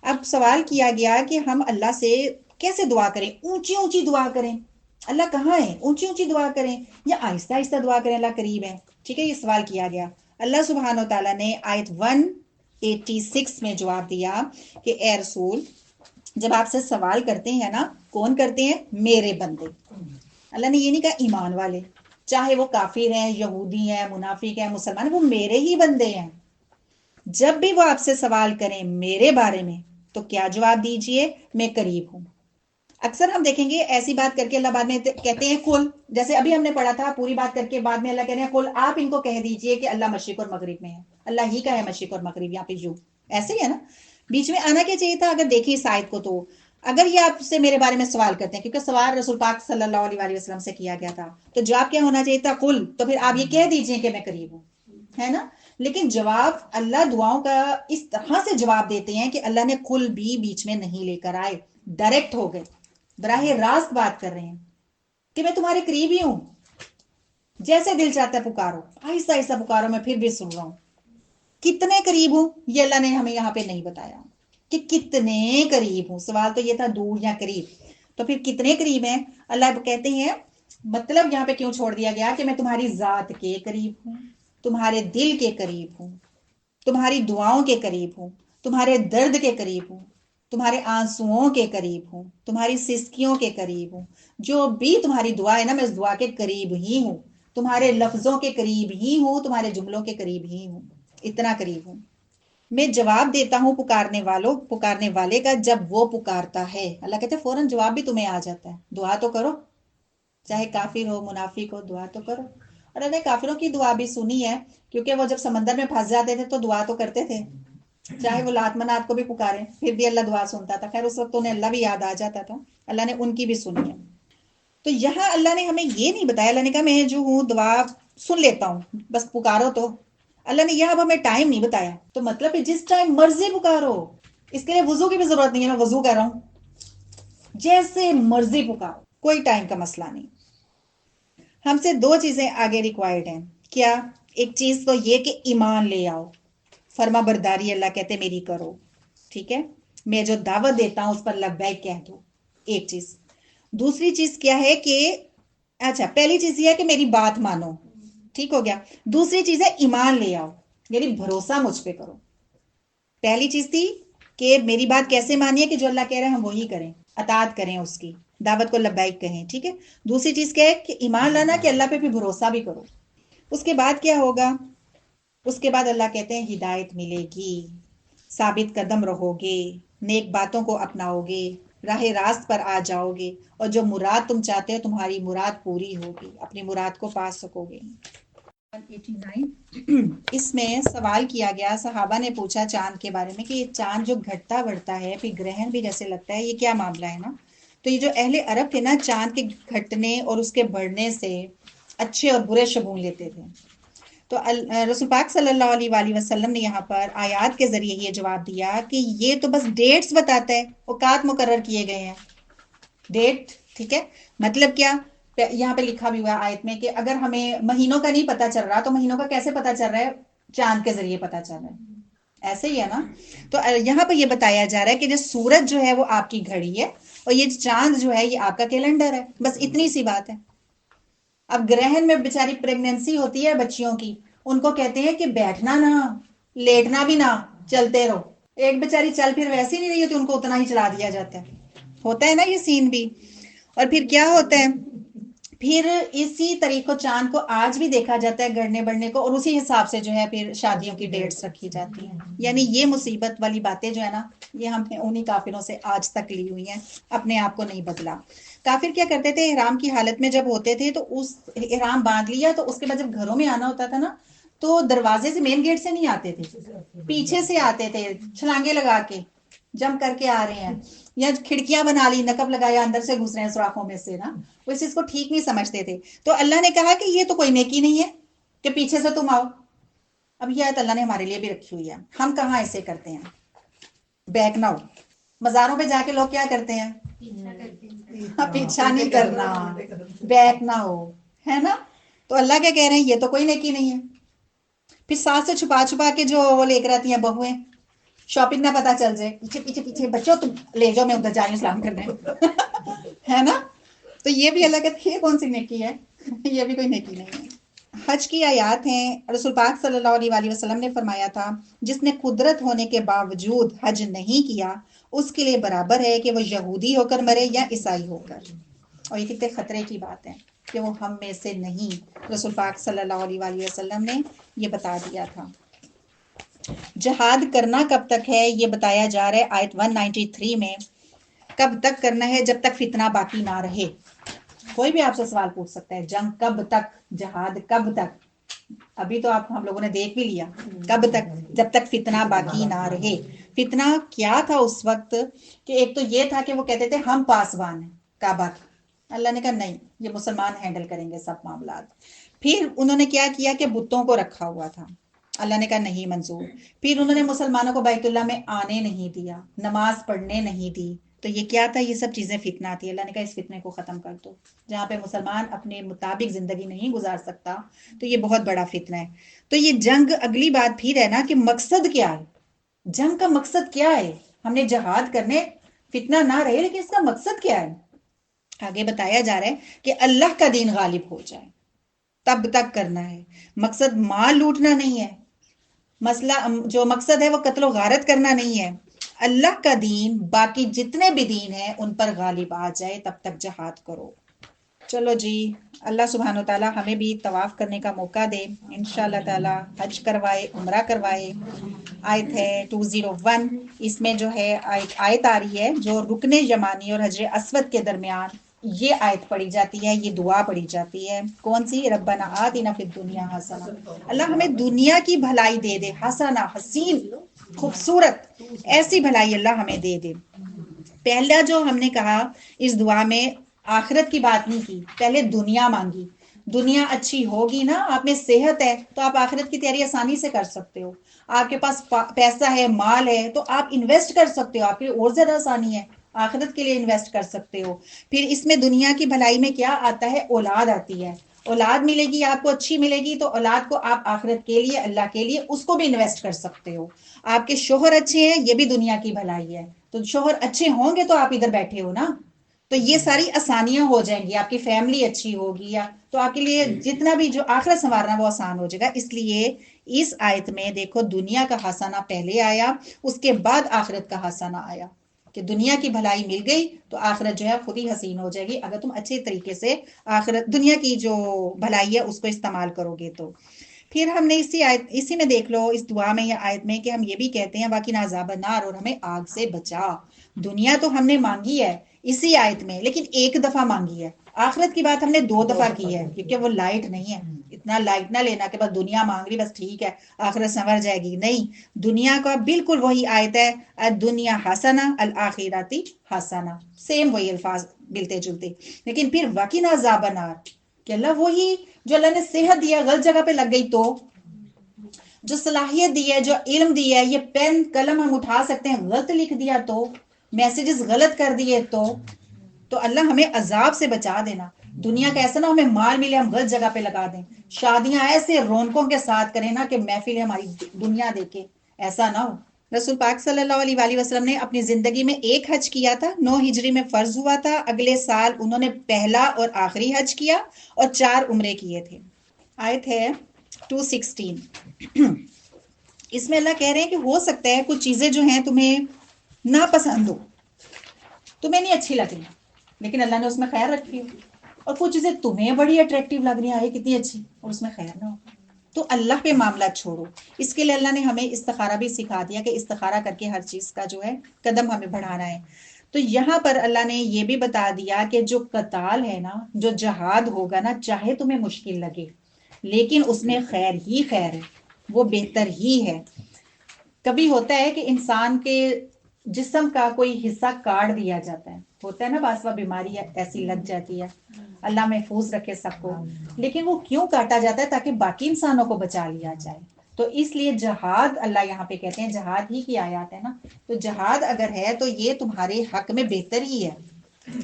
Speaker 2: اب سوال کیا گیا کہ ہم اللہ سے کیسے دعا کریں، اونچی اونچی دعا کریں، اللہ کہاں ہے، اونچی اونچی دعا کریں یا آہستہ آہستہ دعا کریں، اللہ قریب ہے. ٹھیک ہے، یہ سوال کیا گیا. اللہ سبحانہ و تعالیٰ نے آیت 186 میں جواب دیا کہ اے رسول، جب آپ سے سوال کرتے ہیں نا، کون کرتے ہیں؟ میرے بندے. اللہ نے یہ نہیں کہا ایمان والے، چاہے وہ کافر ہیں، یہودی ہیں، منافق ہیں، مسلمان ہیں، وہ میرے ہی بندے ہیں. جب بھی وہ آپ سے سوال کریں میرے بارے میں تو کیا جواب دیجئے؟ میں قریب ہوں. اکثر ہم دیکھیں گے ایسی بات کر کے اللہ بعد میں کہتے ہیں کل، جیسے ابھی ہم نے پڑھا تھا پوری بات کر کے بعد میں اللہ کہہ رہے ہیں کل آپ ان کو کہہ دیجئے کہ اللہ مشرق اور مغرب میں ہے. اللہ ہی کا ہے مشرق اور مغرب، یہاں پہ جو ایسے ہی ہے نا. بیچ میں آنا کیا چاہیے تھا اگر دیکھیں اس آیت کو؟ تو اگر یہ آپ سے میرے بارے میں سوال کرتے ہیں، کیونکہ سوال رسول پاک صلی اللہ علیہ وسلم سے کیا گیا تھا، تو جواب کیا ہونا چاہیے تھا؟ قل. تو پھر آپ یہ کہہ دیجئے کہ میں قریب ہوں، ہے نا. لیکن جواب اللہ دعاؤں کا اس طرح سے جواب دیتے ہیں کہ اللہ نے قل بھی بیچ میں نہیں لے کر آئے، ڈائریکٹ ہو گئے، براہ راست بات کر رہے ہیں کہ میں تمہارے قریب ہی ہوں، جیسے دل چاہتا ہے پکارو، آہستہ آہستہ پکارو، میں پھر بھی سن رہا ہوں. کتنے قریب ہوں یہ اللہ نے ہمیں یہاں پہ نہیں بتایا کہ کتنے قریب ہوں. سوال تو یہ تھا دور یا قریب، تو پھر کتنے قریب ہیں؟ اللہ کہتے ہیں مطلب یہاں پہ کیوں چھوڑ دیا گیا کہ میں تمہاری ذات کے قریب ہوں، تمہارے دل کے قریب ہوں، تمہاری دعاؤں کے قریب ہوں، تمہارے درد کے قریب ہوں، تمہارے آنسوؤں کے قریب ہوں، تمہاری سسکیوں کے قریب ہوں. جو بھی تمہاری دعا ہے نا، میں اس دعا کے قریب ہی ہوں، تمہارے لفظوں کے قریب ہی ہوں، تمہارے جملوں کے قریب ہی ہوں، اتنا قریب ہوں. میں جواب دیتا ہوں پکارنے والے کا جب وہ پکارتا ہے. اللہ کہتے ہیں فوراً جواب بھی تمہیں آ جاتا ہے. دعا تو کرو، چاہے کافر ہو منافق ہو، دعا تو کرو. اور اللہ نے کافروں کی دعا بھی سنی ہے، کیونکہ وہ جب سمندر میں پھنس جاتے تھے تو دعا تو کرتے تھے، چاہے وہ لات منات کو بھی پکارے پھر بھی اللہ دعا سنتا تھا. خیر اس وقت انہیں اللہ بھی یاد آ جاتا تھا، اللہ نے ان کی بھی سنی ہے. تو یہاں اللہ نے ہمیں یہ نہیں بتایا، اللہ نے کہا میں جو ہوں دعا سن لیتا ہوں، بس پکارو. تو اللہ نے یہاں اب ہمیں ٹائم نہیں بتایا، تو مطلب جس ٹائم مرضی پکارو، اس کے لیے وضو کی بھی ضرورت نہیں ہے، میں وضو کر رہا ہوں، جیسے مرضی پکارو، کوئی ٹائم کا مسئلہ نہیں. ہم سے دو چیزیں آگے ریکوائرڈ ہیں. کیا؟ ایک چیز تو یہ کہ ایمان لے آؤ، فرما برداری اللہ کہتے میری کرو، ٹھیک ہے، میں جو دعوت دیتا ہوں اس پر لبیک کہہ دو، ایک چیز. دوسری چیز کیا ہے کہ اچھا پہلی چیز یہ ہے کہ میری بات مانو، ٹھیک ہو گیا. دوسری چیز ہے ایمان لے آؤ، یعنی بھروسہ مجھ پہ کرو. پہلی چیز تھی کہ میری بات کیسے مانیے کہ جو اللہ کہہ رہے ہیں ہم وہی کریں، اطاعت کریں، اس کی دعوت کو لبیک کہیں، ٹھیک ہے. دوسری چیز کیا ہے کہ ایمان لانا کہ اللہ پہ بھی بھروسہ بھی کرو. اس کے بعد کیا ہوگا اس کے بعد اللہ کہتے ہیں ہدایت ملے گی، ثابت قدم رہو گے، نیک باتوں کو اپناؤ گے، راہ راست پر آ جاؤ گے، اور جو مراد تم چاہتے ہو تمہاری مراد پوری ہوگی، اپنی مراد کو پا سکو گے۔ 189 اس میں سوال کیا گیا، صحابہ نے پوچھا چاند کے بارے میں کہ یہ چاند جو گھٹتا بڑھتا ہے پھر گرہن بھی جیسے لگتا ہے، یہ کیا معاملہ ہے نا؟ تو یہ جو اہل عرب تھے نا، چاند کے گھٹنے اور اس کے بڑھنے سے اچھے اور برے شگون لیتے تھے۔ تو رسول پاک صلی اللہ علیہ وآلہ وسلم نے یہاں پر آیات کے ذریعے یہ جواب دیا کہ یہ تو بس ڈیٹس بتاتا ہے، اوقات مقرر کیے گئے ہیں، ڈیٹ، ٹھیک ہے؟ مطلب کیا؟ یہاں پہ لکھا بھی ہوا ہے آیت میں کہ اگر ہمیں مہینوں کا نہیں پتا چل رہا تو مہینوں کا کیسے پتا چل رہا ہے؟ چاند کے ذریعے پتا چل رہا ہے، ایسے ہی ہے نا؟ تو یہاں پہ یہ بتایا جا رہا ہے کہ جو سورج جو ہے وہ آپ کی گھڑی ہے، اور یہ چاند جو ہے یہ آپ کا کیلنڈر ہے، بس اتنی سی بات ہے۔ اب گرہن میں بیچاری پریگننسی ہوتی ہے بچیوں کی، ان کو کہتے ہیں کہ بیٹھنا نہ، لیٹنا بھی نہ، چلتے رہو۔ ایک بیچاری چل پھر ویسے ہی نہیں رہی ہوتی، ان کو اتنا ہی چلا دیا جاتا ہے، ہوتا ہے نا یہ سین بھی۔ اور پھر کیا ہوتا ہے، پھر اسی طریقے چاند کو آج بھی دیکھا جاتا ہے گڑنے بڑھنے کو، اور اسی حساب سے جو ہے پھر شادیوں کی ڈیٹس رکھی جاتی ہیں۔ یعنی یہ مصیبت والی باتیں جو ہے نا، یہ ہم نے انہی کافروں سے آج تک لی ہوئی ہیں، اپنے آپ کو نہیں بدلا۔ کافر کیا کرتے تھے، احرام کی حالت میں جب ہوتے تھے تو اس احرام باندھ لیا، تو اس کے بعد جب گھروں میں آنا ہوتا تھا نا، تو دروازے سے مین گیٹ سے نہیں آتے تھے، پیچھے سے آتے تھے، چھلانگے لگا کے جم کر کے آ رہے ہیں، یا کھڑکیاں بنا لی، نقب لگایا، اندر سے گھس رہے ہیں سوراخوں میں سے نا، وہ اس چیز کو ٹھیک نہیں سمجھتے تھے۔ تو اللہ نے کہا کہ یہ تو کوئی نیکی نہیں ہے کہ پیچھے سے تم آؤ۔ اب یہ آیت اللہ نے ہمارے لیے بھی رکھی ہوئی ہے، ہم کہاں ایسے کرتے ہیں؟ بیک نہ ہو۔ مزاروں پہ جا کے لوگ کیا کرتے ہیں؟ پیچھا نہیں کرنا، بیک نہ ہو، ہے نا؟ تو اللہ کیا کہہ رہے ہیں، یہ تو کوئی نیکی نہیں ہے۔ پھر ساتھ سے چھپا چھپا کے جو وہ لے کر آتی ہیں بہویں، شاپنگ نہ پتا چل جائے، پیچھے پیچھے پیچھے، بچوں تم لے جاؤ، میں ادھر جا رہی ہوں اسلام کرنے، ہے نا؟ تو یہ بھی اللہ کہتے ہیں یہ کون سی نیکی ہے؟ یہ بھی کوئی نیکی نہیں ہے۔ حج کی آیات ہیں، رسول پاک صلی اللہ علیہ وآلہ وسلم نے فرمایا تھا جس نے قدرت ہونے کے باوجود حج نہیں کیا اس کے لیے برابر ہے کہ وہ یہودی ہو کر مرے یا عیسائی ہو کر۔ اور یہ کتنے خطرے کی بات ہے کہ وہ ہم میں سے نہیں، رسول پاک صلی اللہ علیہ وآلہ وسلم نے یہ بتا دیا تھا۔ جہاد کرنا کب تک ہے یہ بتایا جا رہا ہے آیت 193 میں، کب تک کرنا ہے؟ جب تک فتنہ باقی نہ رہے۔ کوئی بھی آپ سے سوال پوچھ سکتا ہے، جنگ کب تک، جہاد کب تک؟ ابھی تو ہم لوگوں نے دیکھ بھی لیا، کب تک؟ جب تک فتنہ باقی نہ رہے۔ فتنہ کیا تھا اس وقت کہ ایک تو یہ تھا کہ وہ کہتے تھے ہم پاسبان ہیں کعبہ کا، اللہ نے کہا نہیں، یہ مسلمان ہینڈل کریں گے سب معاملات۔ پھر انہوں نے کیا کیا کہ بتوں کو رکھا ہوا تھا، اللہ نے کہا نہیں منظور۔ پھر انہوں نے مسلمانوں کو بیت اللہ میں آنے نہیں دیا، نماز پڑھنے نہیں دی۔ تو یہ کیا تھا؟ یہ سب چیزیں فتنہ تھی۔ اللہ نے کہا اس فتنے کو ختم کر دو۔ جہاں پہ مسلمان اپنے مطابق زندگی نہیں گزار سکتا تو یہ بہت بڑا فتنہ ہے۔ تو یہ جنگ، اگلی بات پھر ہے نا کہ مقصد کیا ہے؟ جنگ کا مقصد کیا ہے؟ ہم نے جہاد کرنے، فتنہ نہ رہے، لیکن اس کا مقصد کیا ہے؟ آگے بتایا جا رہا ہے کہ اللہ کا دین غالب ہو جائے، تب تک کرنا ہے۔ مقصد مال لوٹنا نہیں ہے، مسئلہ جو مقصد ہے وہ قتل و غارت کرنا نہیں ہے۔ اللہ کا دین، باقی جتنے بھی دین ہیں ان پر غالب آ جائے تب تک جہاد کرو۔ چلو جی، اللہ سبحانہ و تعالی ہمیں بھی طواف کرنے کا موقع دے، انشاءاللہ تعالی حج کروائے، عمرہ کروائے۔ آیت ہے 201، اس میں جو ہے آیت آ رہی ہے جو رکن یمانی اور حجر اسود کے درمیان یہ آیت پڑھی جاتی ہے، یہ دعا پڑھی جاتی ہے۔ کون سی؟ ربنا آتنا فی الدنیا حسنہ، اللہ ہمیں دنیا کی بھلائی دے دے، حسنہ، حسین، خوبصورت، ایسی بھلائی اللہ ہمیں دے دے۔ پہلا جو ہم نے کہا اس دعا میں آخرت کی بات نہیں کی، پہلے دنیا مانگی۔ دنیا اچھی ہوگی نا، آپ میں صحت ہے تو آپ آخرت کی تیاری آسانی سے کر سکتے ہو۔ آپ کے پاس پیسہ ہے، مال ہے تو آپ انویسٹ کر سکتے ہو، آپ کے اور زیادہ آسانی ہے، آخرت کے لیے انویسٹ کر سکتے ہو۔ پھر اس میں دنیا کی بھلائی میں کیا آتا ہے؟ اولاد آتی ہے، اولاد ملے گی آپ کو، اچھی ملے گی تو اولاد کو آپ آخرت کے لیے، اللہ کے لیے اس کو بھی انویسٹ کر سکتے ہو۔ آپ کے شوہر اچھے ہیں، یہ بھی دنیا کی بھلائی ہے، تو شوہر اچھے ہوں گے تو آپ ادھر بیٹھے ہو نا، تو یہ ساری آسانیاں ہو جائیں گی، آپ کی فیملی اچھی ہوگی، یا تو آپ کے لیے جتنا بھی جو آخرت سنوارنا وہ آسان ہو جائے گا۔ اس لیے اس آیت میں دیکھو دنیا کا حسنہ پہلے آیا، اس کے بعد آخرت کا حسنہ آیا، کہ دنیا کی بھلائی مل گئی تو آخرت جو ہے خود ہی حسین ہو جائے گی اگر تم اچھے طریقے سے آخرت، دنیا کی جو بھلائی ہے اس کو استعمال کرو گے تو۔ پھر ہم نے اسی میں دیکھ لو اس دعا میں یا آیت میں کہ ہم یہ بھی کہتے ہیں وَقِنَا عَذَابَ النَّارِ، اور ہمیں آگ سے بچا۔ دنیا تو ہم نے مانگی ہے اسی آیت میں، لیکن ایک دفعہ مانگی ہے۔ آخرت کی بات ہم نے 2 دفعہ کی ہے، کیونکہ وہ لائٹ نہیں ہے۔ اتنا لائٹ نہ لینا کہ بس دنیا مانگ رہی بس ٹھیک ہے آخرت سنور جائے گی، نہیں، دنیا کا بالکل وہی آیت ہے، الدنیا حسنہ الآخرتی حسنہ، سیم وہی الفاظ ملتے جلتے۔ لیکن پھر وَقِنَا عَذَابَ النَّارِ کہ اللہ وہی جو اللہ نے صحت دیا غلط جگہ پہ لگ گئی تو، جو صلاحیت دی ہے، جو علم دی ہے، یہ پین قلم ہم اٹھا سکتے ہیں، غلط لکھ دیا تو، میسیجز غلط کر دیے تو اللہ ہمیں عذاب سے بچا دینا۔ دنیا کا ایسا نہ ہمیں مال ملے ہم غلط جگہ پہ لگا دیں، شادیاں ایسے رونقوں کے ساتھ کریں نا کہ محفلیں ہماری دنیا دیکھے، ایسا نہ ہو۔ رسول پاک صلی اللہ علیہ وآلہ وسلم نے اپنی زندگی میں ایک حج کیا تھا، 9 ہجری میں فرض ہوا تھا، اگلے سال انہوں نے پہلا اور آخری حج کیا اور 4 عمرے کیے تھے۔ آیت ہے 216، اس میں اللہ کہہ رہے ہیں کہ ہو سکتا ہے کچھ چیزیں جو ہیں تمہیں ناپسند ہو، تمہیں نہیں اچھی لگ رہی، لیکن اللہ نے اس میں خیر رکھی ہو، اور کچھ چیزیں تمہیں بڑی اٹریکٹیو لگ رہی ہیں کتنی اچھی، اور اس میں خیر نہ ہو، تو اللہ پہ معاملات چھوڑو۔ اس کے لیے اللہ نے ہمیں استخارہ بھی سکھا دیا کہ استخارہ کر کے ہر چیز کا جو ہے قدم ہمیں بڑھانا ہے۔ تو یہاں پر اللہ نے یہ بھی بتا دیا کہ جو قتال ہے نا، جو جہاد ہوگا نا، چاہے تمہیں مشکل لگے لیکن اس میں خیر ہی خیر ہے، وہ بہتر ہی ہے۔ کبھی ہوتا ہے کہ انسان کے جسم کا کوئی حصہ کاٹ دیا جاتا ہے، ہوتا ہے نا بعض وقت بیماری ایسی لگ جاتی ہے، اللہ محفوظ رکھے سب کو، لیکن وہ کیوں کاٹا جاتا ہے؟ تاکہ باقی انسانوں کو بچا لیا جائے۔ تو اس لیے جہاد، اللہ یہاں پہ کہتے ہیں جہاد ہی کی آیات ہے نا، تو جہاد اگر ہے تو یہ تمہارے حق میں بہتر ہی ہے،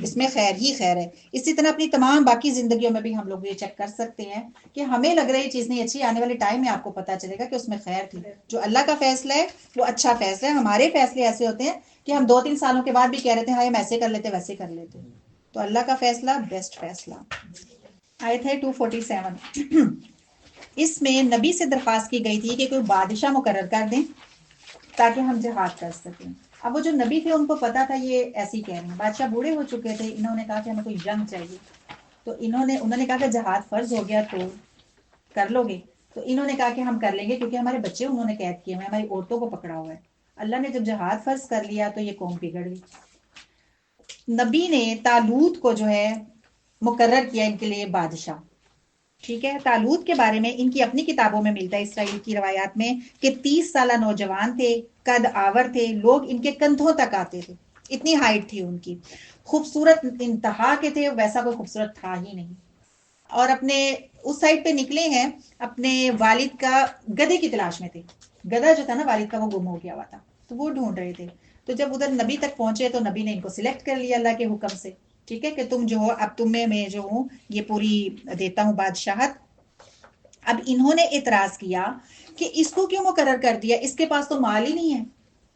Speaker 2: اس میں خیر ہی خیر ہے۔ اسی طرح اپنی تمام باقی زندگیوں میں بھی ہم لوگ یہ چیک کر سکتے ہیں کہ ہمیں لگ رہا ہے یہ چیز نہیں اچھی، آنے والے ٹائم میں آپ کو پتا چلے گا کہ اس میں خیر تھی۔ جو اللہ کا فیصلہ ہے وہ اچھا فیصلہ ہے۔ ہمارے فیصلے ایسے ہوتے ہیں کہ ہم 2-3 سالوں کے بعد بھی کہہ رہے تھے ہاں ہم ایسے کر لیتے ویسے کر لیتے، تو اللہ کا فیصلہ بیسٹ فیصلہ۔ آیت ہے 247، اس میں نبی سے درخواست کی گئی تھی کہ کوئی بادشاہ مقرر کر دیں تاکہ ہم جہاد کر سکیں۔ اب وہ جو نبی تھے ان کو پتا تھا یہ ایسی کہہ رہے ہیں، بادشاہ بوڑھے ہو چکے تھے، انہوں نے کہا کہ ہمیں کوئی ینگ چاہیے، تو انہوں نے کہا کہ جہاد فرض ہو گیا تو کر لو گے؟ تو انہوں نے کہا کہ ہم کر لیں گے کیونکہ ہمارے بچے انہوں نے قید کیے ہوئے ہیں، ہماری عورتوں کو پکڑا ہوا ہے۔ اللہ نے جب جہاد فرض کر لیا تو یہ قوم بگڑ گئی۔ نبی نے طالوت کو جو ہے مقرر کیا ان کے لیے بادشاہ، ٹھیک ہے۔ طالوت کے بارے میں ان کی اپنی کتابوں میں ملتا ہے، اسرائیل کی روایات میں، کہ 30 سالہ نوجوان تھے، قد آور تھے، لوگ ان کے کندھوں تک آتے تھے، اتنی ہائٹ تھی ان کی، خوبصورت انتہا کے تھے، ویسا کوئی خوبصورت تھا ہی نہیں، اور اپنے اس سائڈ پہ نکلے ہیں اپنے والد کا گدھے کی تلاش میں تھے، گدھا جو تھا نا والد کا وہ گم ہو گیا ہوا تھا، تو وہ ڈھونڈ رہے تھے۔ تو جب ادھر نبی تک پہنچے تو نبی نے ان کو سلیکٹ کر لیا اللہ کے حکم سے، ٹھیک ہے، کہ تم جو ہو اب تمہیں میں جو ہوں یہ پوری دیتا ہوں بادشاہت۔ اب انہوں نے اعتراض کیا کہ اس کو کیوں مقرر کر دیا، اس کے پاس تو مال ہی نہیں ہے،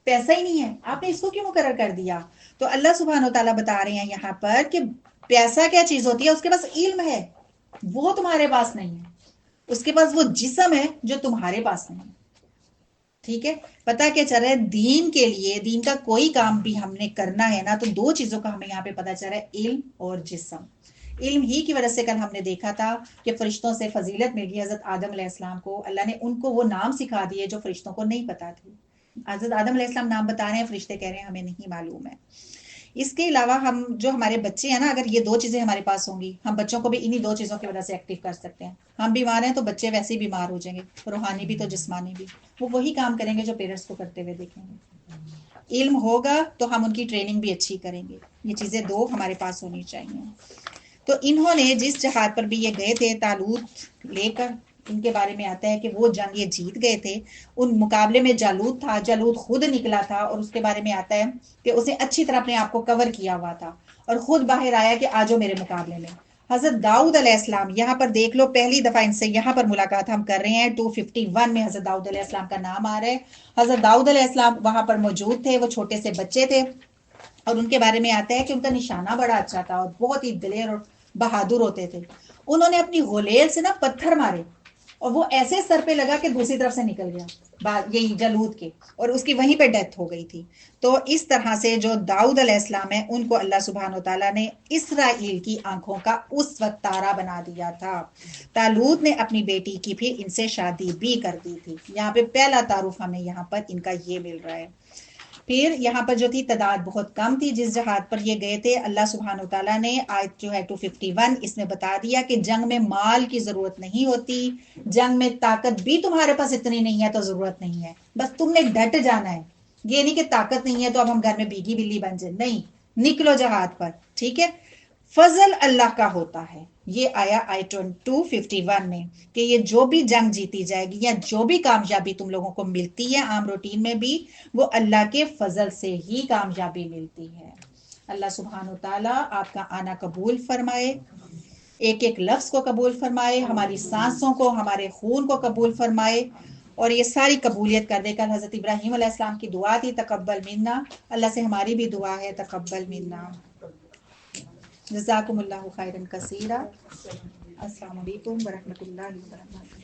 Speaker 2: پیسہ ہی نہیں ہے، آپ نے اس کو کیوں مقرر کر دیا؟ تو اللہ سبحانہ و تعالیٰ بتا رہے ہیں یہاں پر کہ پیسہ کیا چیز ہوتی ہے، اس کے پاس علم ہے، وہ تمہارے پاس نہیں ہے، اس کے پاس وہ جسم ہے جو تمہارے پاس نہیں ہے، ٹھیک ہے۔ پتا کیا چل رہا ہے، دین کے لیے، دین کا کوئی کام بھی ہم نے کرنا ہے نا، تو 2 چیزوں کا ہمیں یہاں پہ پتا چل رہا ہے، علم اور جسم۔ علم ہی کی وجہ سے کل ہم نے دیکھا تھا کہ فرشتوں سے فضیلت مل گئی حضرت آدم علیہ السلام کو، اللہ نے ان کو وہ نام سکھا دیے جو فرشتوں کو نہیں پتا تھے۔ حضرت آدم علیہ السلام نام بتا رہے ہیں، فرشتے کہہ رہے ہیں ہمیں نہیں معلوم ہے۔ اس کے علاوہ ہم جو ہمارے بچے ہیں نا، اگر یہ 2 چیزیں ہمارے پاس ہوں گی، ہم بچوں کو بھی انہی 2 چیزوں کی وجہ سے ایکٹیو کر سکتے ہیں۔ ہم بیمار ہیں تو بچے ویسے ہی بیمار ہو جائیں گے، روحانی بھی تو جسمانی بھی، وہ وہی کام کریں گے جو پیرنٹس کو کرتے ہوئے دیکھیں گے۔ علم ہوگا تو ہم ان کی ٹریننگ بھی اچھی کریں گے، یہ چیزیں 2 ہمارے پاس ہونی چاہیے۔ تو انہوں نے جس جہاد پر بھی یہ گئے تھے طالوت لے کر، ان کے بارے میں آتا ہے کہ وہ جنگ یہ جیت گئے تھے، ان مقابلے میں جالوت تھا، جالوت خود نکلا تھا، اور اس کے بارے میں آتا ہے کہ اسے اچھی طرح اپنے آپ کو کور کیا ہوا تھا اور خود باہر آیا کہ آجو میرے مقابلے میں۔ حضرت داؤد علیہ السلام، یہاں پر دیکھ لو، پہلی دفعہ ان سے یہاں پر ملاقات ہم کر رہے ہیں، 251 میں حضرت داؤد علیہ السلام کا نام آ رہا ہے۔ حضرت داؤد علیہ السلام وہاں پر موجود تھے، وہ چھوٹے سے بچے تھے، اور ان کے بارے میں آتا ہے کہ ان کا نشانہ بڑا اچھا تھا اور بہت ہی دلیر اور بہادر ہوتے تھے۔ انہوں نے اپنی غلیل سے نا پتھر مارے اور وہ ایسے سر پہ لگا کہ دوسری طرف سے نکل گیا، یہی جالوت کے، اور اس کی وہیں پہ ڈیتھ ہو گئی تھی۔ تو اس طرح سے جو داؤد علیہ السلام ہے ان کو اللہ سبحانہ و تعالیٰ نے اسرائیل کی آنکھوں کا اس وقت تارا بنا دیا تھا۔ طالوت نے اپنی بیٹی کی بھی ان سے شادی بھی کر دی تھی۔ یہاں پہ پہلا تعارف ہمیں یہاں پر ان کا یہ مل رہا ہے۔ پھر یہاں پر جو تھی تعداد بہت کم تھی جس جہاد پر یہ گئے تھے، اللہ سبحانہ وتعالیٰ نے آیت جو ہے 251 اس میں بتا دیا کہ جنگ میں مال کی ضرورت نہیں ہوتی، جنگ میں طاقت بھی تمہارے پاس اتنی نہیں ہے تو ضرورت نہیں ہے، بس تم نے ڈٹ جانا ہے۔ یہ نہیں کہ طاقت نہیں ہے تو اب ہم گھر میں بیگی بلی بن جائیں، نہیں، نکلو جہاد پر، ٹھیک ہے۔ فضل اللہ کا ہوتا ہے، یہ آیا آیت 251 میں، کہ یہ جو بھی جنگ جیتی جائے گی یا جو بھی کامیابی تم لوگوں کو ملتی ہے عام روٹین میں بھی، وہ اللہ کے فضل سے ہی کامیابی ملتی ہے۔ اللہ سبحانہ وتعالیٰ آپ کا آنا قبول فرمائے، ایک ایک لفظ کو قبول فرمائے، ہماری سانسوں کو، ہمارے خون کو قبول فرمائے، اور یہ ساری قبولیت کر دے۔ کل حضرت ابراہیم علیہ السلام کی دعا تھی تقبل منا، اللہ سے ہماری بھی دعا ہے تقبل منا۔ جزاکم اللہ خیرا کثیرا۔ السلام علیکم ورحمۃ اللہ وبرکاتہ۔